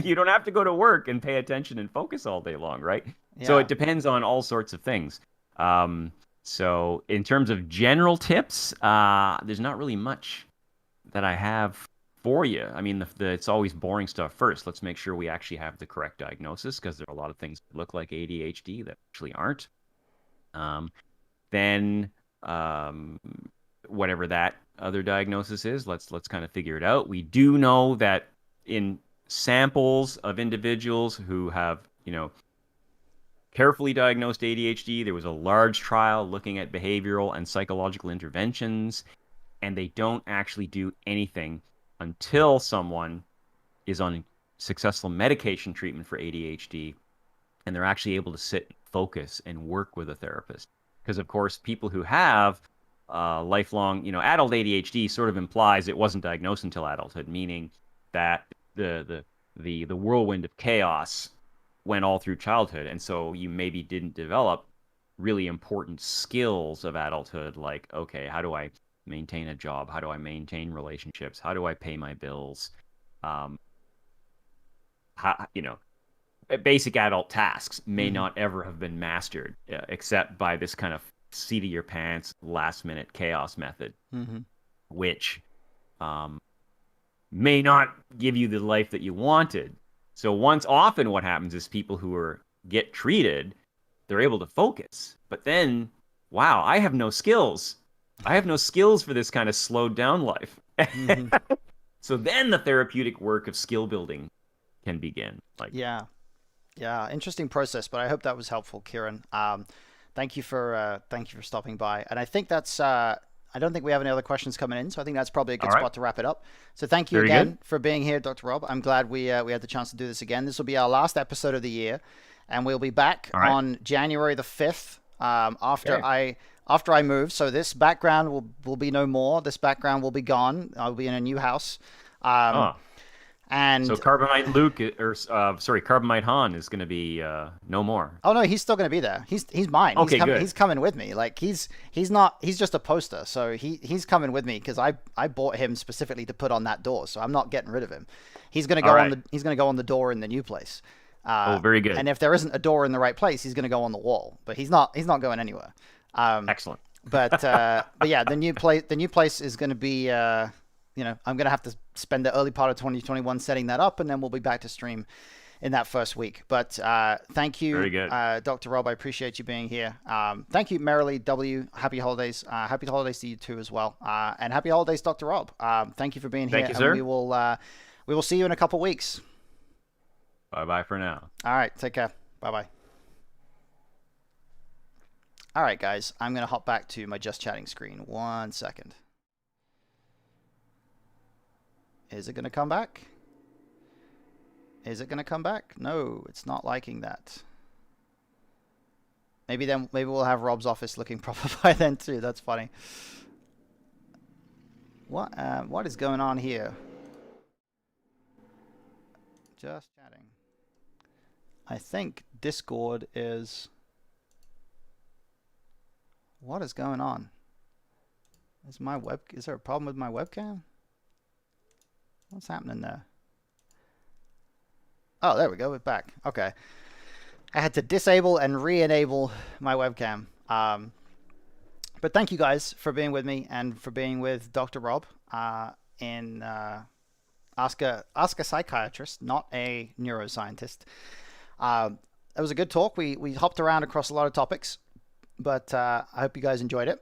You don't have to go to work and pay attention and focus all day long, right? So Yeah. it depends on all sorts of things. Um, so in terms of general tips, there's not really much that I have for you. I mean, it's always boring stuff first. Let's make sure we actually have the correct diagnosis because there are a lot of things that look like ADHD that actually aren't. Um, then um, whatever that other diagnosis is, let's kind of figure it out. We do know that in samples of individuals who have, carefully diagnosed ADHD, there was a large trial looking at behavioral and psychological interventions, and they don't actually do anything until someone is on successful medication treatment for ADHD and they're actually able to sit and focus and work with a therapist. Because of course, people who have lifelong, adult ADHD sort of implies it wasn't diagnosed until adulthood, meaning that the whirlwind of chaos went all through childhood, and so you maybe didn't develop really important skills of adulthood, like okay, how do I maintain a job? How do I maintain relationships? How do I pay my bills? Um, how, basic adult tasks may Hmm. not ever have been mastered except by this kind of seat of your pants last minute chaos method, Hmm. which um, may not give you the life that you wanted. So often what happens is people who get treated, they're able to focus, but then wow, I have no skills. I have no skills for this kind of slowed down life. Hmm. So then the therapeutic work of skill building can begin. Like, Yeah. Yeah, interesting process, but I hope that was helpful, Kieran. Thank you for stopping by. And I think that's I don't think we have any other questions coming in, so I think that's probably a all good right, spot to wrap it up. So thank you very good. again for being here, Dr. Rob. I'm glad we had the chance to do this again. This will be our last episode of the year, and we'll be back All right. on January the 5th Okay. after I move. So this background will be no more. This background will be gone. I'll be in a new house. Um, Oh, so and Carbonite Luke, or sorry, Carbonite Han is going to be no more. Oh no, he's still going to be there. He's mine. Okay, good. He's coming with me. Like he's not he's just a poster. So he's coming with me because I bought him specifically to put on that door. So I'm not getting rid of him. All right. He's going to go on the door in the new place. Oh, very good. And if there isn't a door in the right place, he's going to go on the wall. But he's not going anywhere. Excellent. But yeah, the new place is going to be I'm going to have to spend the early part of 2021 setting that up, and then we'll be back to stream in that first week. But thank Very you, good. Dr. Rob. I appreciate you being here. Thank you, Merrily W. Happy holidays. Happy holidays to you too as well. And happy holidays, Dr. Rob. Thank you for being Thank here, you, and sir. we will see you in a couple weeks. Bye bye for now. All right, take care. Bye bye. All right, guys. I'm gonna hop back to my just chatting screen. 1 second. Is it gonna come back? Is it gonna come back? No, it's not liking that. Maybe we'll have Rob's office looking proper by then too. That's funny. What is going on here? Just chatting. I think Discord is. What is going on? Is there a problem with my webcam? What's happening there? Oh, there we go. We're back. Okay. I had to disable and re-enable my webcam. But thank you guys for being with me and for being with Dr. Rob in Ask a Psychiatrist, not a neuroscientist. It was a good talk. We hopped around across a lot of topics, but I hope you guys enjoyed it.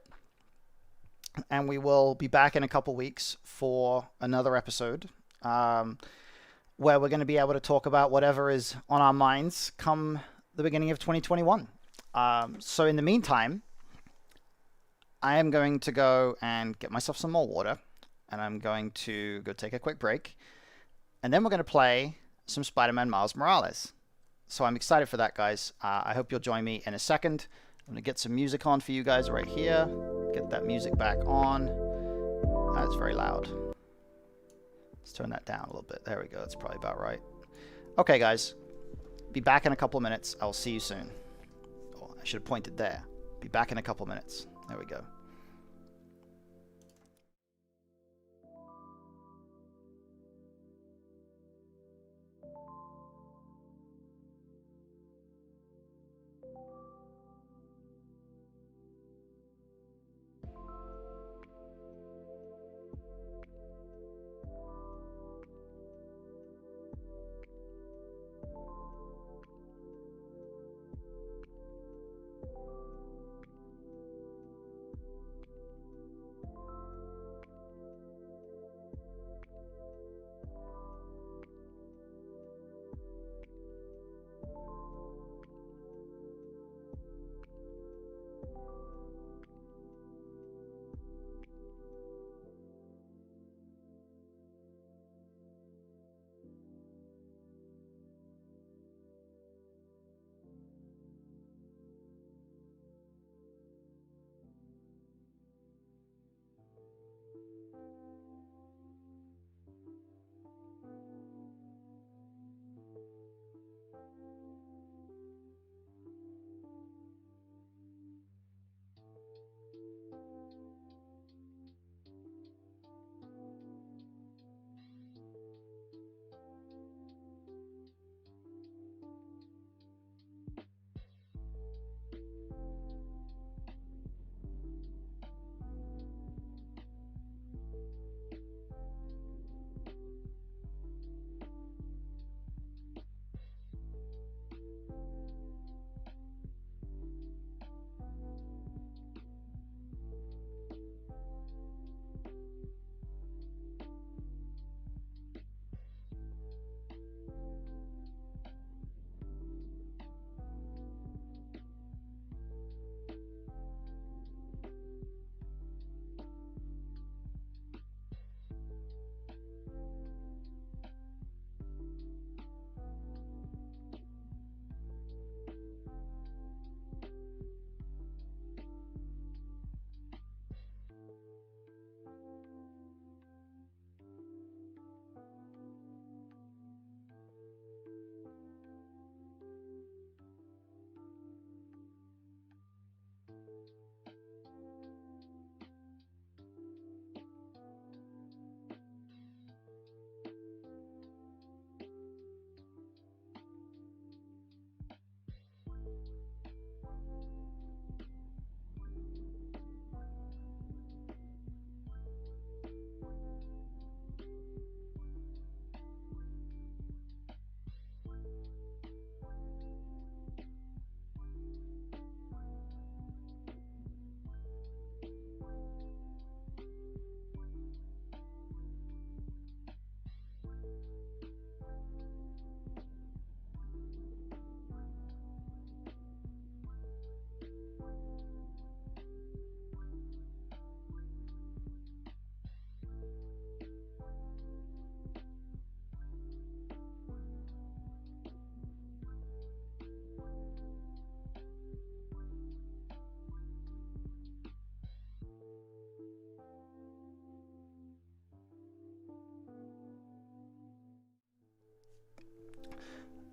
And we will be back in a couple weeks for another episode where we're going to be able to talk about whatever is on our minds come the beginning of 2021. So in the meantime, I am going to go and get myself some more water, and I'm going to go take a quick break. And then we're going to play some Spider-Man Miles Morales. So I'm excited for that, guys. I hope you'll join me in a second. I'm going to get some music on for you guys right here. Get that music back on. That's very loud. Let's turn that down a little bit. There we go. That's probably about right. Okay, guys. Be back in a couple of minutes. I'll see you soon. Oh, I should have pointed there. Be back in a couple of minutes. There we go.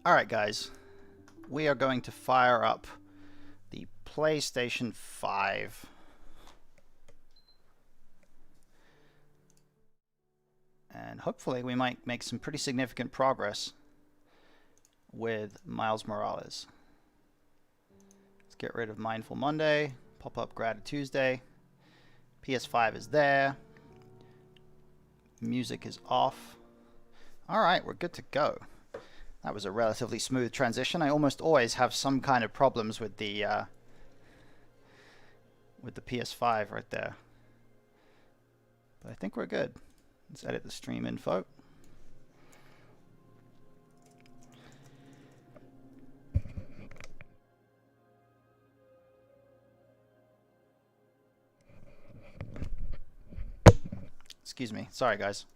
Alright, guys. We are going to fire up the PlayStation 5. And hopefully we might make some pretty significant progress with Miles Morales. Let's get rid of Mindful Monday, pop up GratiTuesday. PS5 is there. Music is off. Alright, we're good to go. That was a relatively smooth transition. I almost always have some kind of problems with the PS5 right there. But I think we're good. Let's edit the stream info. Let's Excuse me. Sorry, guys.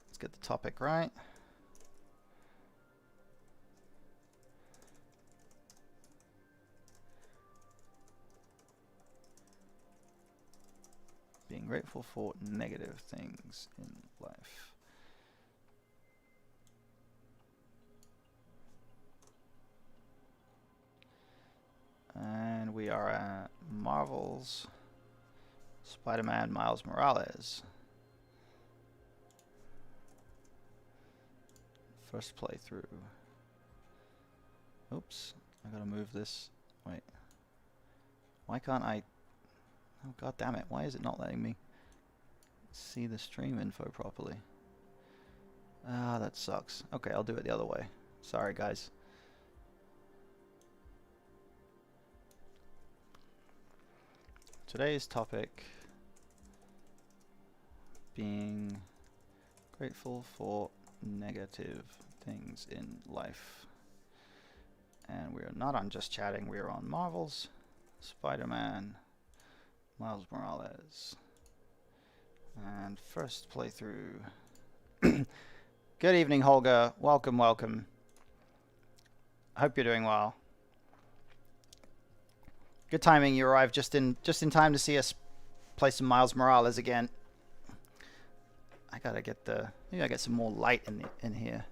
Let's get the topic right. Being grateful for negative things in life. And we are at Marvel's Spider-Man Miles Morales. First playthrough. Oops, I gotta move this. Wait. Why can't I? Oh, god damn it, why is it not letting me see the stream info properly? Ah, that sucks. Okay, I'll do it the other way. Sorry, guys. Today's topic being grateful for negative things in life. And we are not on Just Chatting, we are on Marvel's Spider-Man Miles Morales. And first playthrough. Good evening, Holger. Welcome, welcome. I hope you're doing well. Good timing, you arrived just in time to see us play some Miles Morales again. I gotta get maybe I get some more light in here.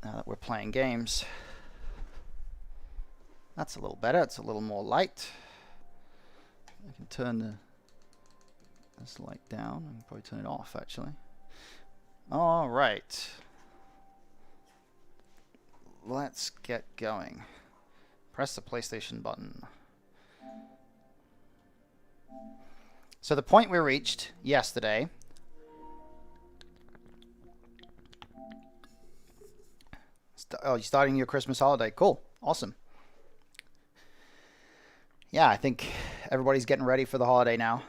Now that we're playing games. That's a little better, it's a little more light. I can turn this light down. I can probably turn it off, actually. All right. Let's get going. Press the PlayStation button. So the point we reached yesterday oh, you're starting your Christmas holiday. Cool. Awesome. Yeah, I think everybody's getting ready for the holiday now.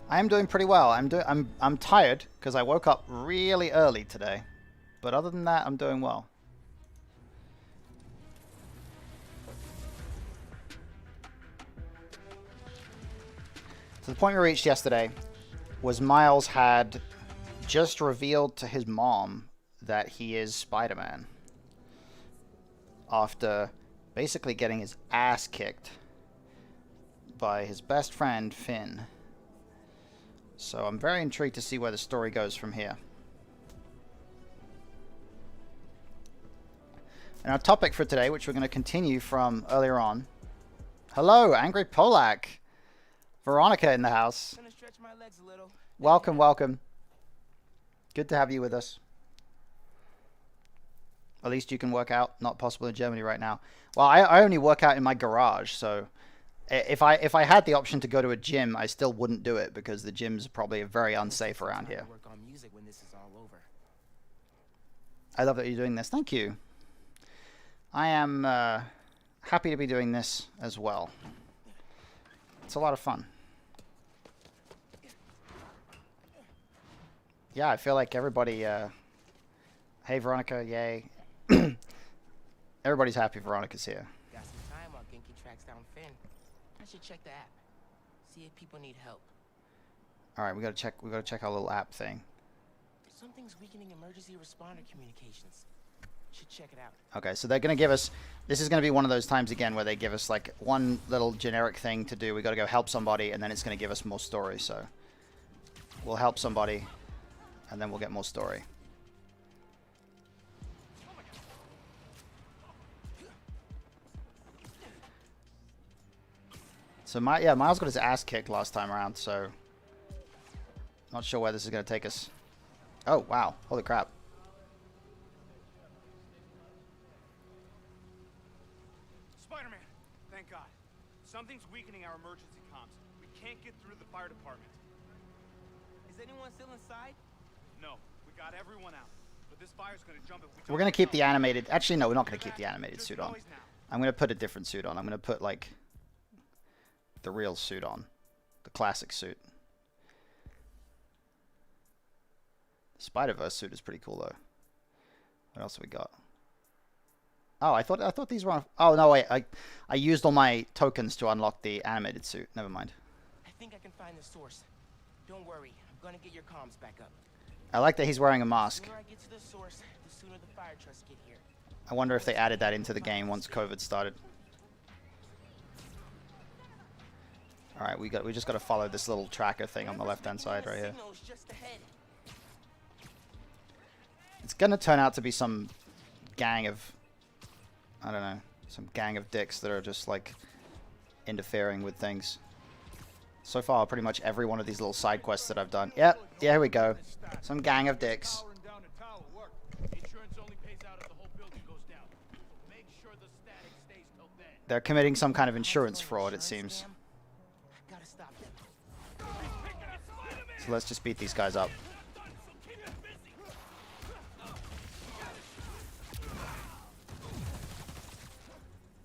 I am doing pretty well. I'm tired because I woke up really early today. But other than that, I'm doing well. So the point we reached yesterday was Miles had just revealed to his mom that he is Spider-Man. After basically getting his ass kicked by his best friend, Finn. So I'm very intrigued to see where the story goes from here. And our topic for today, which we're going to continue from earlier on. Hello, Angry Polak. Veronica in the house. Gonna stretch my legs a little. Welcome, welcome. Good to have you with us. At least you can work out. Not possible in Germany right now. Well, I only work out in my garage, so if I had the option to go to a gym, I still wouldn't do it because the gyms are probably very unsafe around here. Work on music when this is all over. I love that you're doing this. Thank you. I am happy to be doing this as well. It's a lot of fun. Yeah, I feel like everybody... hey, Veronica, yay. Everybody's happy Veronica's here. Got some time while Genki tracks down Finn. I should check the app. See if people need help. Alright, we gotta check our little app thing. Something's weakening emergency responder communications. Should check it out. Okay, so they're gonna give us... This is gonna be one of those times again where they give us like one little generic thing to do. We gotta go help somebody and then it's gonna give us more story, so... We'll help somebody and then we'll get more story. So Miles got his ass kicked last time around, so not sure where this is going to take us. Oh, wow. Holy crap. Spider-Man, thank God. Something's weakening our emergency comms. We can't get through the fire department. Is anyone still inside? No, we got everyone out. But this fire's going to jump if we don't. We're going to keep the animated... Actually, no, we're not going to keep the animated Just suit on. noise now. I'm going to put a different suit on. I'm going to put, like, the real suit on. The classic suit. Spider-Verse suit is pretty cool though. What else have we got? Oh, I thought these were. Oh no, wait. I used all my tokens to unlock the animated suit. Never mind. I think I can find the source. Don't worry, I'm gonna get your comms back up. I like that he's wearing a mask. The sooner I get to the source, the sooner the fire trucks get here. I wonder if they added that into the game once COVID started. All right, we just got to follow this little tracker thing on the left-hand side right here. Signal's just ahead. It's gonna turn out to be some gang of, I don't know, some gang of dicks that are just like interfering with things. So far, pretty much every one of these little side quests that I've done. Yep, yeah, here we go. Some gang of dicks. They're committing some kind of insurance fraud, it seems. Gotta stop them. So let's just beat these guys up.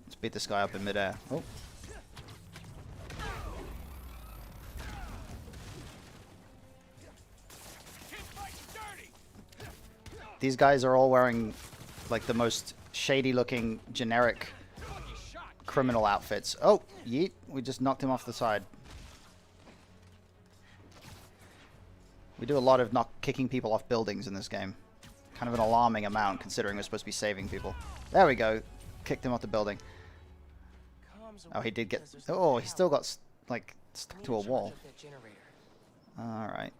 Let's beat this guy up in midair. Oh. These guys are all wearing like the most shady looking generic criminal outfits. Oh, yeet. We just knocked him off the side. We do a lot of kicking people off buildings in this game. Kind of an alarming amount considering we're supposed to be saving people. There we go. Kicked him off the building. Oh, he did get... Oh, he still got like stuck to a wall. Alright.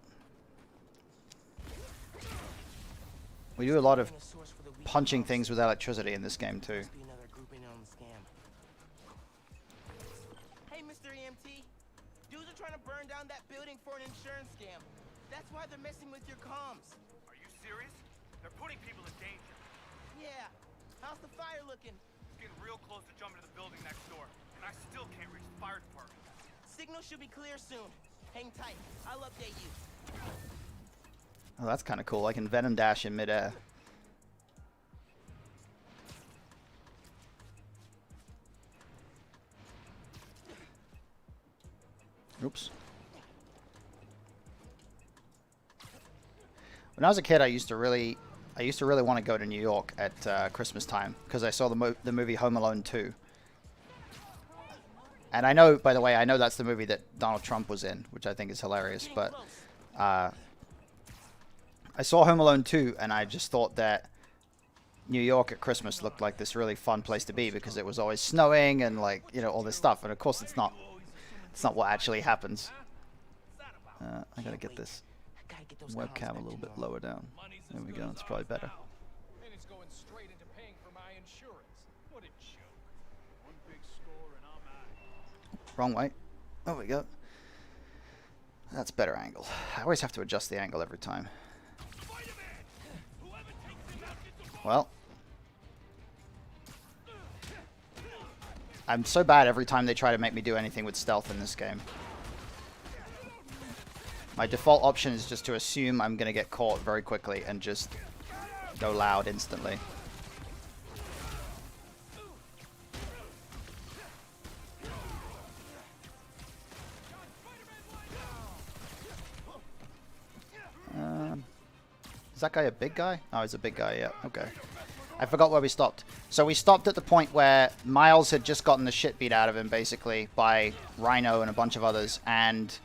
We do a lot of punching things with electricity in this game too. Hey, Mr. EMT. Dudes are trying to burn down that building for an insurance scam. That's why they're messing with your comms. Are you serious? They're putting people in danger. Yeah. How's the fire looking? It's getting real close to jumping to the building next door, and I still can't reach the fire department. Signal should be clear soon. Hang tight. I'll update you. Oh, that's kind of cool. I can Venom Dash in midair. Oops. When I was a kid, I used to really want to go to New York at Christmas time because I saw the movie Home Alone 2. And I know, by the way, I know that's the movie that Donald Trump was in, which I think is hilarious. But I saw Home Alone 2, and I just thought that New York at Christmas looked like this really fun place to be because it was always snowing and like, you know, all this stuff. And of course, it's not what actually happens. I gotta get this webcam a little bit lower down. There we go. It's probably better. And it's going straight into paying for my insurance. What a joke. One big score and I'm out. Wrong way. There we go. That's better angle. I always have to adjust the angle every time. Well, I'm so bad every time they try to make me do anything with stealth in this game. My default option is just to assume I'm going to get caught very quickly and just go loud instantly. Is that guy a big guy? Oh, he's a big guy, yeah. Okay. I forgot where we stopped. So we stopped at the point where Miles had just gotten the shit beat out of him, basically, by Rhino and a bunch of others. And,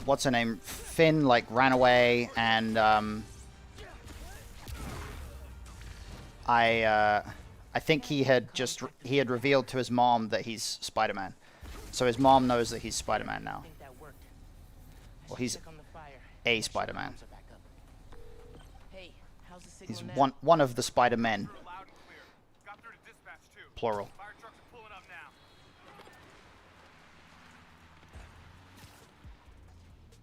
what's her name? Finn, like, ran away, and, I think he had revealed to his mom that he's Spider-Man. So his mom knows that he's Spider-Man now. Well, he's a Spider-Man. He's one of the Spider-Men. Plural.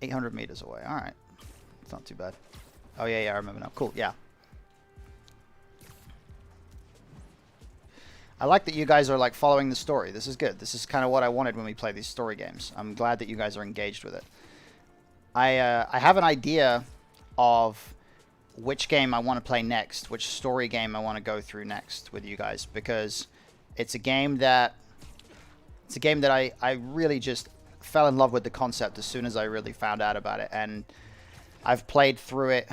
800 meters away. Alright. It's not too bad. Oh, yeah, I remember now. Cool, yeah. I like that you guys are, like, following the story. This is good. This is kind of what I wanted when we play these story games. I'm glad that you guys are engaged with it. I have an idea of which game I want to play next, which story game I want to go through next with you guys, because it's a game that I really just fell in love with the concept as soon as I really found out about it, and I've played through it.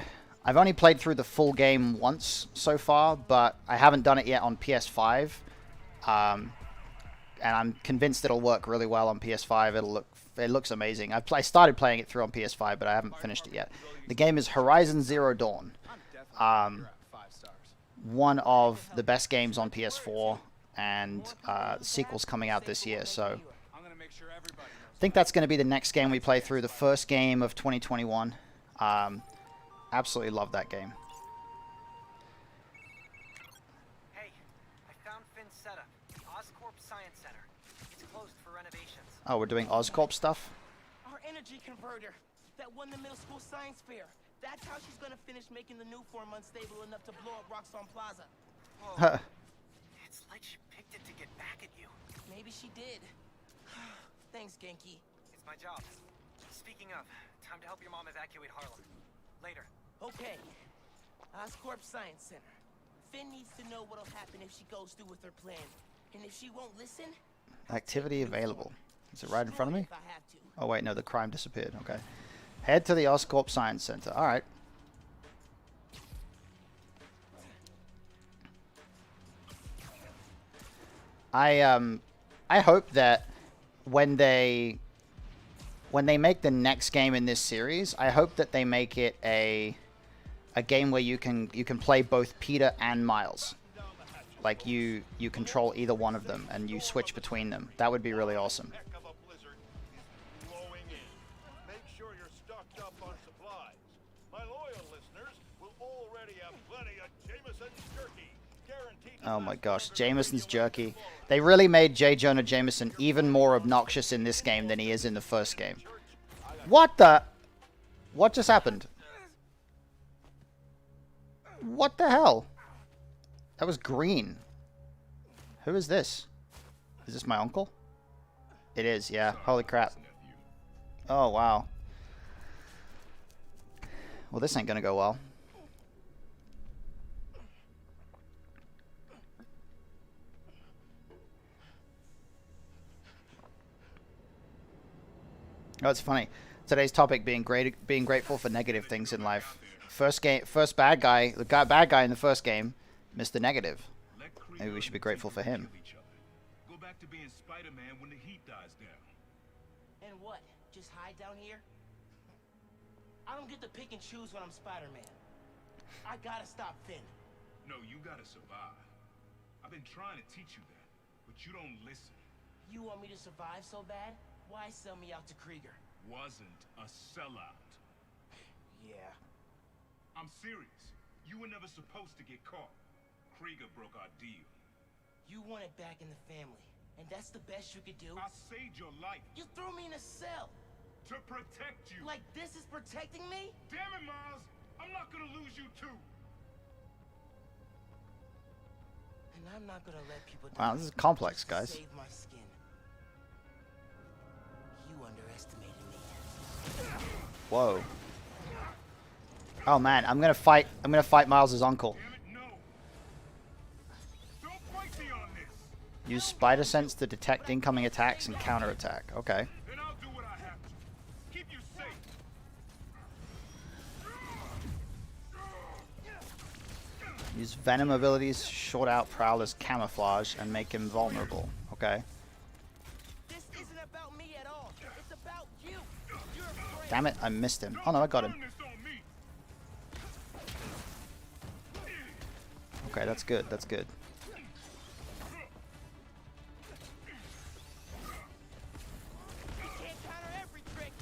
I've only played through the full game once so far, but I haven't done it yet on PS5. And I'm convinced it'll work really well on PS5. It looks amazing. I started playing it through on PS5, but I haven't finished it yet. The game is Horizon Zero Dawn. One of the best games on PS4, and the sequel's coming out this year, so I think that's going to be the next game we play through, the first game of 2021. Absolutely love that game. Hey, I found Finn's setup. Oscorp Science Center. It's closed for renovations. Oh, we're doing Oscorp stuff? Our energy converter that won the middle school science fair. That's how she's gonna finish making the new form unstable enough to blow up Roxxon Plaza. Whoa. It's like she picked it to get back at you. Maybe she did. Thanks, Genki. It's my job. Speaking of, time to help your mom evacuate Harlem. Later. Okay. Oscorp Science Center. Finn needs to know what'll happen if she goes through with her plan. And if she won't listen... Activity available. Is it right in front of me? If I have to. Oh wait, no, the crime disappeared. Okay. Head to the Oscorp Science Center. Alright. I hope that when they make the next game in this series, I hope that they make it a game where you can play both Peter and Miles. Like you control either one of them and you switch between them. That would be really awesome. Oh my gosh, Jameson's jerky. They really made J. Jonah Jameson even more obnoxious in this game than he is in the first game. What the? What just happened? What the hell? That was green. Who is this? Is this my uncle? It is, yeah. Holy crap. Oh, wow. Well, this ain't gonna go well. Oh, it's funny. Today's topic being grateful for negative things in life. First bad guy, bad guy in the first game, Mr. Negative. Maybe we should be grateful for him. Go back to being Spider-Man when the heat dies down. And what? Just hide down here? I don't get to pick and choose when I'm Spider-Man. I gotta stop Finn. No, you gotta survive. I've been trying to teach you that, but you don't listen. You want me to survive so bad? Why sell me out to Krieger? Wasn't a sellout. Yeah. I'm serious. You were never supposed to get caught. Krieger broke our deal. You want it back in the family, and that's the best you could do? I saved your life. You threw me in a cell. To protect you. Like this is protecting me? Damn it, Miles. I'm not gonna lose you too. And I'm not gonna let people Wow, this is complex, guys. save my skin. You underestimated me. Whoa. Oh man, I'm gonna fight Miles' uncle. Damn it, no. Don't fight me on this. Use spider sense to detect incoming attacks and counterattack. Okay. Then I'll do what I have to. Keep you safe. Use venom abilities, short out Prowler's camouflage, and make him vulnerable. Okay. This isn't about me at all. It's about you. You're afraid. Damn it, I missed him. Oh no, I got him. Turn this on me. Okay, that's good. That's good. You can't counter every trick.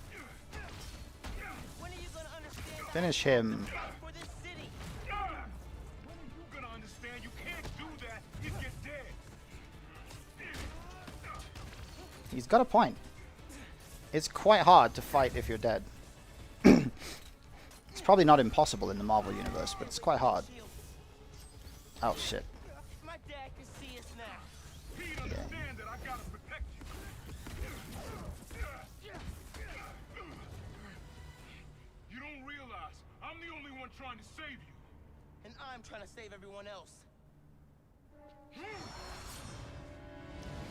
When are you gonna understand that Finish him. for this city? When are you gonna understand you can't do that if you're dead? He's got a point. It's quite hard to fight if you're dead. It's probably not impossible in the Marvel universe, but it's quite hard. Oh shit. My dad can see us now. He'd understand that I gotta protect you. You don't realize I'm the only one trying to save you. And I'm trying to save everyone else.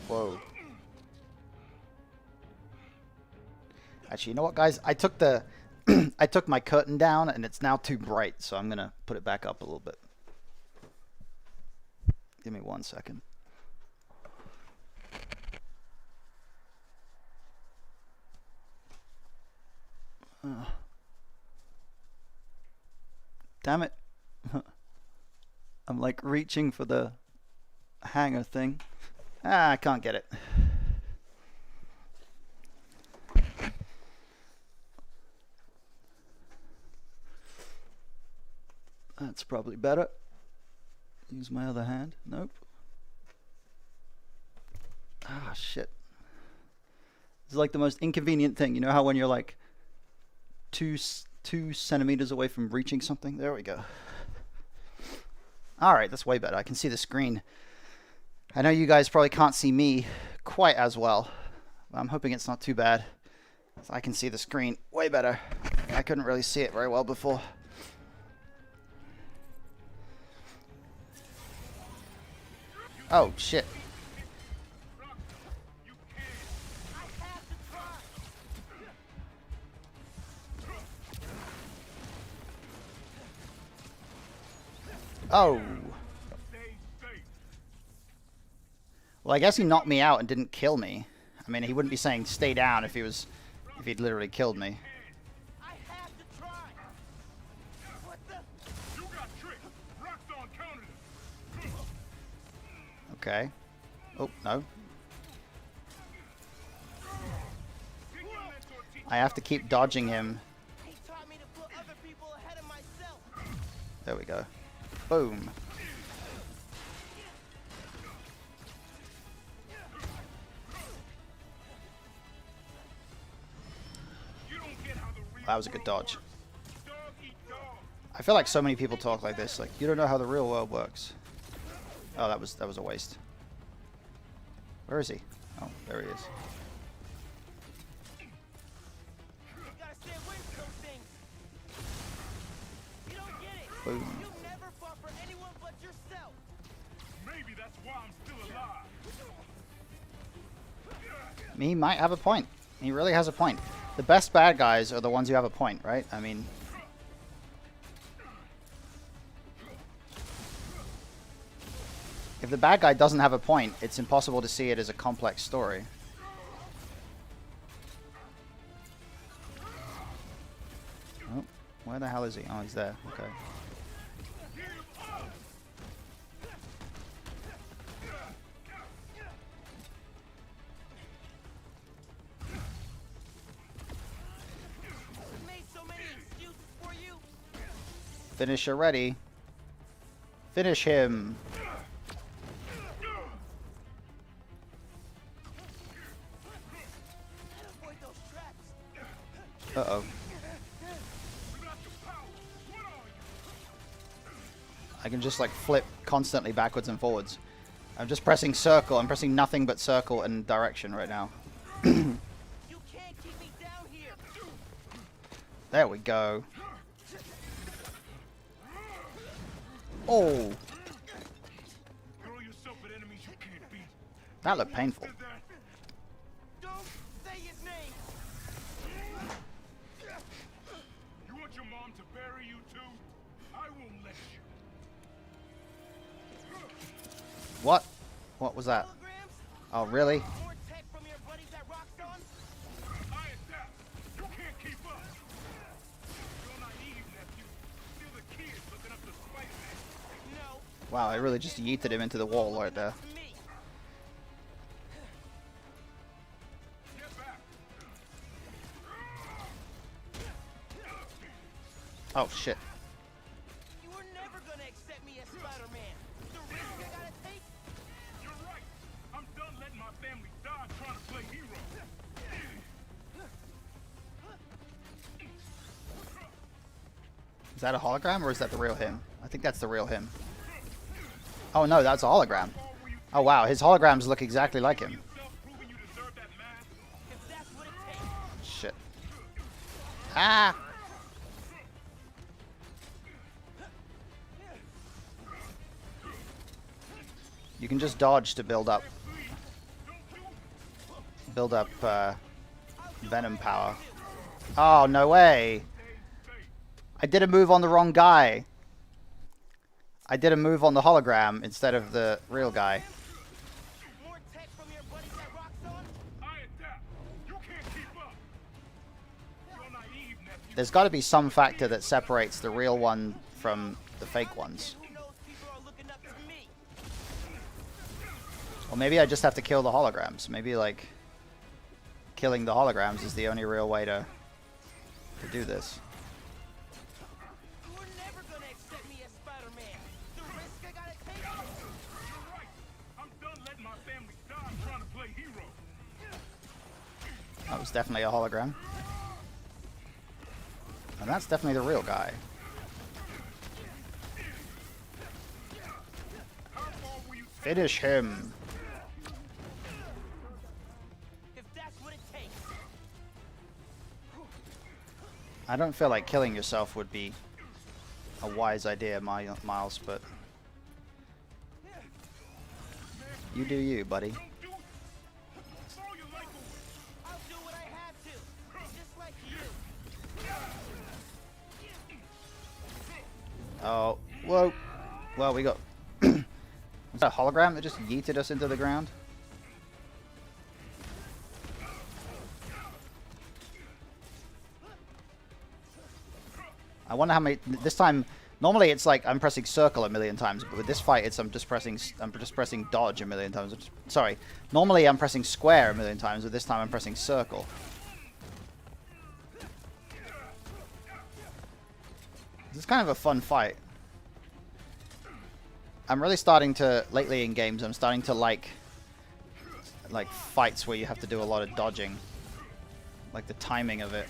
Whoa. Actually, you know what, guys? I took the I took my curtain down and it's now too bright, so I'm gonna put it back up a little bit. Give me 1 second. Damn it. I'm like reaching for the hanger thing. Ah, I can't get it. That's probably better. Use my other hand. Nope. Ah, shit. It's like the most inconvenient thing. You know how when you're like two centimeters away from reaching something? There we go. Alright, that's way better. I can see the screen. I know you guys probably can't see me quite as well. But I'm hoping it's not too bad. So I can see the screen way better. I couldn't really see it very well before. Oh, shit. Oh. Well, I guess he knocked me out and didn't kill me. I mean, he wouldn't be saying stay down if he'd literally killed me. I have to try. What the? You got tricked. Rockstone countered it. Okay. Oh, no. I have to keep dodging him. He taught me to put other people ahead of myself. There we go. Boom. That was a good dodge. I feel like so many people talk like this, like, you don't know how the real world works. Oh, that was a waste. Where is he? Oh, there he is. You gotta stay away from those things. You don't get it. Boom. You never fought for anyone but yourself. Maybe that's why I'm still alive. He might have a point. He really has a point. The best bad guys are the ones who have a point, right? I mean... if the bad guy doesn't have a point, it's impossible to see it as a complex story. Oh, where the hell is he? Oh, he's there. Okay. We made so many excuses for you. Finisher ready. Finish him. Avoid those traps. Uh-oh. I can just like flip constantly backwards and forwards. I'm just pressing circle. I'm pressing nothing but circle and direction right now. You can't keep me down here. There we go. Oh, Throw yourself at enemies you can't beat. that looked painful. Don't say his name. You want your mom to bury you too? I won't let you. What? What was that? Holograms? Oh, really? More tech from your buddies at Rockstone? I adapt. You can't keep up. You're naive, nephew. Still the kid looking up to Spider-Man. No. Wow, I really just yeeted him into the wall right there. To me. Get back. Oh, shit. You were never gonna accept me as Spider-Man. The risk I gotta take? You're right. I'm done letting my family die trying to play hero. Is that a hologram or is that the real him? I think that's the real him. Oh no, that's a hologram. Oh wow, his holograms look exactly like him. Self-proving you deserve that mask. If that's what it takes. Shit. Ah! You can just dodge to build up venom power. Oh, no way! I did a move on the wrong guy. I did a move on the hologram instead of the real guy. More tech from your buddies at Roxxon? I adapt. You can't keep up. You're naive, nephew. There's got to be some factor that separates the real one from the fake ones. Who knows people are looking up to me? Or maybe I just have to kill the holograms. Maybe, like, killing the holograms is the only real way to do this. You're never gonna accept me as Spider-Man. The risk I gotta take. You're right. I'm done letting my family die trying to play hero. That was definitely a hologram. And that's definitely the real guy. How far will you take? Finish him. If that's what it takes. I don't feel like killing yourself would be a wise idea, Miles, but you do you, buddy. Don't do it. Throw your life away. I'll do what I have to. Just like you. Oh, whoa. Well, we got... Was that a hologram that just yeeted us into the ground? I wonder how many... This time, normally it's like I'm pressing circle a million times, but with this fight, it's I'm just pressing dodge a million times. Sorry. Normally I'm pressing square a million times, but this time I'm pressing circle. This is kind of a fun fight. I'm really starting to, lately in games, I'm starting to like fights where you have to do a lot of dodging. Like the timing of it.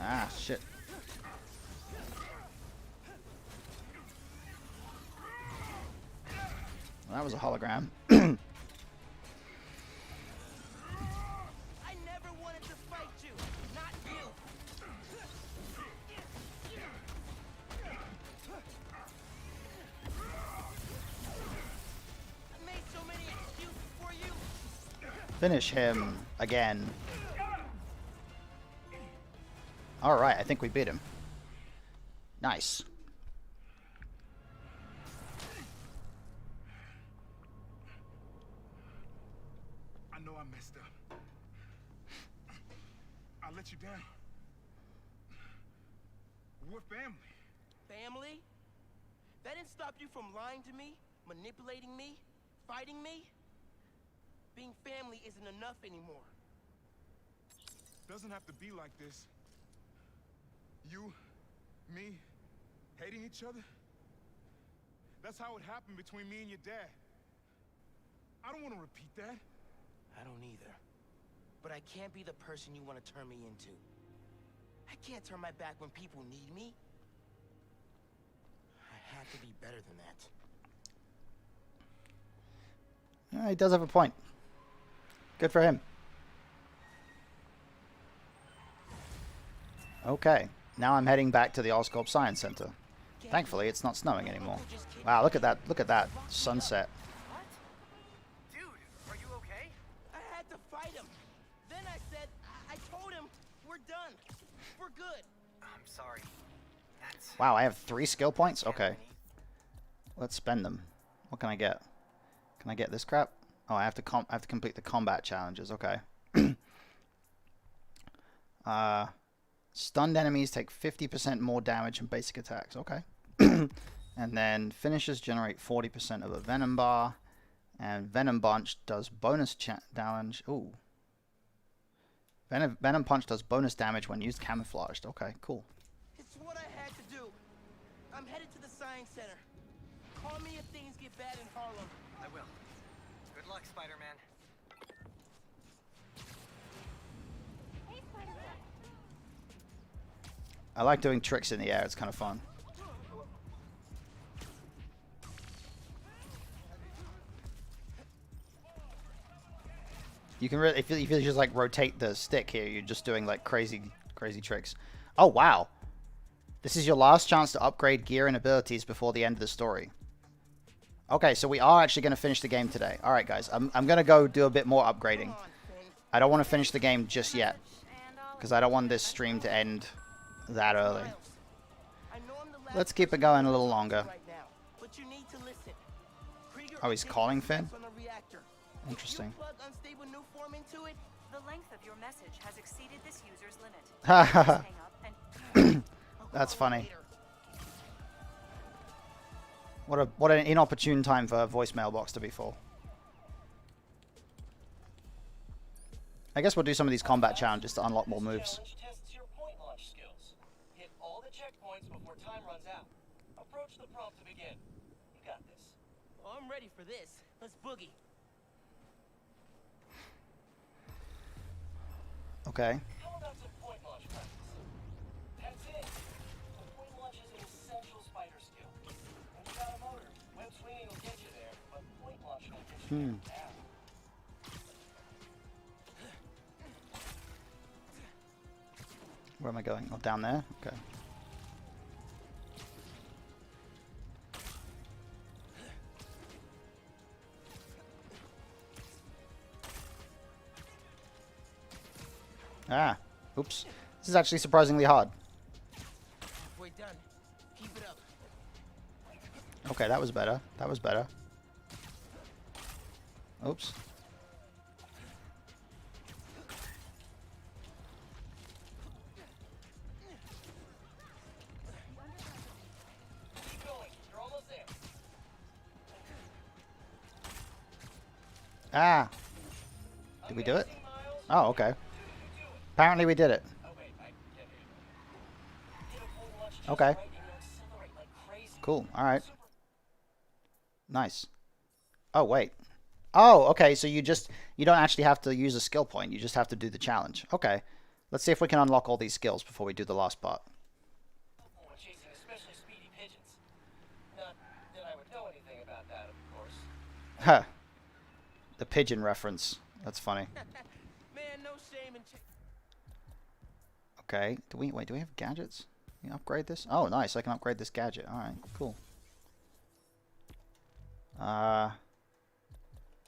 Ah, shit. Well, that was a hologram. I never wanted to fight you. Not you. I made so many excuses for you. Finish him again. Alright, I think we beat him. Nice. I know I messed up. I let you down. We're family. Family? That didn't stop you from lying to me, manipulating me, fighting me? Being family isn't enough anymore. Doesn't have to be like this. You, me, hating each other? That's how it happened between me and your dad. I don't want to repeat that. I don't either. But I can't be the person you want to turn me into. I can't turn my back when people need me. I have to be better than that. He does have a point. Good for him. Okay, now I'm heading back to the Oscorp Science Center. Thankfully, it's not snowing anymore. Wow, look at that! Look at that sunset. What? Dude, are you okay? I had to fight him. Then I said, I told him, we're done. We're good. I'm sorry. That's... Wow, I have 3 skill points. Okay, let's spend them. What can I get? Can I get this crap? Oh, I have to complete the combat challenges. Okay. Stunned enemies take 50% more damage from basic attacks. Okay. And then finishers generate 40% of a venom bar. And Venom Punch does bonus damage. Ooh. Venom Punch does bonus damage when used camouflaged. Okay, cool. It's what I had to do. I'm headed to the Science Center. Call me if things get bad in Harlem. I will. Good luck, Spider-Man. I like doing tricks in the air. It's kind of fun. You can really, if you just like rotate the stick here, you're just doing like crazy tricks. Oh wow, this is your last chance to upgrade gear and abilities before the end of the story. Okay, so we are actually going to finish the game today. All right, guys, I'm going to go do a bit more upgrading. I don't want to finish the game just yet. And all because I don't want this stream to end that early. I know I'm the last Let's keep it person going a to little talk to you longer. right now, but you need to listen. Krieger Oh, he's did calling the Finn? tests on the reactor. If Interesting. you plug unstable new form into it, The length of your message has exceeded this user's limit. Haha. Please hang up and That's call it funny. later. What an inopportune time for a voicemail box to be full. I guess we'll do some of these combat challenges to unlock more moves. Challenge tests your point launch skills. Hit all the checkpoints before time runs out. Approach the prompt to begin. You got this. Oh, I'm ready for this. Let's boogie. Okay. How about some point launch practice? That's it. The point launch is an essential spider skill. And without a motor, web swinging will get you there, but point launching will get you there now. Where am I going? Oh, down there? Okay. Ah. Oops. This is actually surprisingly hard. Halfway done. Keep it up. Okay, that was better. That was better. Oops. Keep going. You're almost there. Ah. Did we do it? Amazing, Miles. Oh, okay. Do it. Apparently we did it. Oh, wait, I can't hear you. Hit a point launch just Okay. right and you'll accelerate like crazy. Cool. All right. Nice. Oh, wait. Oh, okay. So you don't actually have to use a skill point. You just have to do the challenge. Okay. Let's see if we can unlock all these skills before we do the last part. When chasing especially speedy pigeons. Not that I would know anything about that, of course. Huh. The pigeon reference. That's funny. Man, no shame in Okay. Do we have gadgets? Can you upgrade this? Oh, nice. I can upgrade this gadget. All right. Cool.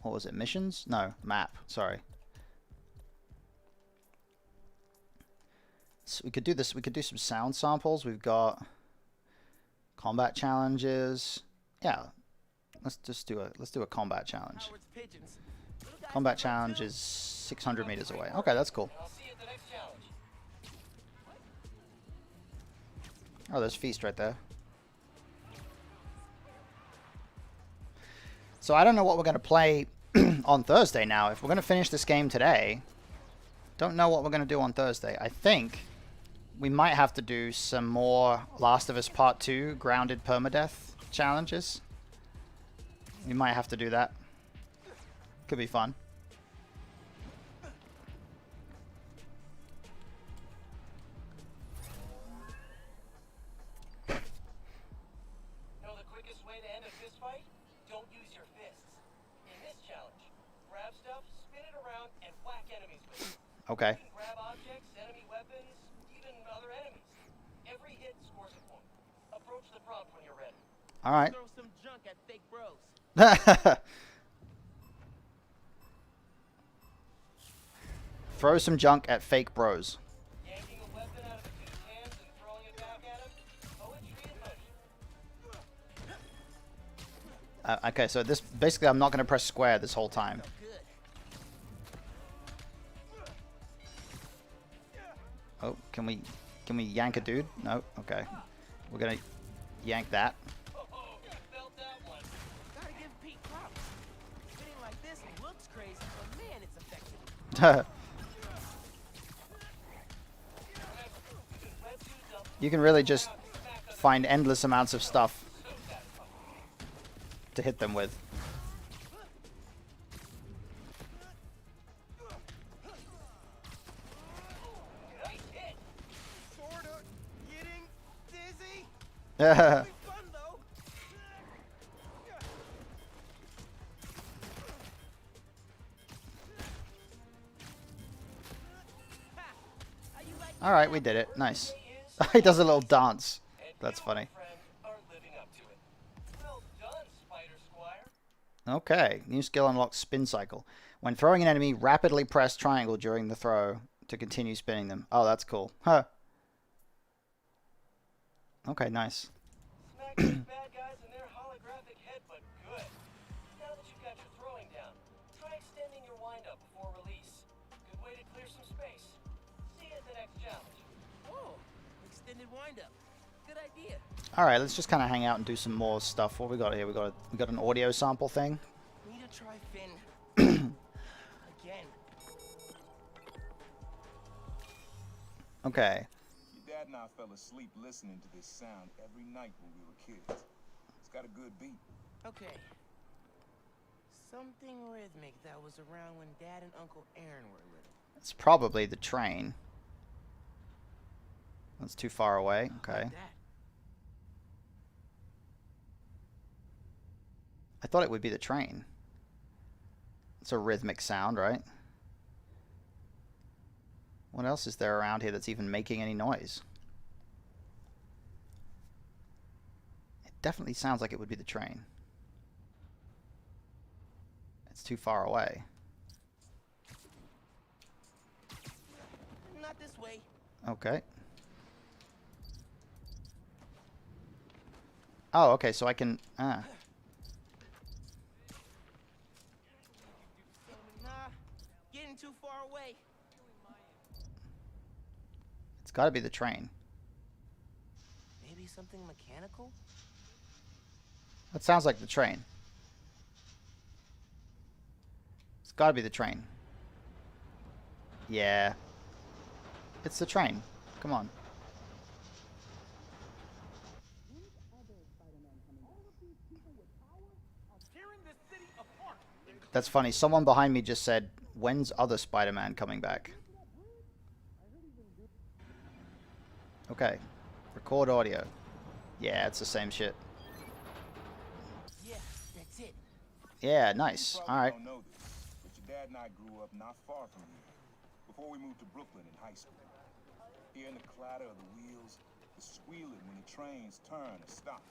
What was it? Missions? No, map. Sorry. So we could do this. We could do some sound samples. We've got combat challenges. Yeah. Let's do a combat challenge. Howard's pigeons. Little guys Combat can run challenge too. is 600 meters away. Okay, that's cool. And I'll see you at the next challenge. Oh, there's Feast right there. So I don't know what we're going to play on Thursday now. If we're going to finish this game today, don't know what we're going to do on Thursday. I think we might have to do some more Last of Us Part 2 grounded permadeath challenges. We might have to do that. Could be fun. Know the quickest way to end a fist fight? Don't use your fists. In this challenge, grab stuff, spin it around, and whack enemies with it. Okay. You can grab objects, enemy weapons, even other enemies. Every hit scores a point. Approach the prompt when you're ready. All right. Throw some junk at fake bros. Throw some junk at fake bros. Yanking a weapon out of a dude's hands and throwing it back at him. Poetry in motion. Okay, so this basically I'm not going to press square this whole time. Good. Oh, can we yank a dude? No. Okay. We're going to yank that. Oh, you felt that one. Gotta give Pete props. Spinning like this looks crazy, but man, it's effective. You can really just find endless amounts of stuff to hit them with. Nice hit. Sorta getting dizzy. Yeah. Be fun though. Ha! How you like All right, we did it. Nice. He does a little dance. And That's you, funny. my friend, are living up to it. Well done, Spider Squire. Okay, new skill unlocks spin cycle. When throwing an enemy, rapidly press triangle during the throw to continue spinning them. Oh, that's cool. Huh. Okay, nice. Smack these bad guys in their holographic headbutt good. Now that you've got your throwing down, try extending your windup before release. Good way to clear some space. See you at the next challenge. Oh, extended windup. Good idea. All right, let's just kind of hang out and do some more stuff. What we got here? We got an audio sample thing. Need to try Finn again. Okay. Your dad and I fell asleep listening to this sound every night when we were kids. It's got a good beat. Okay. Something rhythmic that was around when Dad and Uncle Aaron were little. It's probably the train. That's too far away. Okay. Like that. I thought it would be the train. It's a rhythmic sound, right? What else is there around here that's even making any noise? It definitely sounds like it would be the train. It's too far away. Not this way. Okay. Oh, okay, so I can... Nah, getting too far away. It's got to be the train. Maybe something mechanical? That sounds like the train. It's got to be the train. Yeah. It's the train. Come on. That's funny. Someone behind me just said, "When's other Spider-Man coming back?" Okay. Record audio. Yeah, it's the same shit. Yeah, that's it. Yeah, nice. You All right. probably don't know this, but your dad and I grew up not far from here, before we moved to Brooklyn in high school. Hearing the clatter of the wheels, the squealing when the trains turn or stop,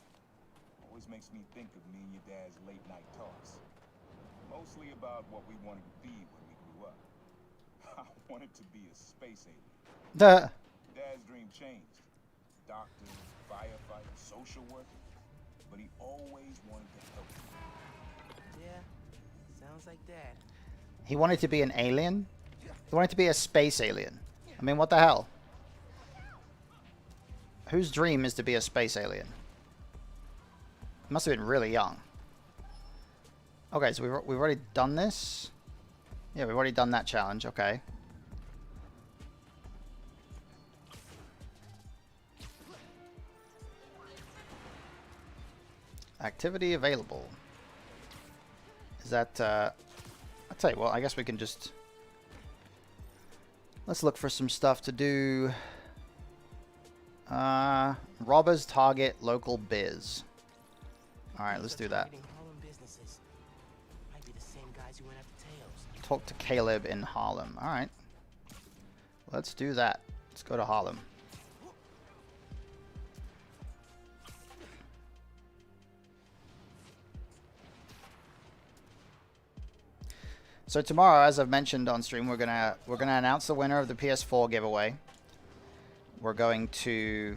always makes me think of me and your dad's late night talks. Mostly about what we wanted to be when we grew up. I wanted to be a space alien. Duh. Dad's dream changed. Doctor, firefighter, social worker. But he always wanted to help me. Yeah, sounds like Dad. He wanted to be an alien? He wanted to be a space alien. I mean, what the hell? Whose dream is to be a space alien? He must have been really young. Okay, so we've already done this? Yeah, we've already done that challenge. Okay. Activity available. Is that, I'll tell you what, I guess we can just... Let's look for some stuff to do. Robbers target local biz. Alright, let's do that. Targeting Harlem businesses. Might be the same guys who went after Teos. Talk to Caleb in Harlem. Alright. Let's do that. Let's go to Harlem. So tomorrow, as I've mentioned on stream, we're gonna announce the winner of the PS4 giveaway. We're going to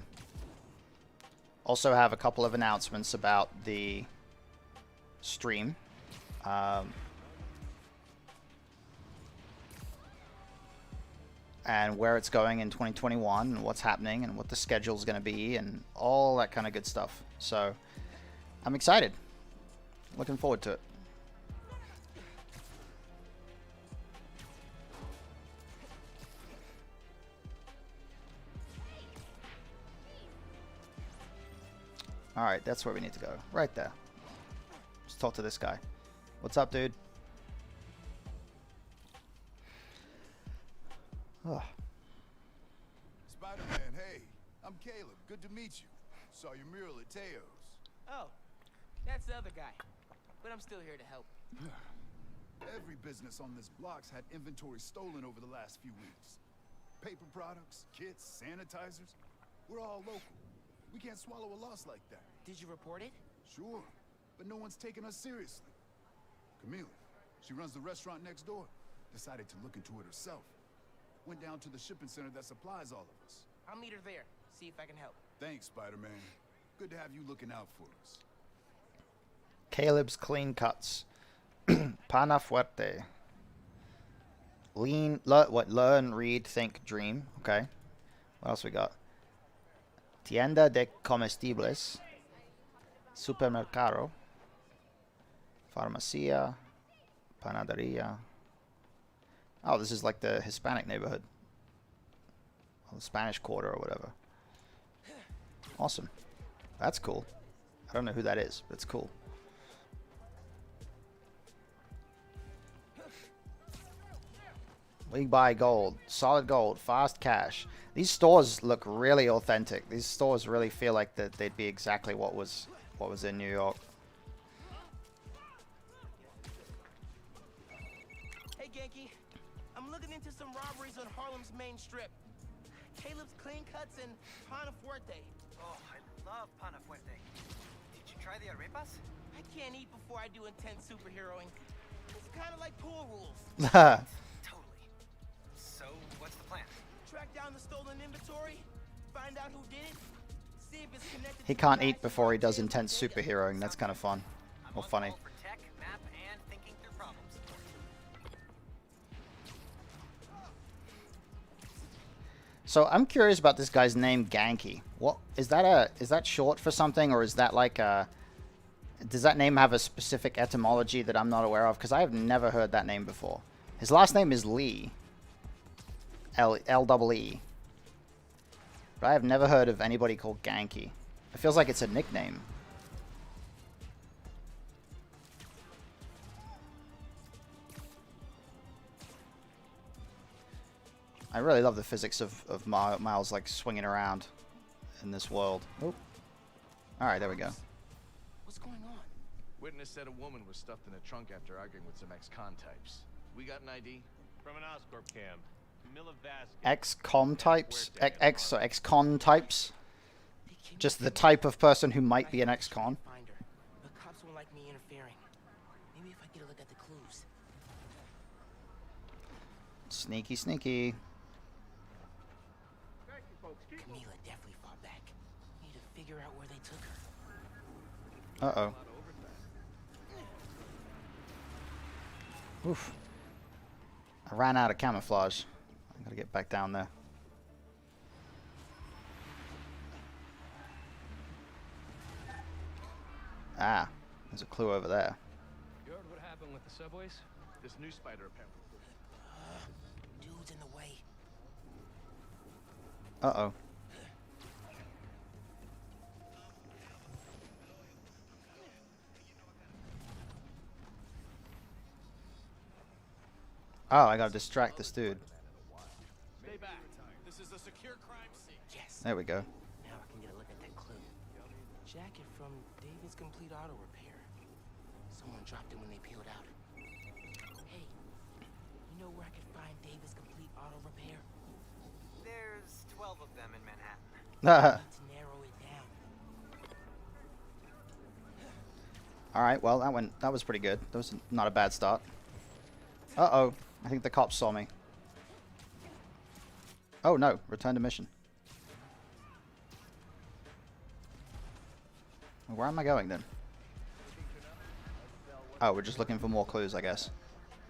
also have a couple of announcements about the stream. And where it's going in 2021 and what's happening and what the schedule is going to be and all that kind of good stuff. So I'm excited. Looking forward to it. Alright, that's where we need to go. Right there. Let's talk to this guy. What's up, dude? Oh. Spider-Man, hey. I'm Caleb. Good to meet you. Saw your mural at Teo's. Oh, that's the other guy. But I'm still here to help. Every business on this block's had inventory stolen over the last few weeks. Paper products, kits, sanitizers. We're all local. We can't swallow a loss like that. Did you report it? Sure, but no one's taking us seriously. Camille, she runs the restaurant next door. Decided to look into it herself. Went down to the shipping center that supplies all of us. I'll meet her there. See if I can help. Thanks, Spider-Man. Good to have you looking out for us. Caleb's clean cuts. Pana fuerte. Learn, read, think, dream. Okay. What else we got? Tienda de comestibles. Supermercado. Farmacia. Panaderia. Oh, this is like the Hispanic neighborhood. Or the Spanish Quarter or whatever. Awesome. That's cool. I don't know who that is, but it's cool. We buy gold. Solid gold. Fast cash. These stores look really authentic. These stores really feel like that they'd be exactly what was in New York. Hey, Genki. I'm looking into some robberies on Harlem's main strip. Caleb's Clean Cuts and Pana Fuerte. Oh, I love Pana Fuerte. Did you try the arepas? I can't eat before I do intense superheroing. It's kind of like pool rules. Totally. So, what's the plan? Track down the stolen inventory, find out who did it, see if it's connected. He can't eat before he does intense superheroing. That's kind of fun. Or funny. For tech, map, and thinking through problems. So I'm curious about this guy's name, Genki. What is that? Is that short for something, or is that like a? Does that name have a specific etymology that I'm not aware of? Because I have never heard that name before. His last name is Lee. L-E-E. But I have never heard of anybody called Genki. It feels like it's a nickname. I really love the physics of Miles like swinging around in this world. Oh. Alright, there we go. What's going on? Witness said a woman was stuffed in a trunk after arguing with some ex-con types. We got an ID? From an Oscorp cam. Camilla Vasquez. Ex-com types? Ex-con types? Just the type of person who might be an ex-con. Find her, but cops won't like me interfering. Maybe if I get a look at the clues. Sneaky, sneaky. Camila definitely fought back. Need to figure out where they took her. Uh-oh. Oof. I ran out of camouflage. I gotta get back down there. Ah, there's a clue over there. You heard what happened with the subways? This new spider apparently. Dude's in the way. Uh-oh. Oh, I gotta distract this dude. Stay back. This is a secure crime scene. Yes. There we go. Now I can get a look at that clue. Jacket from David's Complete Auto Repair. Someone dropped it when they peeled out. Hey, you know where I could find David's Complete Auto Repair? There's 12 of them in Manhattan. I need to narrow it down. Alright, well, that was pretty good. That was not a bad start. Uh-oh. I think the cops saw me. Oh, no. Return to mission. Well, where am I going, then? Oh, we're just looking for more clues, I guess.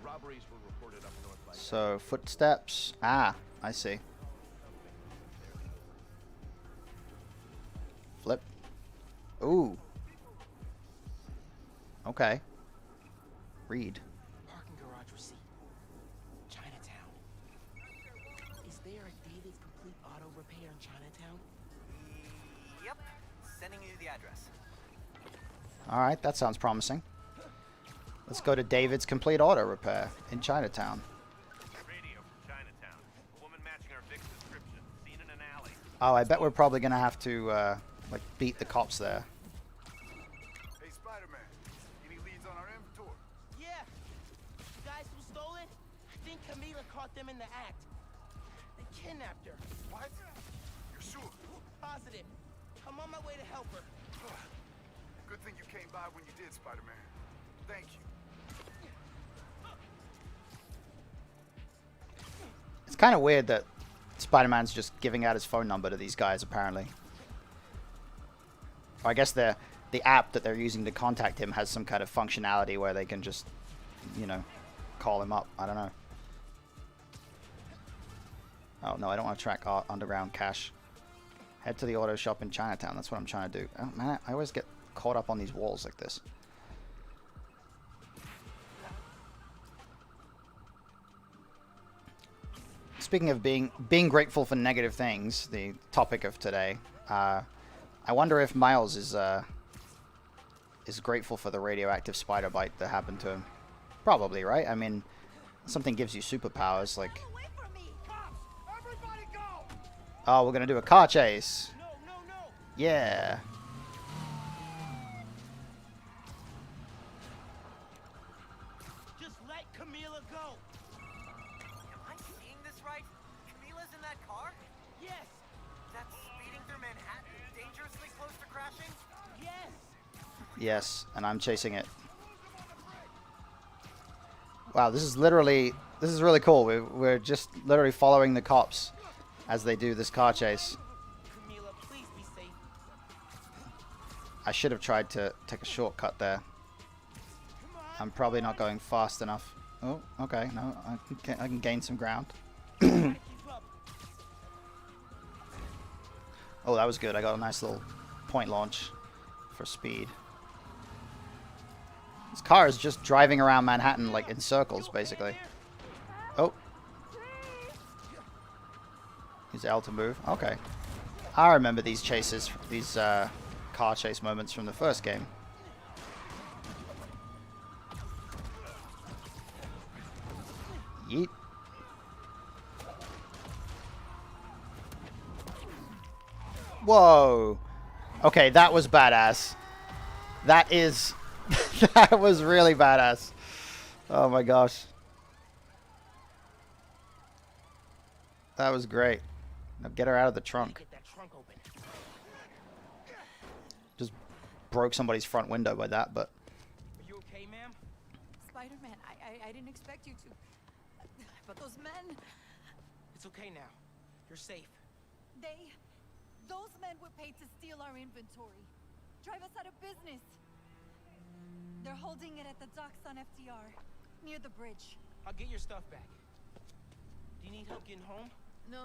Robberies were reported up north by So, footsteps. Ah, I see. Flip. Ooh. Okay. Read. Parking garage receipt. Chinatown. Is there a David's Complete Auto Repair in Chinatown? Yep. Sending you the address. Alright, that sounds promising. Let's go to David's Complete Auto Repair in Chinatown. Radio from Chinatown. A woman matching her Vic's description. Seen in an alley. Oh, I bet we're probably gonna have to, like, beat the cops there. Hey, Spider-Man. Any leads on our inventory? Yeah. The guys who stole it? I think Camila caught them in the act. They kidnapped her. What? You're sure? Positive. I'm on my way to help her. Good thing you came by when you did, Spider-Man. Thank you. It's kind of weird that Spider-Man's just giving out his phone number to these guys, apparently. Or I guess the app that they're using to contact him has some kind of functionality where they can just, you know, call him up. I don't know. Oh, no, I don't want to track underground cash. Head to the auto shop in Chinatown. That's what I'm trying to do. Oh, man, I always get caught up on these walls like this. Speaking of being grateful for negative things, the topic of today, I wonder if Miles is grateful for the radioactive spider bite that happened to him. Probably, right? I mean, something gives you superpowers, like... Oh, we're gonna do a car chase. Yeah. Just let Camila go. Am I seeing this right? Camila's in that car? Yes. That's speeding through Manhattan, dangerously close to crashing? Yes. Yes, and I'm chasing it. Wow, this is really cool. We're just literally following the cops as they do this car chase. Camila, please be safe. I should have tried to take a shortcut there. I'm probably not going fast enough. Oh, okay. No, I can gain some ground. Oh, that was good. I got a nice little point launch for speed. This car is just driving around Manhattan like in circles, basically. Oh. Use L to move. Okay. I remember these chases, these car chase moments from the first game. Yeet. Whoa. Okay, that was badass. That is... that was really badass. Oh my gosh. That was great. Now get her out of the trunk. Get that trunk open. Just broke somebody's front window by that, but... Are you okay, ma'am? Spider-Man, I didn't expect you to. But those men, It's okay now. You're safe. those men were paid to steal our inventory. Drive us out of business. They're holding it at the docks on FDR, near the bridge. I'll get your stuff back. Do you need help getting home? No.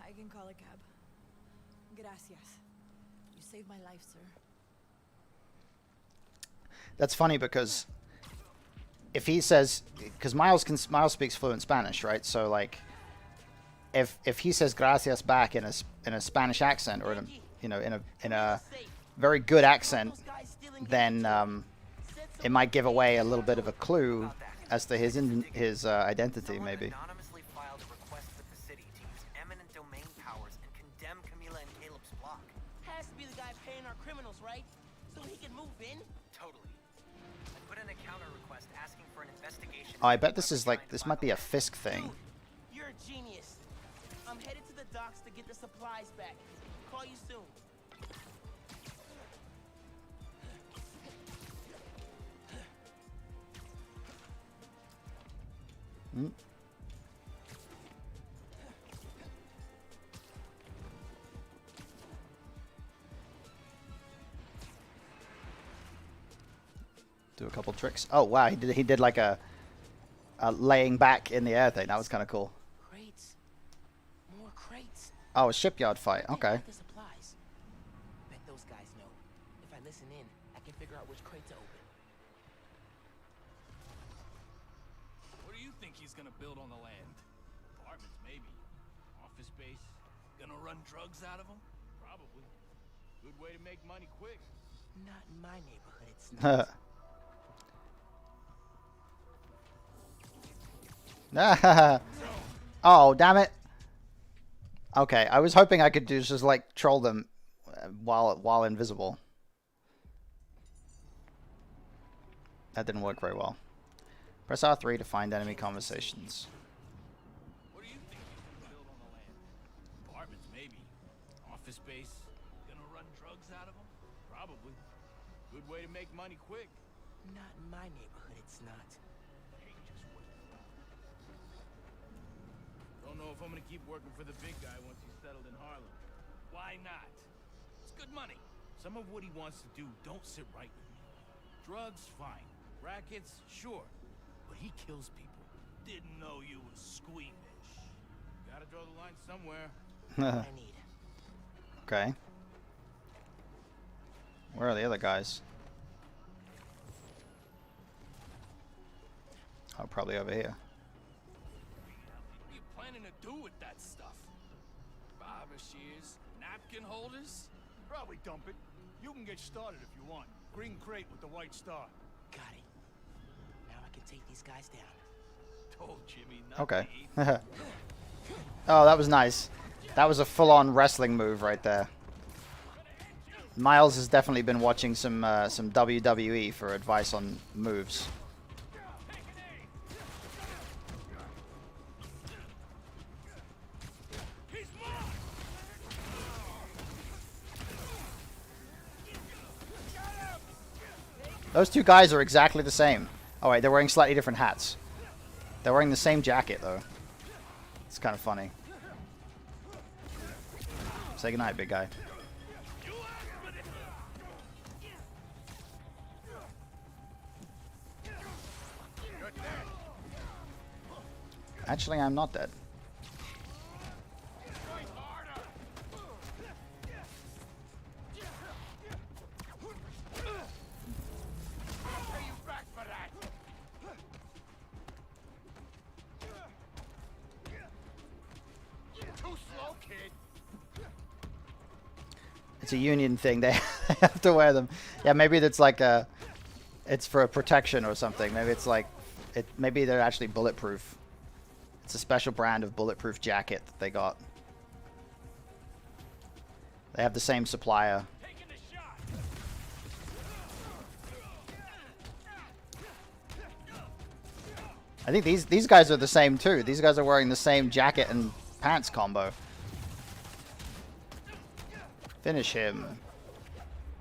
I can call a cab. Gracias. You saved my life, sir. That's funny because if he says, because Miles speaks fluent Spanish, right? So like, if he says gracias back in a Spanish accent or in a very good accent, then it might give away a little bit of a clue as to his identity, maybe. Anonymously filed a request with the city to use eminent domain powers and condemn Camila and Caleb's block. Has to be the guy paying our criminals, right? So he can move in? Totally. I put in a counter request asking for an investigation. Oh, I bet this is like, this might be a Fisk thing. Dude, you're a genius. I'm headed to the docks to get the supplies back. Call you soon. Hmm. Do a couple tricks. Oh wow, he did like a laying back in the air thing. That was kind of cool. Crates. More crates. Oh, a shipyard fight. Okay. The supplies. Bet those guys know. If I listen in, I can figure out which crate to open. What do you think he's gonna build on the land? Apartments, maybe. Office space. Gonna run drugs out of them? Probably. Good way to make money quick. Not in my neighborhood, it's not. Oh, damn it. Okay, I was hoping I could just like troll them while invisible. That didn't work very well. Press R3 to find enemy conversations. What do you think he's gonna build on the land? Apartments, maybe. Office space. Gonna run drugs out of them? Probably. Good way to make money quick. Not in my neighborhood, it's not. Don't know if if I'm gonna keep working for the big guy once he's settled in Harlem. Why not? It's good money. Some of what he wants to do don't sit right with me. Drugs, fine. Rackets, sure. But he kills people. Didn't know you was squeamish. Gotta draw the line somewhere. I need. Okay. Where are the other guys? Oh, probably over here. What are you planning to do with that stuff? Barber shears, napkin holders? Probably dump it. You can get started if you want. Green crate with the white star. Got it. Now I can take these guys down. Told Jimmy not Okay. to eat. Oh, that was nice. That was a full-on wrestling move right there. Miles has definitely been watching some WWE for advice on moves. Those two guys are exactly the same. Oh wait, they're wearing slightly different hats. They're wearing the same jacket though. It's kind of funny. Say goodnight, big guy. Actually, I'm not dead. It's a union thing. They have to wear them. Yeah, maybe it's like it's for a protection or something. Maybe it's like, maybe they're actually bulletproof. It's a special brand of bulletproof jacket that they got. They have the same supplier. I think these guys are the same too. These guys are wearing the same jacket and pants combo. Finish him.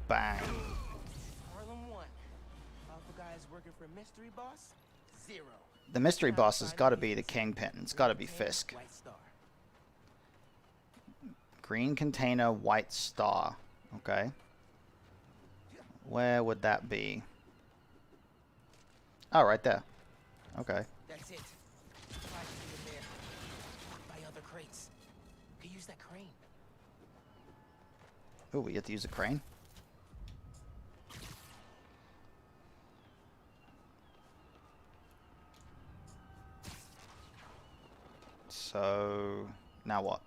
Bang. Harlem 1. Alpha guys working for mystery boss? 0. The mystery boss has got to be the Kingpin. It's got to be Fisk. White star. Green container, white star. Okay. Where would that be? Oh, right there. Okay. That's it. Try to get in there. By other crates. Could use that crane. Oh, we get to use a crane? So, now what?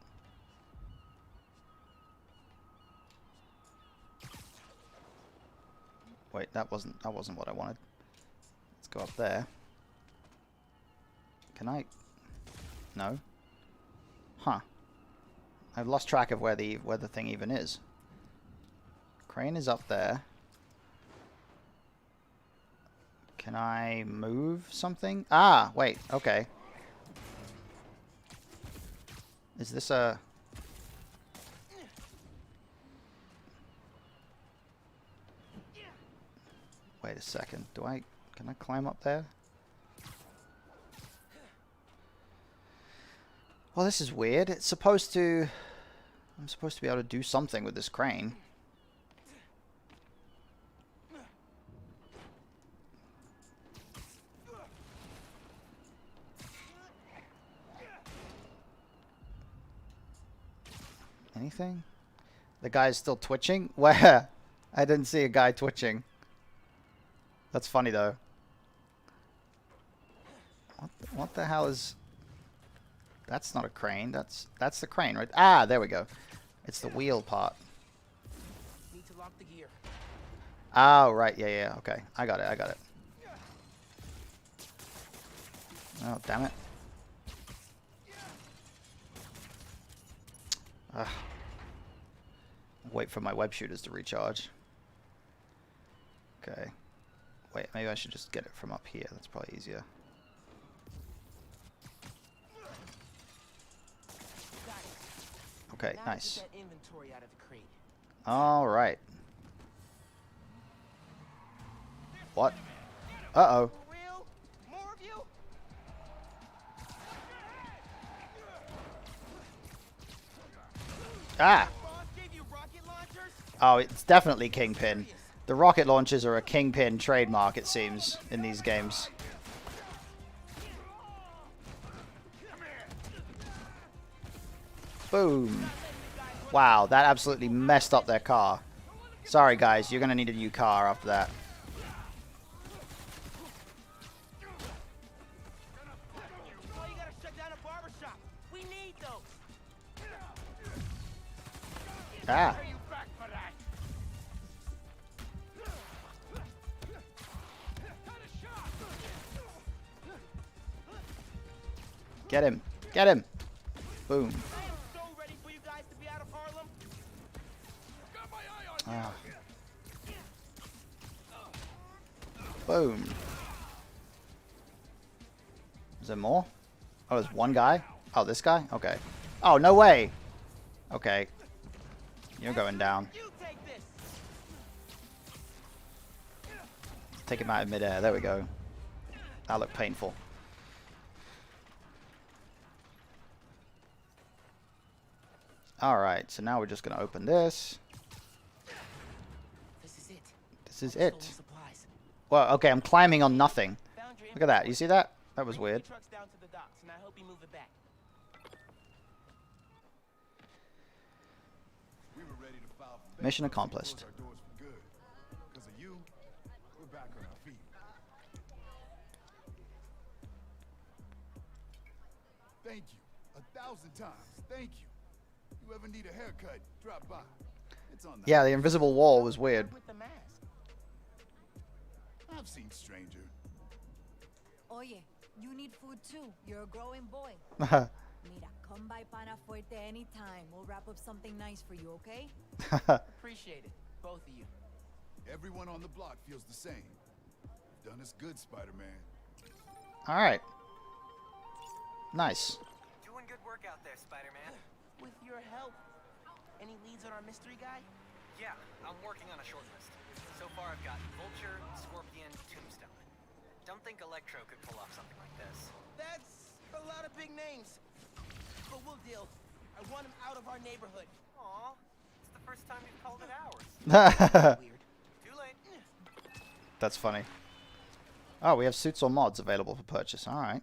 Wait, that wasn't what I wanted. Let's go up there. Can I? No. Huh. I've lost track of where the thing even is. Crane is up there. Can I move something? Ah, wait. Okay. Is this a... Wait a second. Can I climb up there? Well, this is weird. It's supposed to... I'm supposed to be able to do something with this crane. Anything? The guy's still twitching? Where? I didn't see a guy twitching. That's funny though. What the hell is... That's not a crane. That's the crane, right? Ah, there we go. It's the wheel part. Need to lock the gear. Oh, right. Yeah. Okay. I got it. Oh, damn it. Wait for my web shooters to recharge. Okay. Wait, maybe I should just get it from up here. That's probably easier. Okay, Now nice. get that inventory out of the crate. All right. What? Uh-oh. For real? More of you? Ah! Boss gave you rocket launchers? Oh, it's definitely Kingpin. The rocket launchers are a Kingpin trademark, it seems, in these games. Boom. Wow, that absolutely messed up their car. Sorry, guys, you're going to need a new car after that. Why you gotta shut down a barbershop? We need those. Ah. Are you back for that? Get him. Get him. Boom. I am so ready for you guys to be out of Harlem. Got my eye on Ah. Boom. Is there more? Oh, there's one guy? Oh, this guy? Okay. Oh, no way. Okay. You're going down. You take this. Take him out in midair. There we go. That looked painful. Alright, so now we're just going to open this. This is it. This is Stolen it. supplies. Well, okay, I'm climbing on nothing. Found your Look at that. You see that? That was Bring weird. the trucks down to the docks, and I hope you move it back. We were ready to file for Mission bankruptcy and accomplished. close our doors for good. Because of you, we're back on our feet. Thank you. 1,000 times. Thank you. You ever need a haircut, drop by. It's on the Yeah, the invisible wall was weird. With the mask. I've seen stranger. Oye, you need food too. You're a growing boy. Mira, come by Pana Fuerte anytime. We'll wrap up something nice for you, okay? Appreciate it, both of you. Everyone on the block feels the same. Done us good, Spider-Man. Alright. Nice. Doing good work out there, Spider-Man. With your help. Any leads on our mystery guy? Yeah, I'm working on a short list. So far I've got Vulture, Scorpion, Tombstone. Don't think Electro could pull off something like this. That's a lot of big names. But we'll deal. I want him out of our neighborhood. Aw, it's the first time you've called it ours. Weird. Too late. That's funny. Oh, we have suits or mods available for purchase. Alright.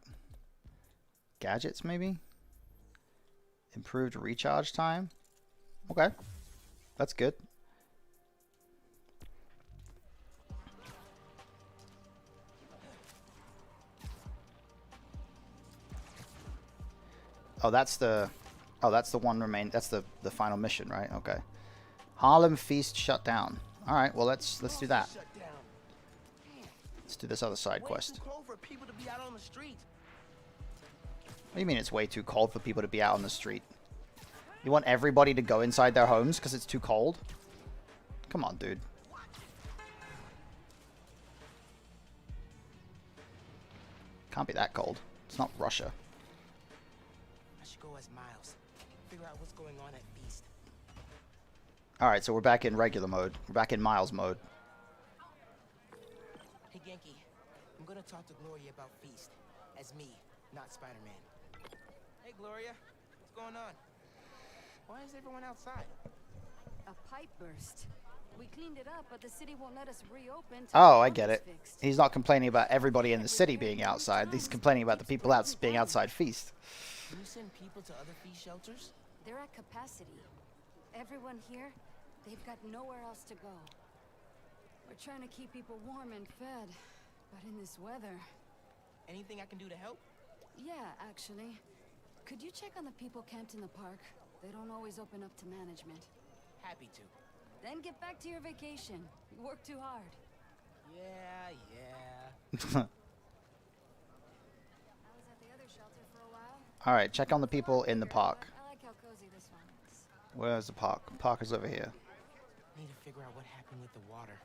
Gadgets, maybe? Improved recharge time? Okay. That's good. Oh, that's the one remain. That's the final mission, right? Okay. Harlem Feast shut down. All right. Well, let's do that. Shut down. Let's do this other side Way quest. too cold for people to be out on the street. What do you mean it's way too cold for people to be out on the street? You want everybody to go inside their homes because it's too cold? Come on, dude. Can't be that cold. It's not Russia. I should go as Miles. Figure out what's going on at Feast. Alright, so we're back in regular mode. We're back in Miles mode. Hey, Genki. I'm gonna talk to Gloria about Feast. As me, not Spider-Man. Hey, Gloria. What's going on? Why is everyone outside? A pipe burst. We cleaned it up, but the city won't let us reopen. Oh, I get it. He's not complaining about everybody in the city being outside. He's complaining about the people being outside Feast. Can you send people to other Feast shelters? They're at capacity. Everyone here, they've got nowhere else to go. We're trying to keep people warm and fed, but in this weather... Anything I can do to help? Yeah, actually. Could you check on the people camped in the park? They don't always open up to management. Happy to. Then get back to your vacation. You work too hard. Yeah. I was at the other shelter for a while. Alright, check on the people in the park. I like how cozy this one is. Where's the park? Park is over here. Need to figure out what happened with the water.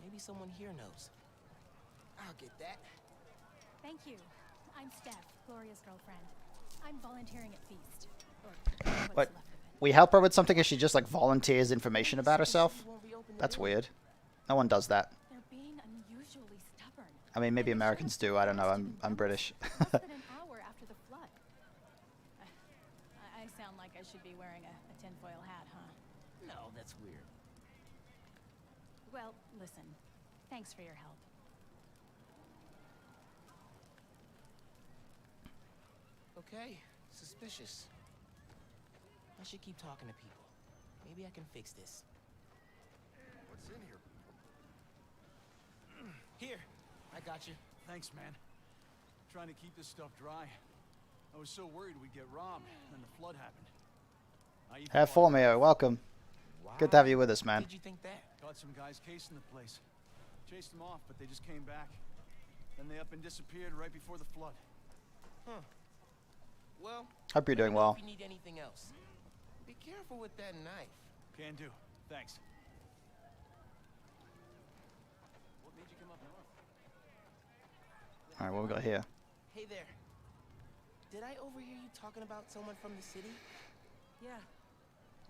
Maybe someone here knows. I'll get that. Thank you. I'm Steph, Gloria's girlfriend. I'm volunteering at Feast. Or what's What? left of it. We help her with something and she just like volunteers information about herself? That's weird. No one does that. They're being unusually stubborn. I mean, maybe Americans do. I don't know. I'm British. Less than an hour after the flood. I sound like I should be wearing a tinfoil hat, huh? No, that's weird. Well, listen. Thanks for your help. Okay, suspicious. I should keep talking to people. Maybe I can fix this. What's in here? Here, I got you. Thanks, man. Trying to keep this stuff dry. I was so worried we'd get robbed, and the flood happened. Herr Formio, welcome. Good to have you with us, man. Did you think that? Got some guys casing the place. Chased them off, but they just came back. Then they up and disappeared right before the flood. Huh. Well, Hope you're doing well. if you need anything else. Be careful with that knife. Can do. Thanks. What made you come up north? All right, what we got here? Hey there. Did I overhear you talking about someone from the city? Yeah.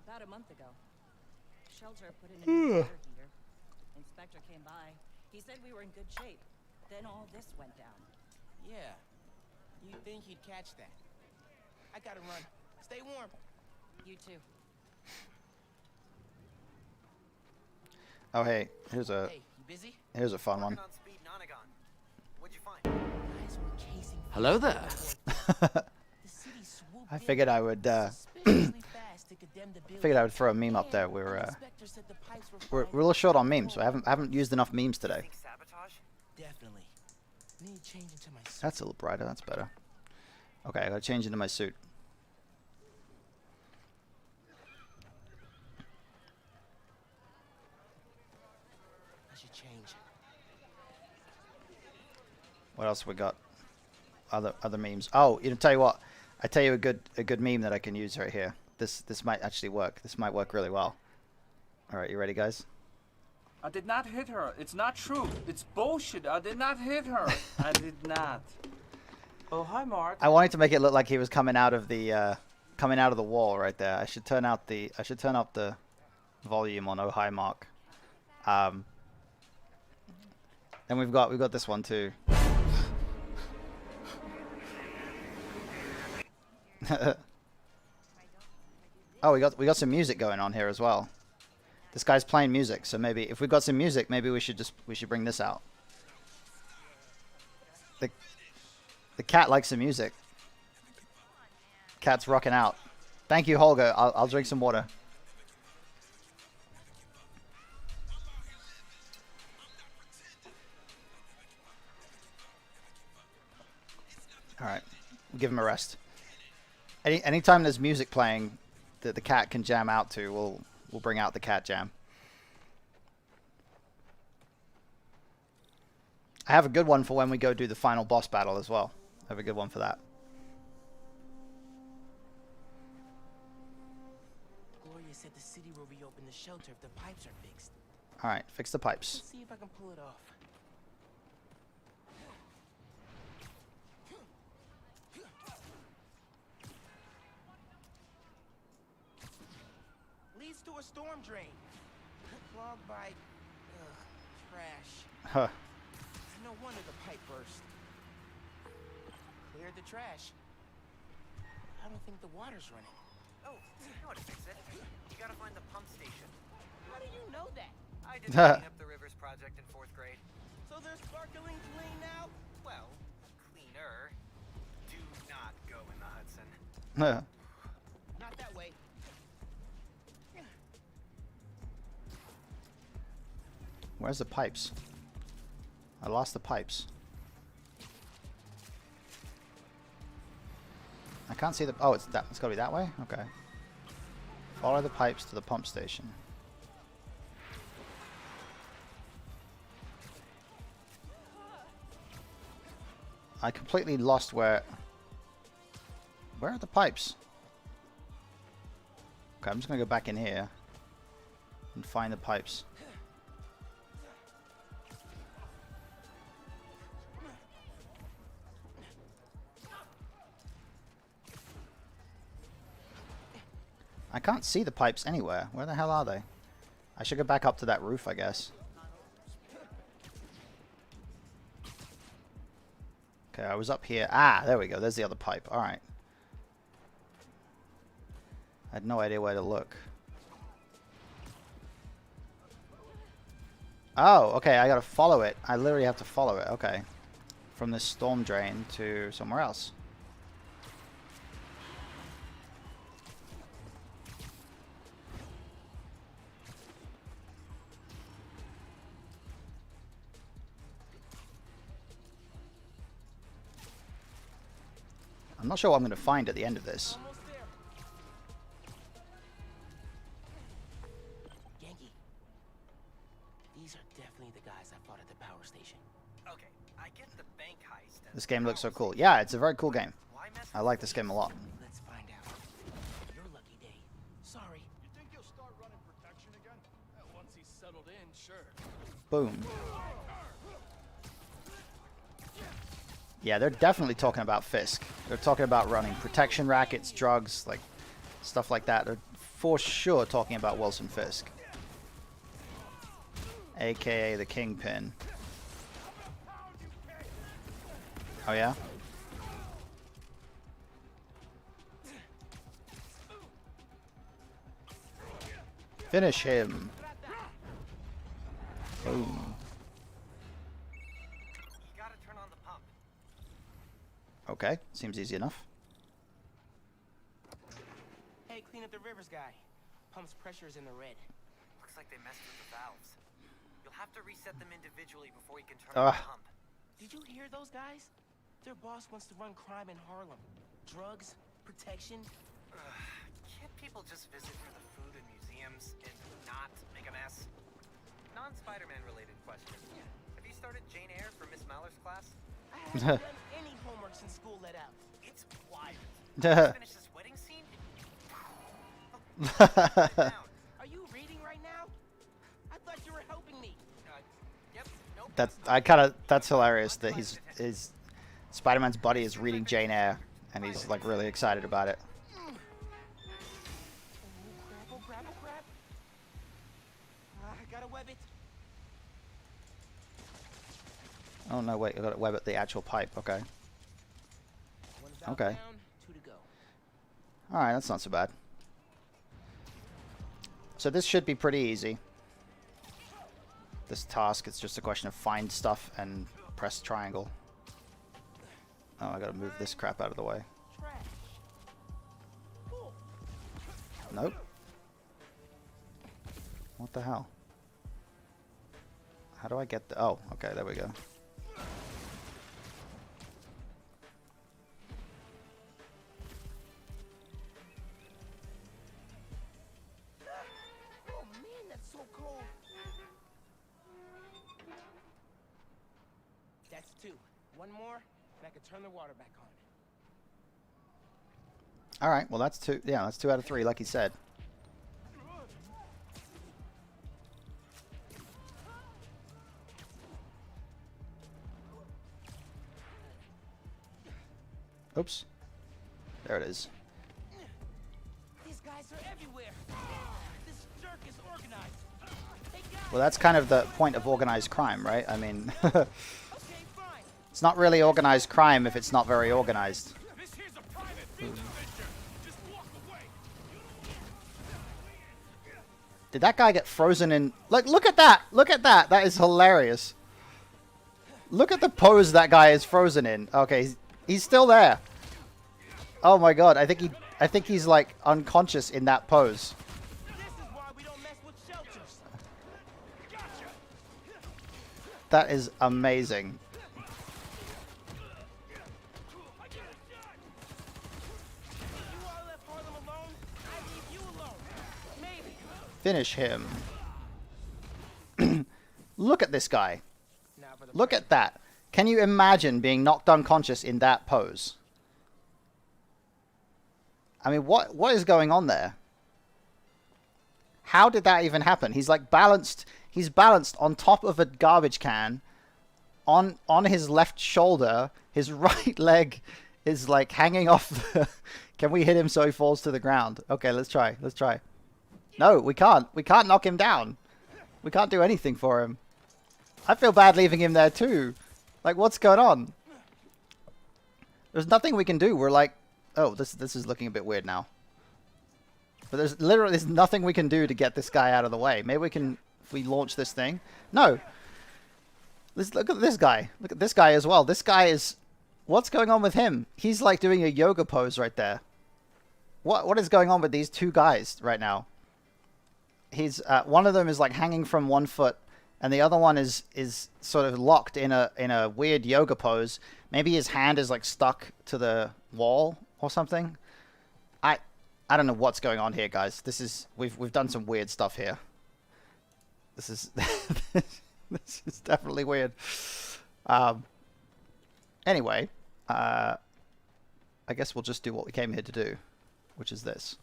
About a month ago. Shelter put in a new water heater. Inspector came by. He said we were in good shape. Then all this went down. Yeah. You'd think he'd catch that. I gotta run. Stay warm. You too. Oh, hey, here's a Hey, you busy? here's a fun one. On speed Nonagon. What'd you find? Guys were chasing Hello there. the city swooped I in figured I would suspiciously fast to condemn the building. figured I would throw a meme up there. And the inspector said the pipes were We're a little short on memes. So I haven't used enough memes today. Sabotage? Definitely. Need to change into my suit. That's a little brighter. That's better. Okay, I gotta change into my suit. I should change. What else we got? Other memes. Oh, you know, tell you what. I tell you a good meme that I can use right here. This might actually work. This might work really well. All right, you ready, guys? I did not hit her. It's not true. It's bullshit. I did not hit her. I did not. Oh, hi, Mark. I wanted to make it look like he was coming out of the wall right there. I should turn up the volume on Oh Hi Mark. Then we've got this one too. Oh, we got some music going on here as well. This guy's playing music, so maybe if we've got some music, maybe we should bring this out. The cat likes some music. Cat's rocking out. Thank you, Holger. I'll drink some water. All right, we'll give him a rest. Anytime there's music playing that the cat can jam out to, we'll bring out the cat jam. I have a good one for when we go do the final boss battle as well. I have a good one for that. Gloria said the city will reopen the shelter if the pipes are fixed. All right, fix the pipes. Let's see if I can pull it off. Leads to a storm drain. Clogged by trash. Huh. No wonder the pipe burst. Cleared the trash. I don't think the water's running. Oh, you know how to fix it. You gotta find the pump station. How do you know that? I did the Clean Up the Rivers project in 4th grade. So they're sparkling clean now? Well, cleaner. Do not go in the Hudson. Not that way. Where's the pipes? I lost the pipes. I can't see the... Oh, it's that. It's got to be that way? Okay. Follow the pipes to the pump station. I completely lost where... Where are the pipes? Okay, I'm just going to go back in here and find the pipes. I can't see the pipes anywhere. Where the hell are they? I should go back up to that roof, I guess. Okay, I was up here. Ah, there we go. There's the other pipe. All right. I had no idea where to look. Oh, okay, I gotta follow it. I literally have to follow it, okay. From this storm drain to somewhere else. I'm not sure what I'm gonna find at the end of this. These are definitely the guys I fought at the power station. Okay, I get the bank heist. This game looks so cool. Yeah, it's a very cool game. I like this game a lot. Let's find out. Your lucky day. Sorry. You think he'll start running protection again? Once he's settled in, sure. Boom. Yeah, they're definitely talking about Fisk. They're talking about running protection rackets, drugs, like stuff like that. They're for sure talking about Wilson Fisk, aka the Kingpin. Oh yeah? Finish him. Boom. Okay, seems easy enough. Hey, clean up the rivers guy. Pump's pressure is in the red. Looks like they messed with the valves. You'll have to reset them individually before you can turn on the pump. Did you hear those guys? Their boss wants to run crime in Harlem. Drugs, protection. Can't people just visit for the food and museums and not make a mess? Non-Spider-Man related question. Have you started Jane Eyre for Miss Maller's class? I haven't done any homework since school let out. It's wild. Finish this wedding scene? Are you reading right now? I thought you were helping me. Yep. Nope. That's hilarious that his Spider-Man's buddy is reading Jane Eyre and he's like really excited about it. Oh crap. I gotta web it. Oh no, wait, I got to web at the actual pipe. Okay. Okay. Alright, that's not so bad. So this should be pretty easy. This task, it's just a question of find stuff and press triangle. Oh, I gotta move this crap out of the way. Nope. What the hell? How do I get the... Oh, okay, there we go. Oh man, that's so cold. That's two. One more, and I can turn the water back on. Alright, well that's two. Yeah, that's 2 out of 3, like he said. Oops. There it is. These guys are everywhere. This jerk is organized. Hey guys. Well, that's kind of the point of organized crime, right? I mean, it's not really organized crime if it's not very organized. Did that guy get frozen in... Like, look at that! Look at that! That is hilarious. Look at the pose that guy is frozen in. Okay, he's still there. Oh my god, I think he's like unconscious in that pose. That is amazing. Finish him. Look at this guy. Look at that. Can you imagine being knocked unconscious in that pose? I mean, what is going on there? How did that even happen? He's like balanced. He's balanced on top of a garbage can, on his left shoulder. His right leg is like hanging off. Can we hit him so he falls to the ground? Okay, let's try. Let's try. No, we can't. We can't knock him down. We can't do anything for him. I feel bad leaving him there too. Like, what's going on? There's nothing we can do. We're like, oh, this is looking a bit weird now. But there's nothing we can do to get this guy out of the way. Maybe we can, if we launch this thing. No. Look at this guy. Look at this guy as well. This guy is... What's going on with him? He's like doing a yoga pose right there. What is going on with these two guys right now? He's one of them is like hanging from one foot, and the other one is sort of locked in a weird yoga pose. Maybe his hand is like stuck to the wall or something. I don't know what's going on here, guys. This is we've done some weird stuff here. This is this is definitely weird. Anyway, I guess we'll just do what we came here to do, which is this.